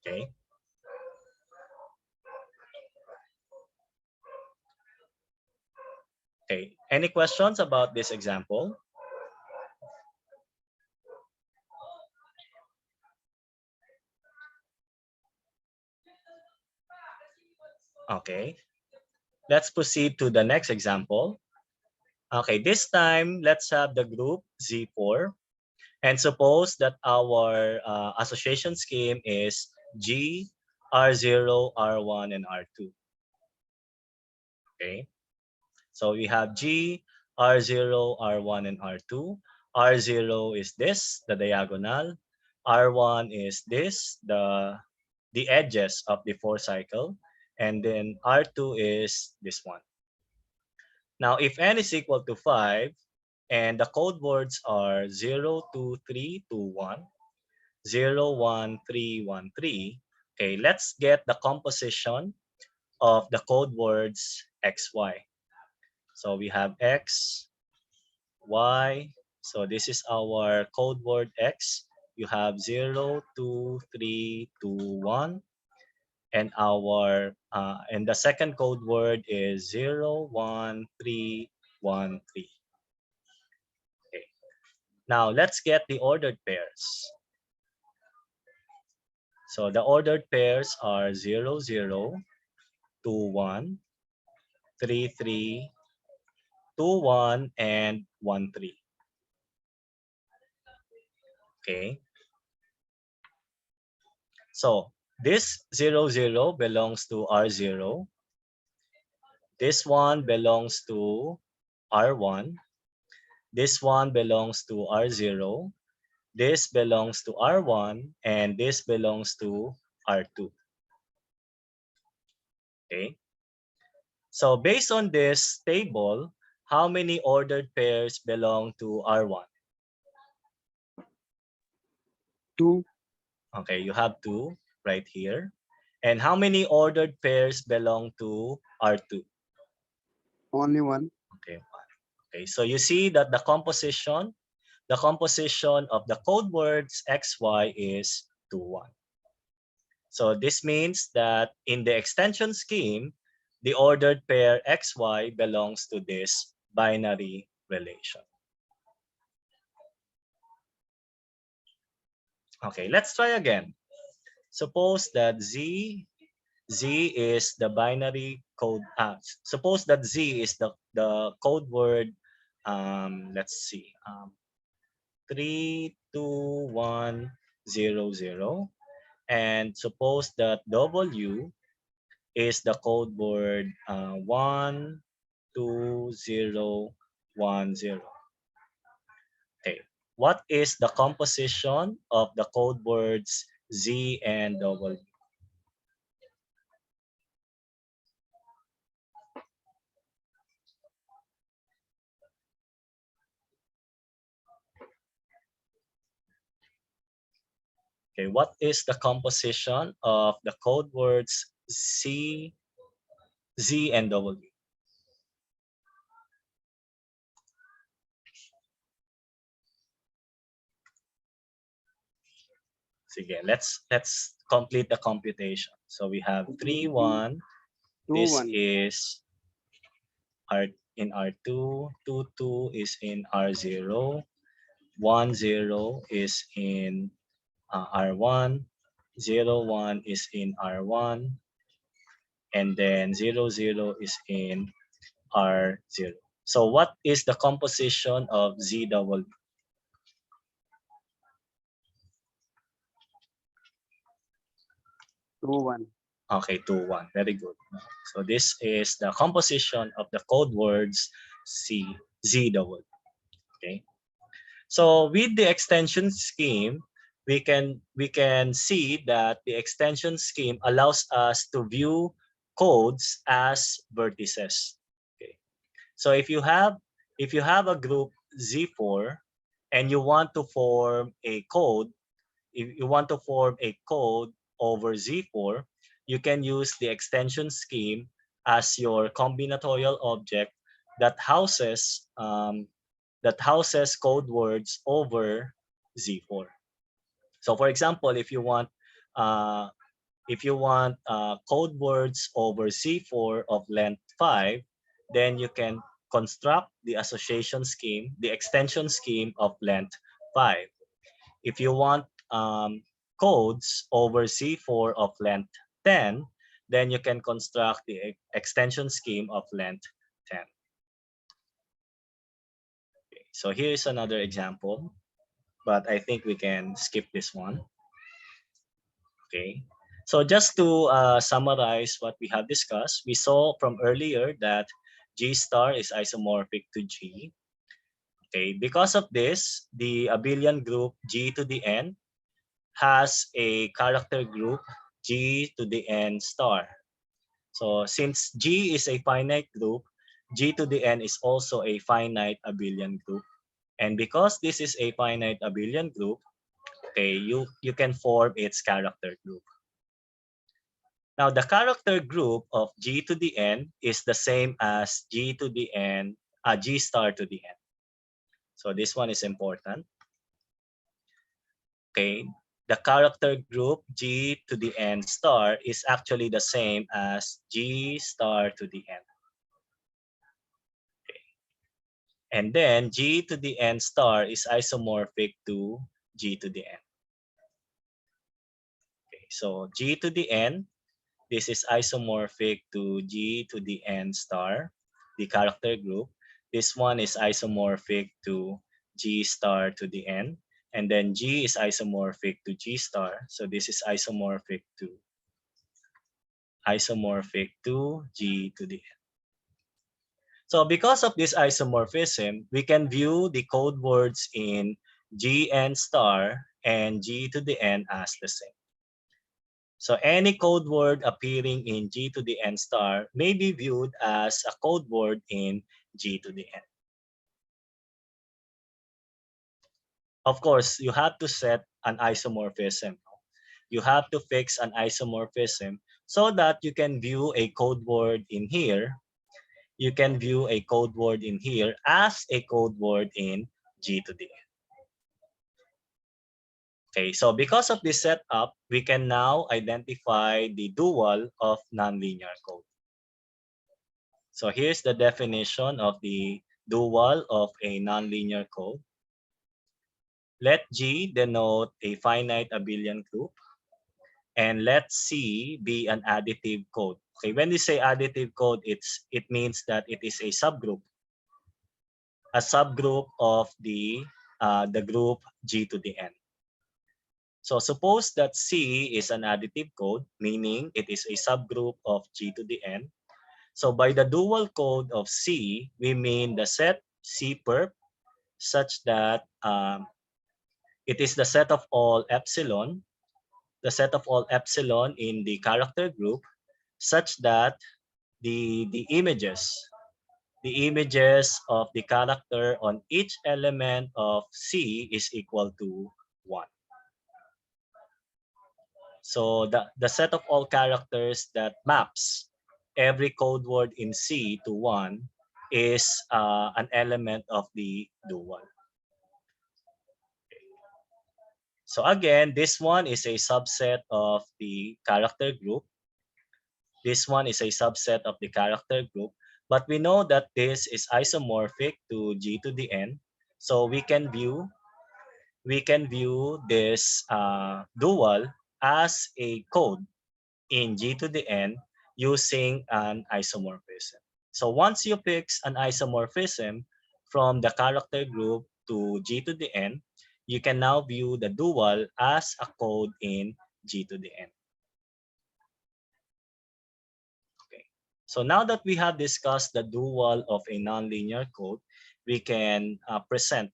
Okay. Okay. Any questions about this example? Okay. Let's proceed to the next example. Okay, this time let's have the group Z4, and suppose that our association scheme is G, R0, R1, and R2. Okay, so we have G, R0, R1, and R2. R0 is this, the diagonal. R1 is this, the edges of the 4 cycle. And then R2 is this one. Now, if n is equal to 5, and the code words are 0, 2, 3, 2, 1, 0, 1, 3, 1, 3, okay, let's get the composition of the code words XY. So we have X, Y. So this is our code word X. You have 0, 2, 3, 2, 1. And our and the second code word is 0, 1, 3, 1, 3. Okay. Now let's get the ordered pairs. So the ordered pairs are 0, 0, 2, 1, 3, 3, 2, 1, and 1, 3. Okay. So this 0, 0 belongs to R0. This one belongs to R1. This one belongs to R0. This belongs to R1. And this belongs to R2. Okay. So based on this table, how many ordered pairs belong to R1? 2. Okay, you have 2 right here. And how many ordered pairs belong to R2? Only 1. Okay, 1. Okay, so you see that the composition of the code words XY is 2, 1. So this means that in the extension scheme, the ordered pair XY belongs to this binary relation. Okay, let's try again. Suppose that Z is the binary code. Suppose that Z is the code word. Let's see. 3, 2, 1, 0, 0. And suppose that W is the code word 1, 2, 0, 1, 0. Okay. What is the composition of the code words Z and W? Okay, what is the composition of the code words Z and W? Sige, let's complete the computation. So we have 3, 1. 2, This 1. is in R2, 2, 2 is in R0, 1, 0 is in R1, 0, 1 is in R1, and then 0, 0 is in R0. So what is the composition of ZW? 2, 1. Okay, 2, 1. Very good. So this is the composition of the code words Z double. Okay. So with the extension scheme, we can see that the extension scheme allows us to view codes as vertices. Okay. So if you have a group Z4 and you want to form a code, if you want to form a code over Z4, you can use the extension scheme as your combinatorial object that houses code words over Z4. So for example, uh, if you want code words over Z4 of length 5, then you can construct the association scheme, the extension scheme of length 5. If you want codes over Z4 of length 10, then you can construct the extension scheme of length 10. Okay, so here's another example, but I think we can skip this one. Okay, so just to summarize what we have discussed, we saw from earlier that G star is isomorphic to G. Okay, because of this, the abelian group G to the N has a character group G to the N star. So since G is a finite group, G to the N is also a finite abelian group. And because this is a finite abelian group, okay, you can form its character group. Now the character group of G to the N is the same as G to the N, G star to the N. So this one is important. Okay, the character group G to the N star is actually the same as G star to the N. Okay. And then G to the N star is isomorphic to G to the N. Okay, so G to the N, this is isomorphic to G to the N star, the character group. This one is isomorphic to G star to the N. And then G is isomorphic to G star. So this is isomorphic to G to the N. So because of this isomorphism, we can view the code words in Gn star and G to the N as the same. So any code word appearing in G to the N star may be viewed as a code word in G to the N. Of course, you have to set an isomorphism. You have to fix an isomorphism so that you can view a code word in here. You can view a code word in here as a code word in G to the N. Okay, so because of this setup, we can now identify the dual of nonlinear code. So here's the definition of the dual of a nonlinear code. Let G denote a finite abelian group, and let C be an additive code. Okay, when we say additive code, it means that it is a subgroup of the group G to the N. So suppose that C is an additive code, meaning it is a subgroup of G to the N. So by the dual code of C, we mean the set C perp such that it is the set of all epsilon in the character group such that the images of the character on each element of C is equal to 1. So the set of all characters that maps every code word in C to 1 is an element of the dual. So again, this one is a subset of the character group. This one is a subset of the character group, but we know that this is isomorphic to G to the N. So we can view this dual as a code in G to the N using an isomorphism. So once you fix an isomorphism from the character group to G to the N, you can now view the dual as a code in G to the N. So now that we have discussed the dual of a nonlinear code, we can now present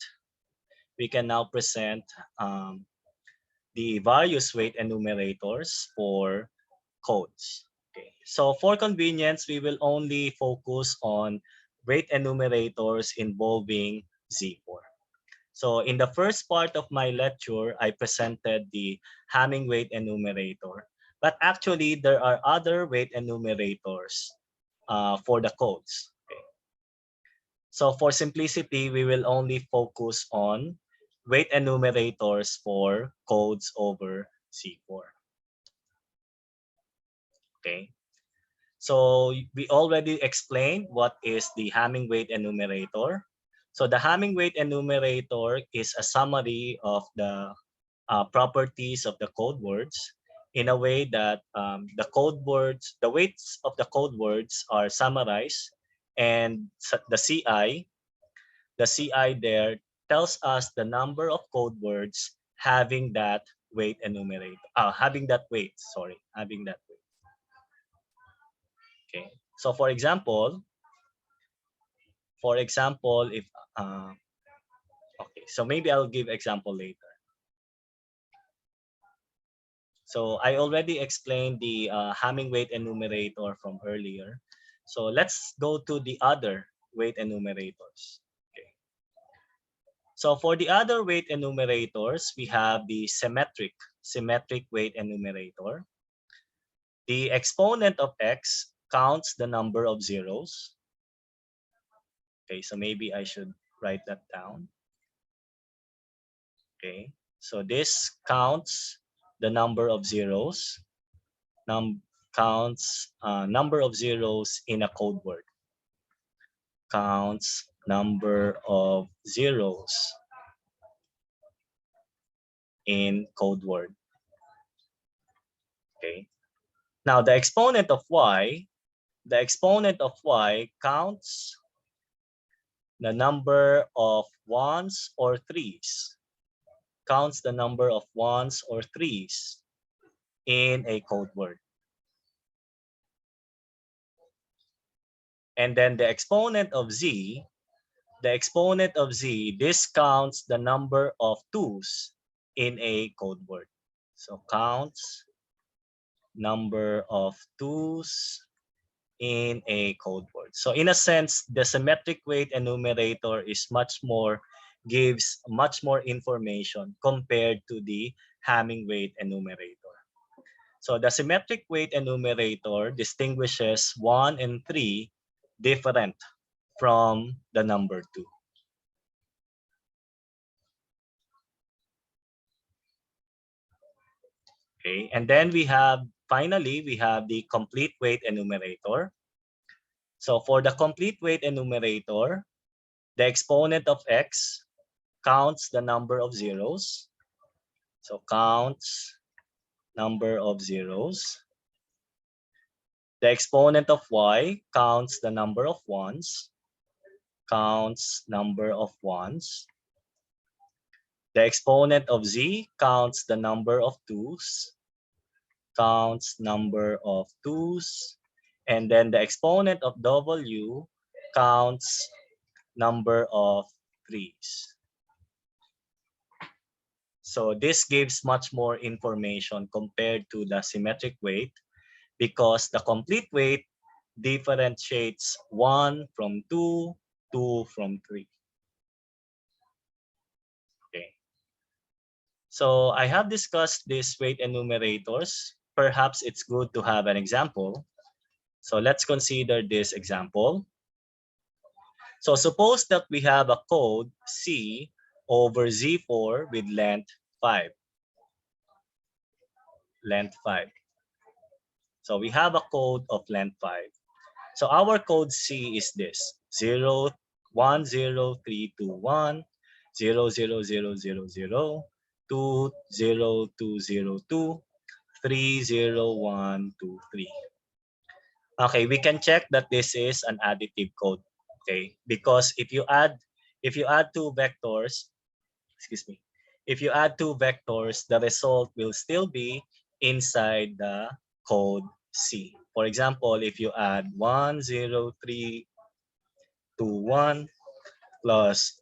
the various weight enumerators for codes. Okay. So for convenience, we will only focus on weight enumerators involving Z4. So in the first part of my lecture, I presented the Hamming weight enumerator, but actually there are other weight enumerators for the codes. Okay. So for simplicity, we will only focus on weight enumerators for codes over C4. Okay. So we already explained what is the Hamming weight enumerator. So the Hamming weight enumerator is a summary of the properties of the code words in a way that the weights of the code words are summarized, and the CI there tells us the number of code words having that weight enumerator, having that weight. Okay. So for example, if okay, so maybe I'll give example later. So I already explained the Hamming weight enumerator from earlier. So let's go to the other weight enumerators. Okay. So for the other weight enumerators, we have the symmetric weight enumerator. The exponent of x counts the number of zeros. Okay, so maybe I should write that down. Okay, so this counts the number of zeros, counts number of zeros in a code word, counts number of zeros in code word. Okay, now the exponent of y counts the number of ones or threes, in a code word. And then the exponent of z, this counts the number of twos in a code word. So counts number of twos in a code word. So in a sense, the symmetric weight enumerator is gives much more information compared to the Hamming weight enumerator. So the symmetric weight enumerator distinguishes 1 and 3 different from the number 2. Okay, and then finally we have the complete weight enumerator. So for the complete weight enumerator, the exponent of x counts the number of zeros. So counts number of zeros. The exponent of y counts the number of ones, counts number of ones. The exponent of z counts the number of twos, counts number of twos. And then the exponent of w counts number of threes. So this gives much more information compared to the symmetric weight, because the complete weight differentiates 1 from 2, 2 from 3. Okay. So I have discussed these weight enumerators. Perhaps it's good to have an example. So let's consider this example. So suppose that we have a code C over Z4 with length 5. So we have a code of length 5. So our code C is this: 0, 1, 0, 3, 2, 1, 0, 0, 0, 0, 0, 2, 0, 2, 0, 2, 3, 0, 1, 2, 3. Okay, we can check that this is an additive code. Okay, because if you add two vectors, the result will still be inside the code C. For example, if you add 10321 plus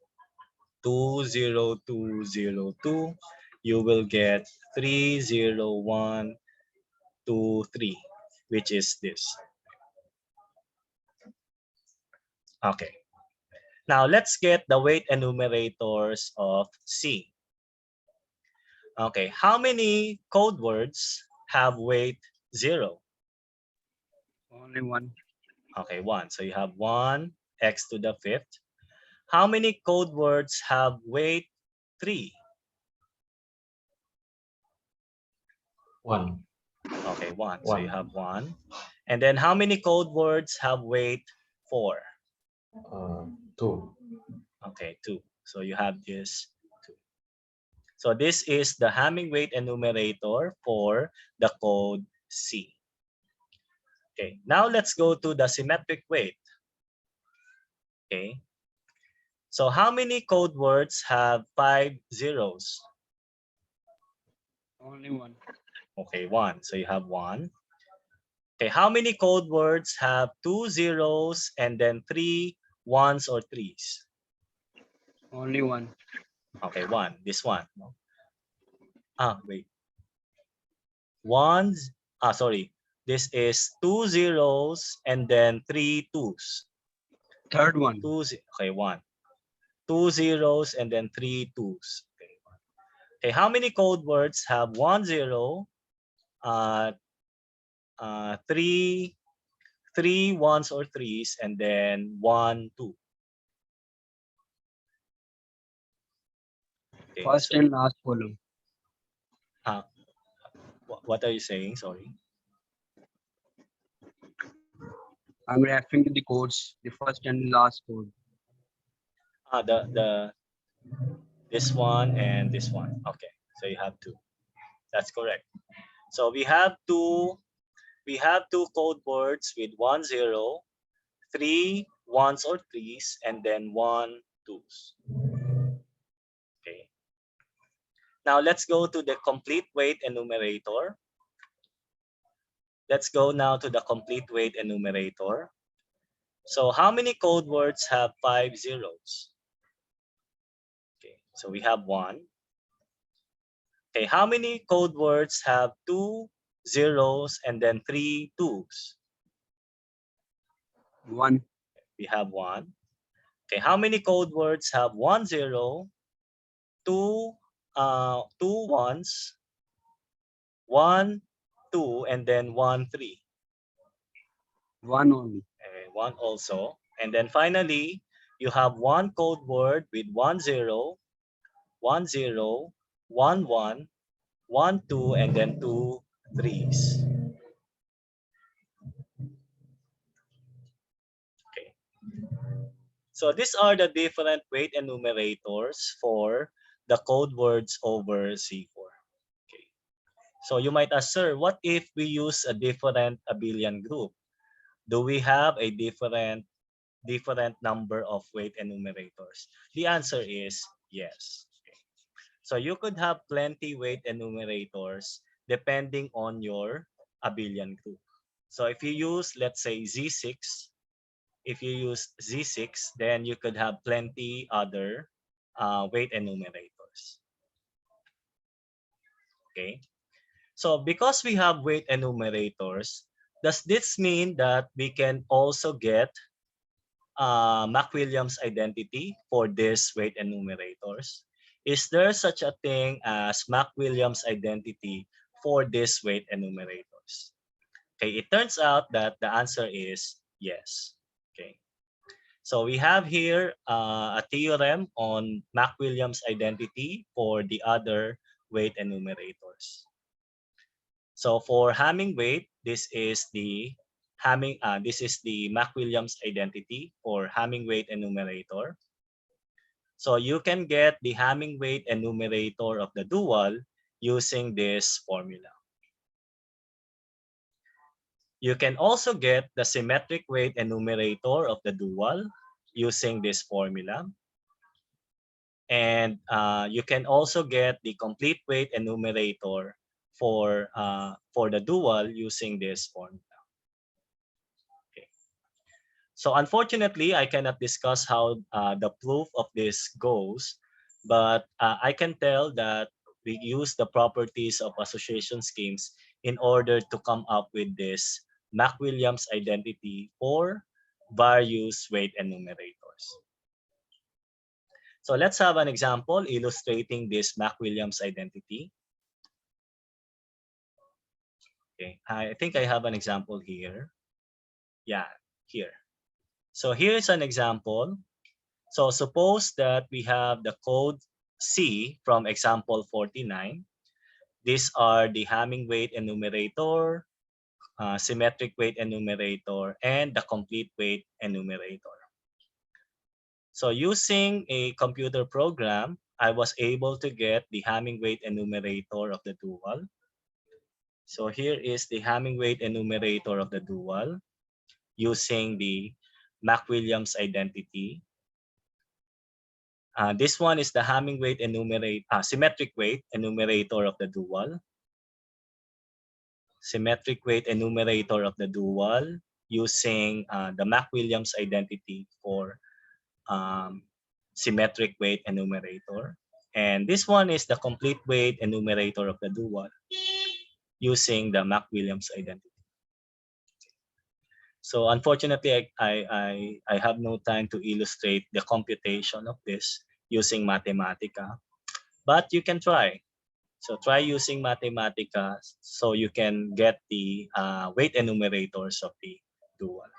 20202, you will get 30123, which is this. Okay. Now let's get the weight enumerators of C. Okay, how many code words have weight 0? Only one. Okay, 1. So you have 1 x to the 5th. How many code words have weight 3? 1. Okay, 1. So you 1. have 1. And then how many code words have weight 4? 2. Okay, 2. So you have this 2. So this is the Hamming weight enumerator for the code C. Okay, now let's go to the symmetric weight. Okay, so how many code words have 5 zeros? Only one. Okay, 1. So you have 1. Okay, how many code words have 2 zeros and then 3 ones or 3s? Only one. Okay, 1. This one. No? Wait. Ones. Sorry. This is 2 zeros and then 3 twos. Third one. Okay, 1. 2 zeros and then 3 twos. Okay, okay, how many code words have 1 0, 3 ones or 3s, and then 1 2? Okay, First so and last column. what are you saying? Sorry. I'm referring to the codes, the first and last code. This one and this one. Okay, so you have 2. That's correct. So we have two code words with 1 0, 3 ones or 3s, and then 1 2s. Okay. Now let's go to the complete weight enumerator. Let's go now to the complete weight enumerator. So how many code words have 5 zeros? Okay, so we have 1. Okay, how many code words have 2 zeros and then 3 twos? 1. We have 1. Okay, how many code words have 1 0, 2 ones, 1 2, and then 1 3? 1 only. 1 also. And then finally, you have 1 code word with 1 0, 1 0, 1 1, 1 2, and then 2 3s. Okay. So these are the different weight enumerators for the code words over C4. Okay. So you might ask, sir, what if we use a different abelian group? Do we have a different number of weight enumerators? The answer is yes. Okay. So you could have plenty weight enumerators depending on your abelian group. So if you use, let's say, Z6, then you could have plenty other weight enumerators. Okay. So because we have weight enumerators, does this mean that we can also get Mac-Williams identity for these weight enumerators? Is there such a thing as Mac-Williams identity for these weight enumerators? Okay, it turns out that the answer is yes. Okay, so we have here a theorem on Mac-Williams identity for the other weight enumerators. So for Hamming weight, this is the Mac-Williams identity for Hamming weight enumerator. So you can get the Hamming weight enumerator of the dual using this formula. You can also get the symmetric weight enumerator of the dual using this formula. And you can also get the complete weight enumerator for the dual using this formula. So unfortunately, I cannot discuss how the proof of this goes, but I can tell that we use the properties of association schemes in order to come up with this Mac-Williams identity for various weight enumerators. So let's have an example illustrating this Mac-Williams identity. Okay, I think I have an example here. Yeah, here. So here's an example. So suppose that we have the code C from example 49. These are the Hamming weight enumerator, symmetric weight enumerator, and the complete weight enumerator. So using a computer program, I was able to get the Hamming weight enumerator of the dual. So here is the Hamming weight enumerator of the dual using the Mac-Williams identity. This one is the Hamming weight symmetric weight enumerator of the dual. Symmetric weight enumerator of the dual using the Mac-Williams identity for symmetric weight enumerator. And this one is the complete weight enumerator of the dual using the Mac-Williams identity. So unfortunately, I have no time to illustrate the computation of this using Mathematica, but you can try. So try using Mathematica so you can get the weight enumerators of the dual.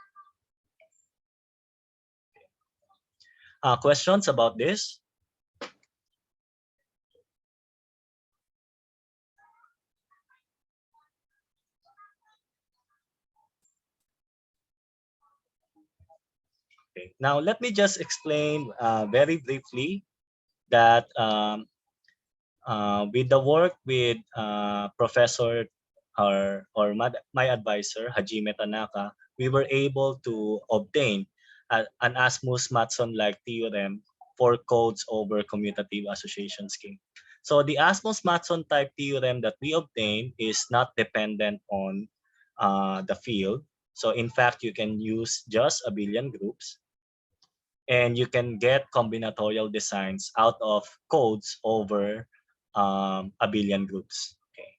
Questions about this? Okay. Now let me just explain very briefly that with the work with Professor my advisor, Hajime Tanaka, we were able to obtain an Asmus-Matson-like theorem for codes over commutative association scheme. So the Asmus-Matson type theorem that we obtained is not dependent on the field. So in fact, you can use just abelian groups, and you can get combinatorial designs out of codes over abelian groups. Okay.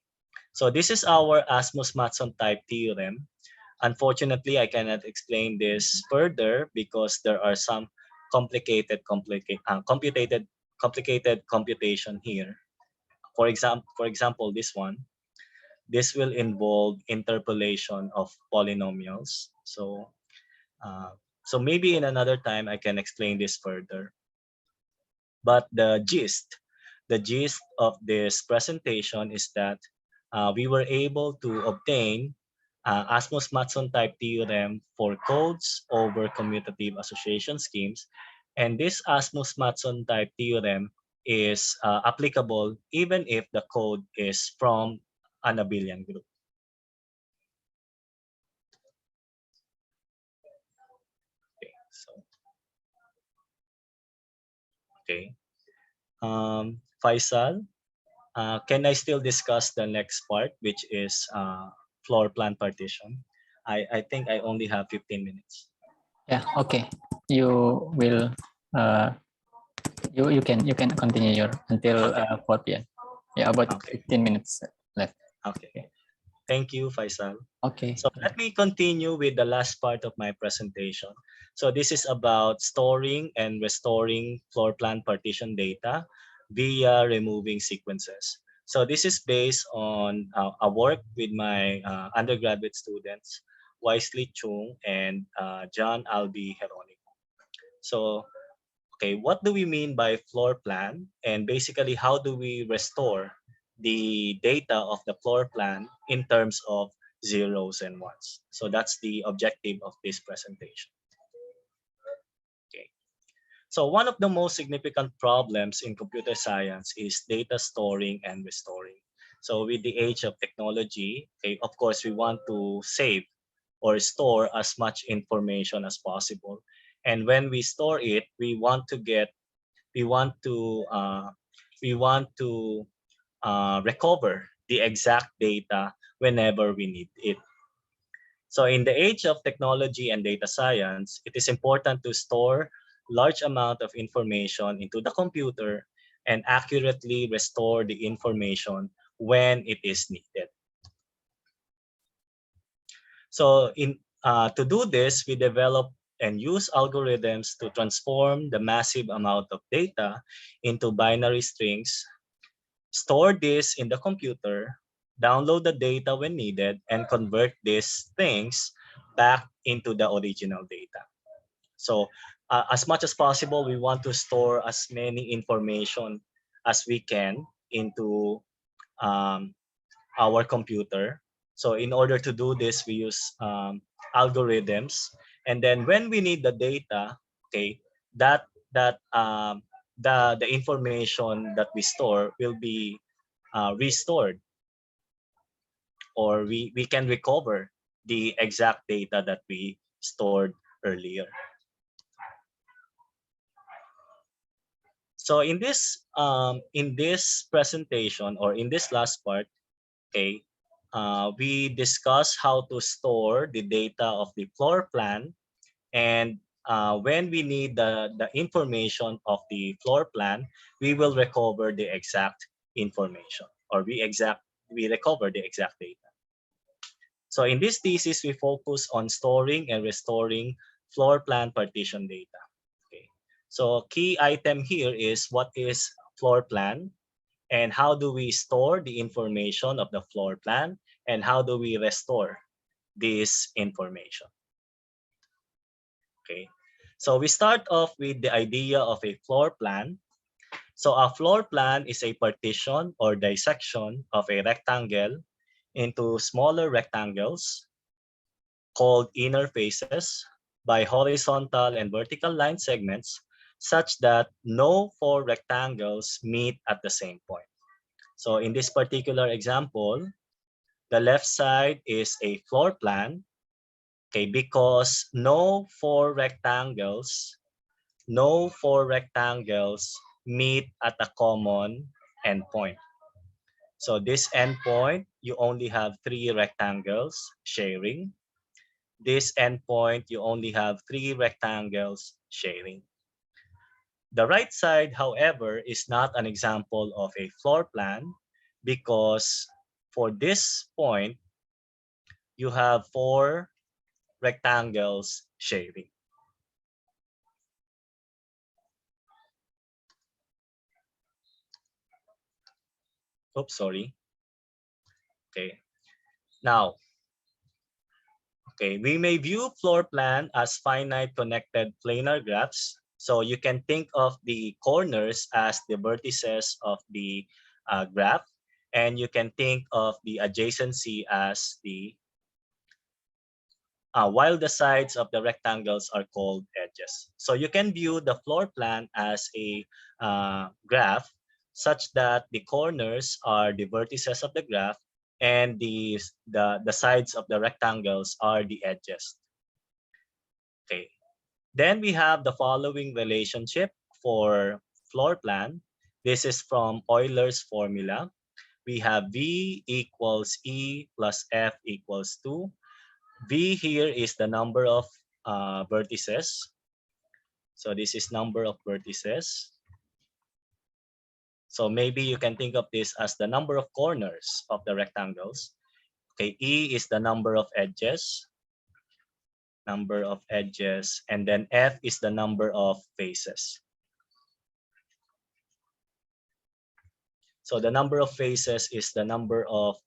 So this is our Asmus-Matson type theorem. Unfortunately, I cannot explain this further because there are some complicated computation here. For example, this one. This will involve interpolation of polynomials. So maybe in another time I can explain this further. But the gist of this presentation is that we were able to obtain Asmus-Matson type theorem for codes over commutative association schemes. And this Asmus-Matson type theorem is applicable even if the code is from an abelian group. Okay. Faisal, can I still discuss the next part, which is floor plan partition? I think I only have 15 minutes. Yeah, okay. You will you can continue your until 4 p.m. Yeah, about 15 minutes left. Okay. Thank you, Faisal. Okay. So let me continue with the last part of my presentation. So this is about storing and restoring floor plan partition data via removing sequences. So this is based on a work with my undergraduate students, Wisely Chung and John Albi Heronico. So, okay, what do we mean by floor plan? And basically, how do we restore the data of the floor plan in terms of zeros and ones? So that's the objective of this presentation. Okay. So one of the most significant problems in computer science is data storing and restoring. So with the age of technology, okay, of course, we want to save or store as much information as possible. And when we store it, we want to recover the exact data whenever we need it. So in the age of technology and data science, it is important to store large amount of information into the computer and accurately restore the information when it is needed. So to do this, we develop and use algorithms to transform the massive amount of data into binary strings, store this in the computer, download the data when needed, and convert these things back into the original data. So as much as possible, we want to store as many information as we can into our computer. So in order to do this, we use algorithms. And then when we need the data, okay, the information that we store will be restored, or we can recover the exact data that we stored earlier. So in this presentation, or in this last part, okay, we discuss how to store the data of the floor plan, and when we need the information of the floor plan, we will recover the exact information, or we recover the exact data. So in this thesis, we focus on storing and restoring floor plan partition data. Okay. So key item here is what is floor plan, and how do we store the information of the floor plan, and how do we restore this information. Okay, so we start off with the idea of a floor plan. So a floor plan is a partition or dissection of a rectangle into smaller rectangles called inner faces by horizontal and vertical line segments, such that no four rectangles meet at the same point. So in this particular example, the left side is a floor plan, okay, because no four rectangles meet at a common endpoint. So this endpoint, you only have three rectangles sharing. This endpoint, you only have three rectangles sharing. The right side, however, is not an example of a floor plan, because for this point, you have four rectangles sharing. Oops, sorry. Okay. Now, okay, we may view floor plan as finite connected planar graphs. So you can think of the corners as the vertices of the graph, and you can think of the adjacency as the while the sides of the rectangles are called edges. So you can view the floor plan as a graph such that the corners are the vertices of the graph, and the sides of the rectangles are the edges. Okay. Then we have the following relationship for floor plan. This is from Euler's formula. We have V equals E plus F equals 2. V here is the number of vertices. So this is number of vertices. So maybe you can think of this as the number of corners of the rectangles. Okay, E is the number of edges. And then F is the number of faces. So the number of faces is the number of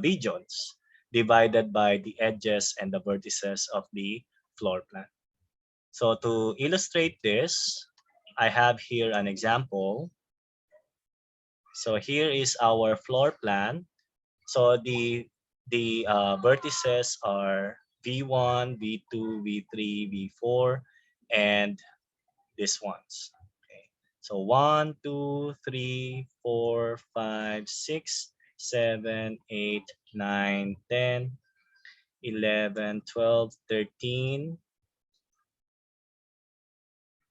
regions divided by the edges and the vertices of the floor plan. So to illustrate this, I have here an example. So here is our floor plan. So the vertices are V1, V2, V3, V4, and these ones. Okay. So 1, 2, 3, 4, 5, 6, 7, 8, 9, 10, 11, 12, 13.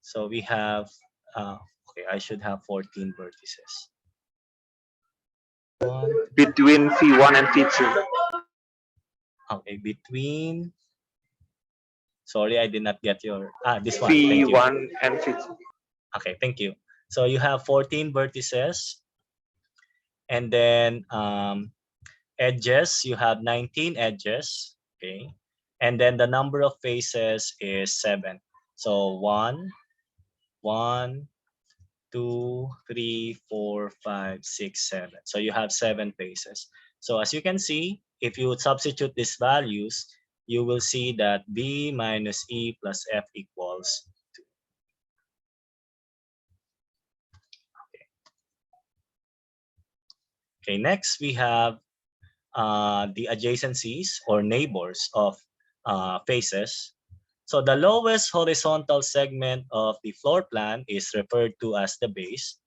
So we have, okay, I should have 14 vertices. Between V1 and V2. Okay, between. Sorry, I did not get your. This one. Thank you. V1 and V2. Okay, thank you. So you have 14 vertices, and then edges, you have 19 edges. Okay, and then the number of faces is 7. So 1, 1, 2, 3, 4, 5, 6, 7. So you have 7 faces. So as you can see, if you substitute these values, you will see that B minus E plus F equals 2. Okay, next we have the adjacencies or neighbors of faces. So the lowest horizontal segment of the floor plan is referred to as the base.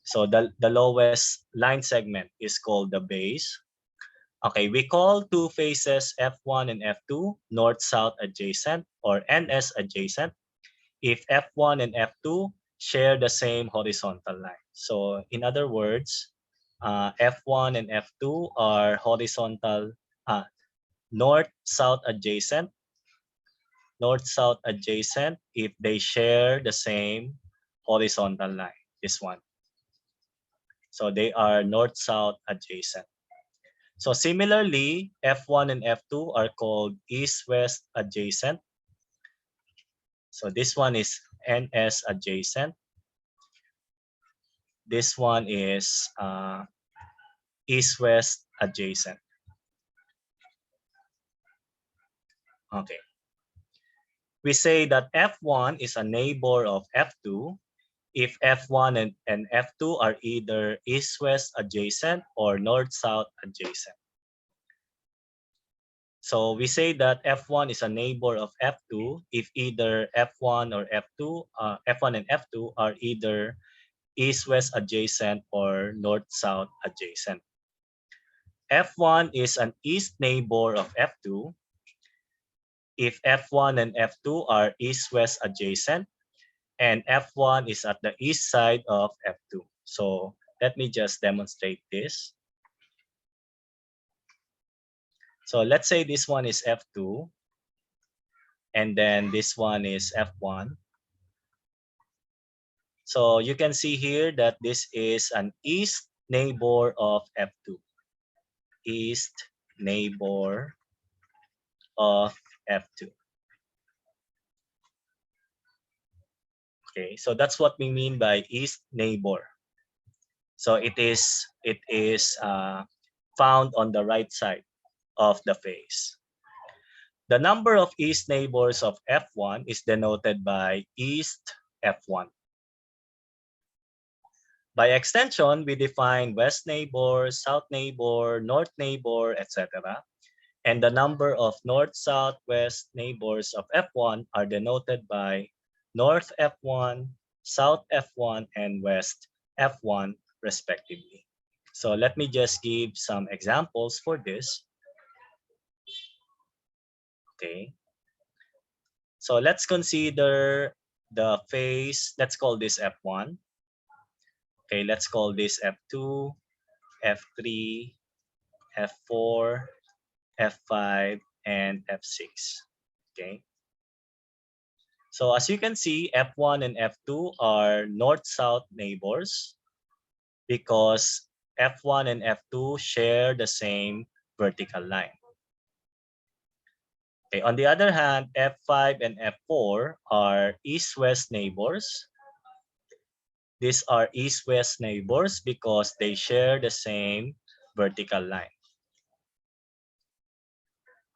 So the lowest line segment is called the base. Okay, we call two faces F1 and F2 north-south adjacent or NS adjacent if F1 and F2 share the same horizontal line. So in other words, F1 and F2 are horizontal, north-south adjacent if they share the same horizontal line, this one. So they are north-south adjacent. So similarly, F1 and F2 are called east-west adjacent. So this one is NS adjacent. This one is east-west adjacent. Okay. We say that F1 is a neighbor of F2 if F1 and F2 are either east-west adjacent or north-south adjacent. So we say that F1 is a neighbor of F2 if either F1 or F2, F1 and F2 are either east-west adjacent or north-south adjacent. F1 is an east neighbor of F2 if F1 and F2 are east-west adjacent and F1 is at the east side of F2. So let me just demonstrate this. So let's say this one is F2 and then this one is F1. So you can see here that this is an east neighbor of F2. East neighbor of F2. Okay, so that's what we mean by east neighbor. So it is found on the right side of the face. The number of east neighbors of F1 is denoted by east F1. By extension, we define west neighbor, south neighbor, north neighbor, etc. And the number of north, south, west neighbors of F1 are denoted by north F1, south F1, and west F1 respectively. So let me just give some examples for this. Okay. So let's consider the face. Let's call this F1. Okay, let's call this F2, F3, F4, F5, and F6. Okay. So as you can see, F1 and F2 are north-south neighbors because F1 and F2 share the same vertical line. Okay, on the other hand, F5 and F4 are east-west neighbors. These are east-west neighbors because they share the same vertical line.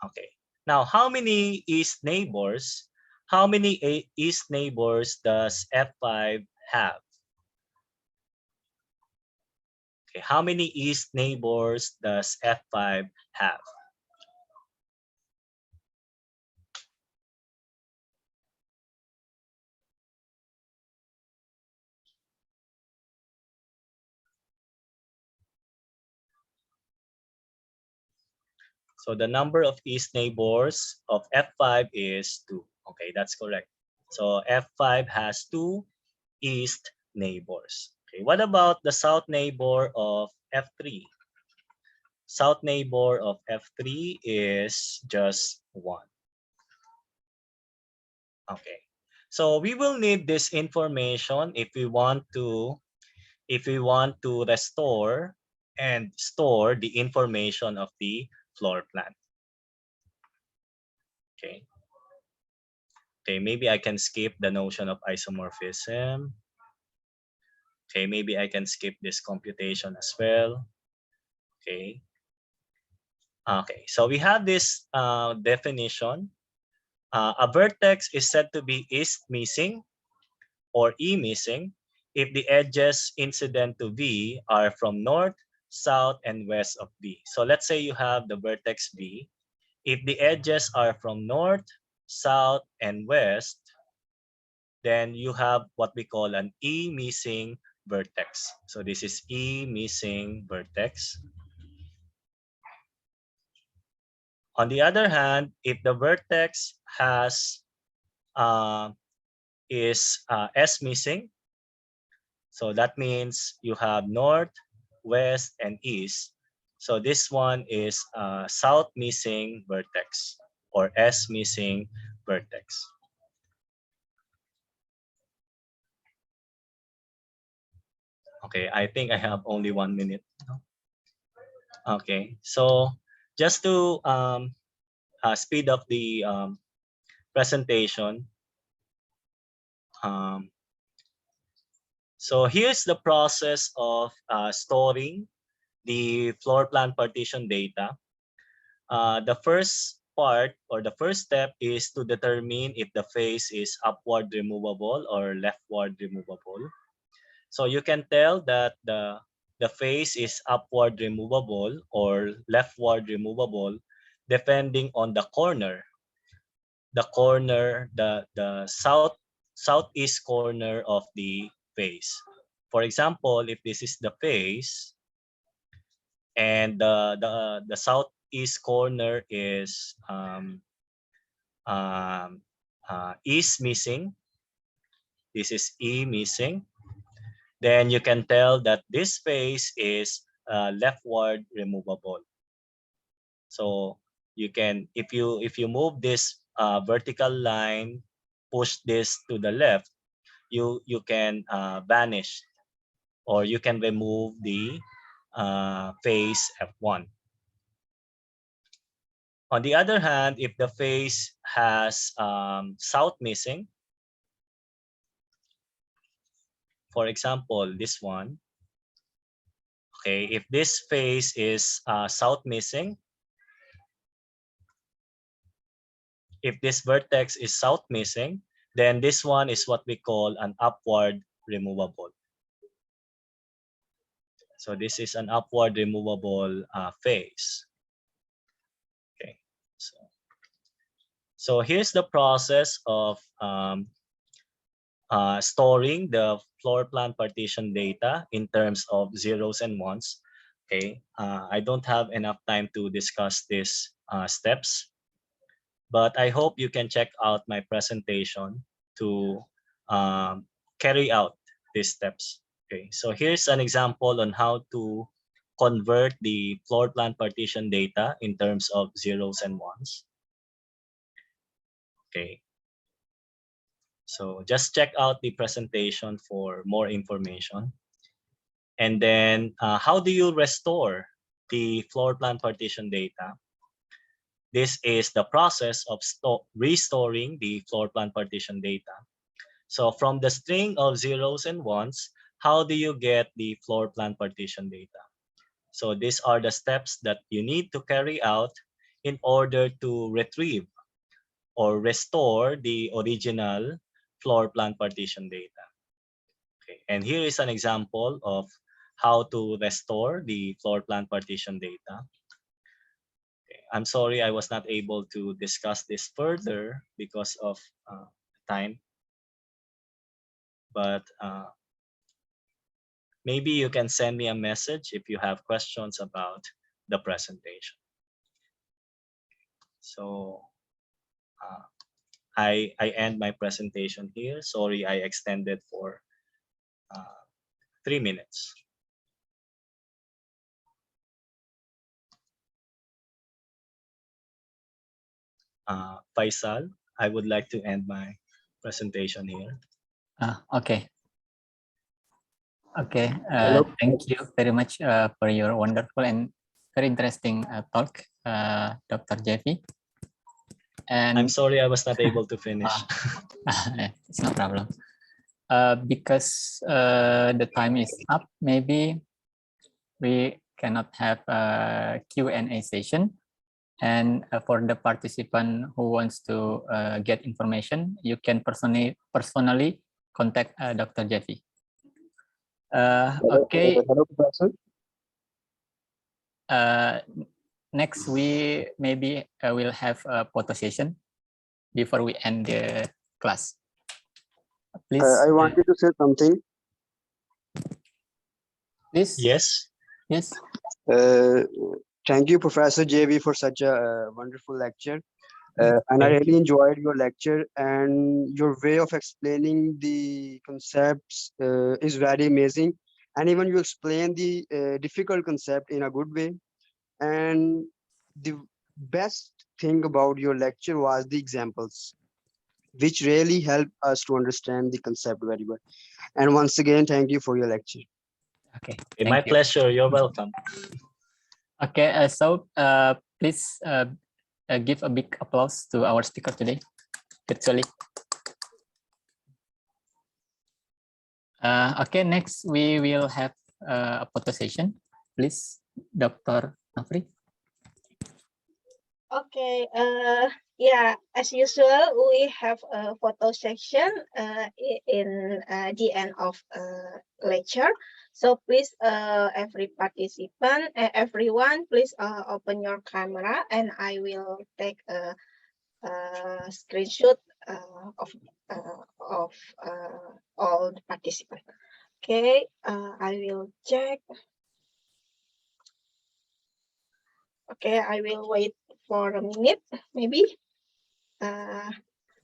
Okay. Now, how many east neighbors does F5 have? Okay, how many east neighbors does F5 have? So the number of east neighbors of F5 is 2. Okay, that's correct. So F5 has 2 east neighbors. Okay, what about the south neighbor of F3? south neighbor of F3 is just 1. Okay. So we will need this information if we want to restore and store the information of the floor plan. Okay. Okay, maybe I can skip the notion of isomorphism. Okay, maybe I can skip this computation as well. Okay. Okay, so we have this definition. A vertex is said to be east missing or E missing if the edges incident to V are from north, south, and west of V. So let's say you have the vertex V. If the edges are from north, south, and west, then you have what we call an E missing vertex. So this is E missing vertex. On the other hand, if the vertex has S missing, so that means you have north, west, and east. So this one is south missing vertex or S missing vertex. Okay, I think I have only 1 minute. Okay, so just to speed up the presentation. So here's the process of storing the floor plan partition data. The first part or the first step is to determine if the face is upward removable or leftward removable. So you can tell that the face is upward removable or leftward removable depending on the corner. The southeast corner of the face. For example, if this is the face and the southeast corner is is missing, this is E missing, then you can tell that this face is leftward removable. So you can, if you move this vertical line, push this to the left, you can banish or you can remove the face F1. On the other hand, if the face has south missing, for example, this one, okay, if this face is south missing, if this vertex is south missing, then this one is what we call an upward removable. So this is an upward removable face. Okay, so here's the process of storing the floor plan partition data in terms of zeros and ones. Okay, I don't have enough time to discuss these steps, but I hope you can check out my presentation to carry out these steps. Okay, so here's an example on how to convert the floor plan partition data in terms of zeros and ones. Okay, so just check out the presentation for more information. And then how do you restore the floor plan partition data? This is the process of restoring the floor plan partition data. So from the string of zeros and ones, how do you get the floor plan partition data? So these are the steps that you need to carry out in order to retrieve or restore the original floor plan partition data. Okay, and here is an example of how to restore the floor plan partition data. Okay, I'm sorry I was not able to discuss this further because of time, but maybe you can send me a message if you have questions about the presentation. So I end my presentation here. Sorry I extended for 3 minutes. Faisal, I would like to end my presentation here. Okay. Okay. Hello. Thank you very much for your wonderful and very interesting talk, Dr. Jeffy. And I'm sorry I was not able to finish. It's no problem. Because the time is up, maybe we cannot have a Q&A session. And for the participant who wants to get information, you can personally contact Dr. Jeffy. Okay. Hello, Professor. Next, we maybe will have a photo session before we end the class. Please. I wanted to say something. Please. Yes. Yes. Thank you, Professor JV, for such a wonderful lecture. And I really enjoyed your lecture, and your way of explaining the concepts is very amazing. And even you explain the difficult concept in a good way. And the best thing about your lecture was the examples, which really helped us to understand the concept very well. And once again, thank you for your lecture. Okay. My pleasure. You're welcome. Okay. So please give a big applause to our speaker today, virtually. Okay, next we will have a photo session. Please, Dr. Nafri. Okay, yeah, as usual, we have a photo section in the end of lecture. So please, every participant, everyone, please open your camera, and I will take a screenshot of all the participants. Okay, I will check. Okay, I will wait for a minute, maybe.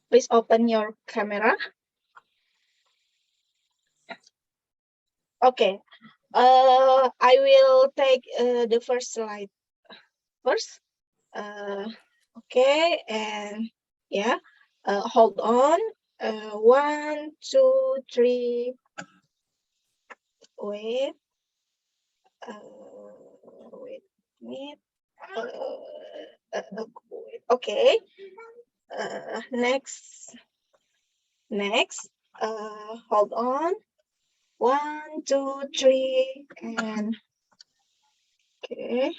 Please open your camera. Okay, I will take the first slide first. Okay, and yeah, hold on. 1, 2, 3. Wait. Wait a minute. Okay. Next. Hold on. 1, 2, 3, and okay.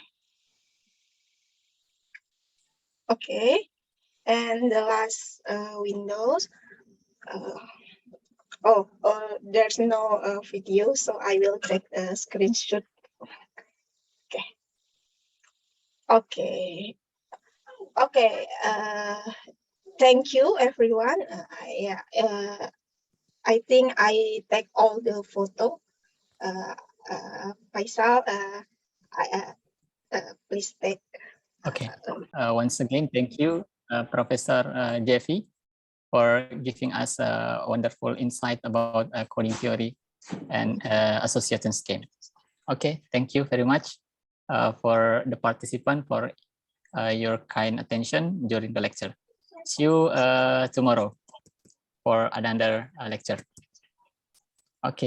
Okay, and the last windows. There's no video, so I will take a screenshot. Okay. Okay. Okay. Thank you, everyone. Yeah. I think I take all the photo. Faisal, please take. Okay. Once again, thank you, Professor Jeffy, for giving us a wonderful insight about coding theory and association scheme. Okay, thank you very much for the participant for your kind attention during the lecture. See you tomorrow for another lecture. Okay.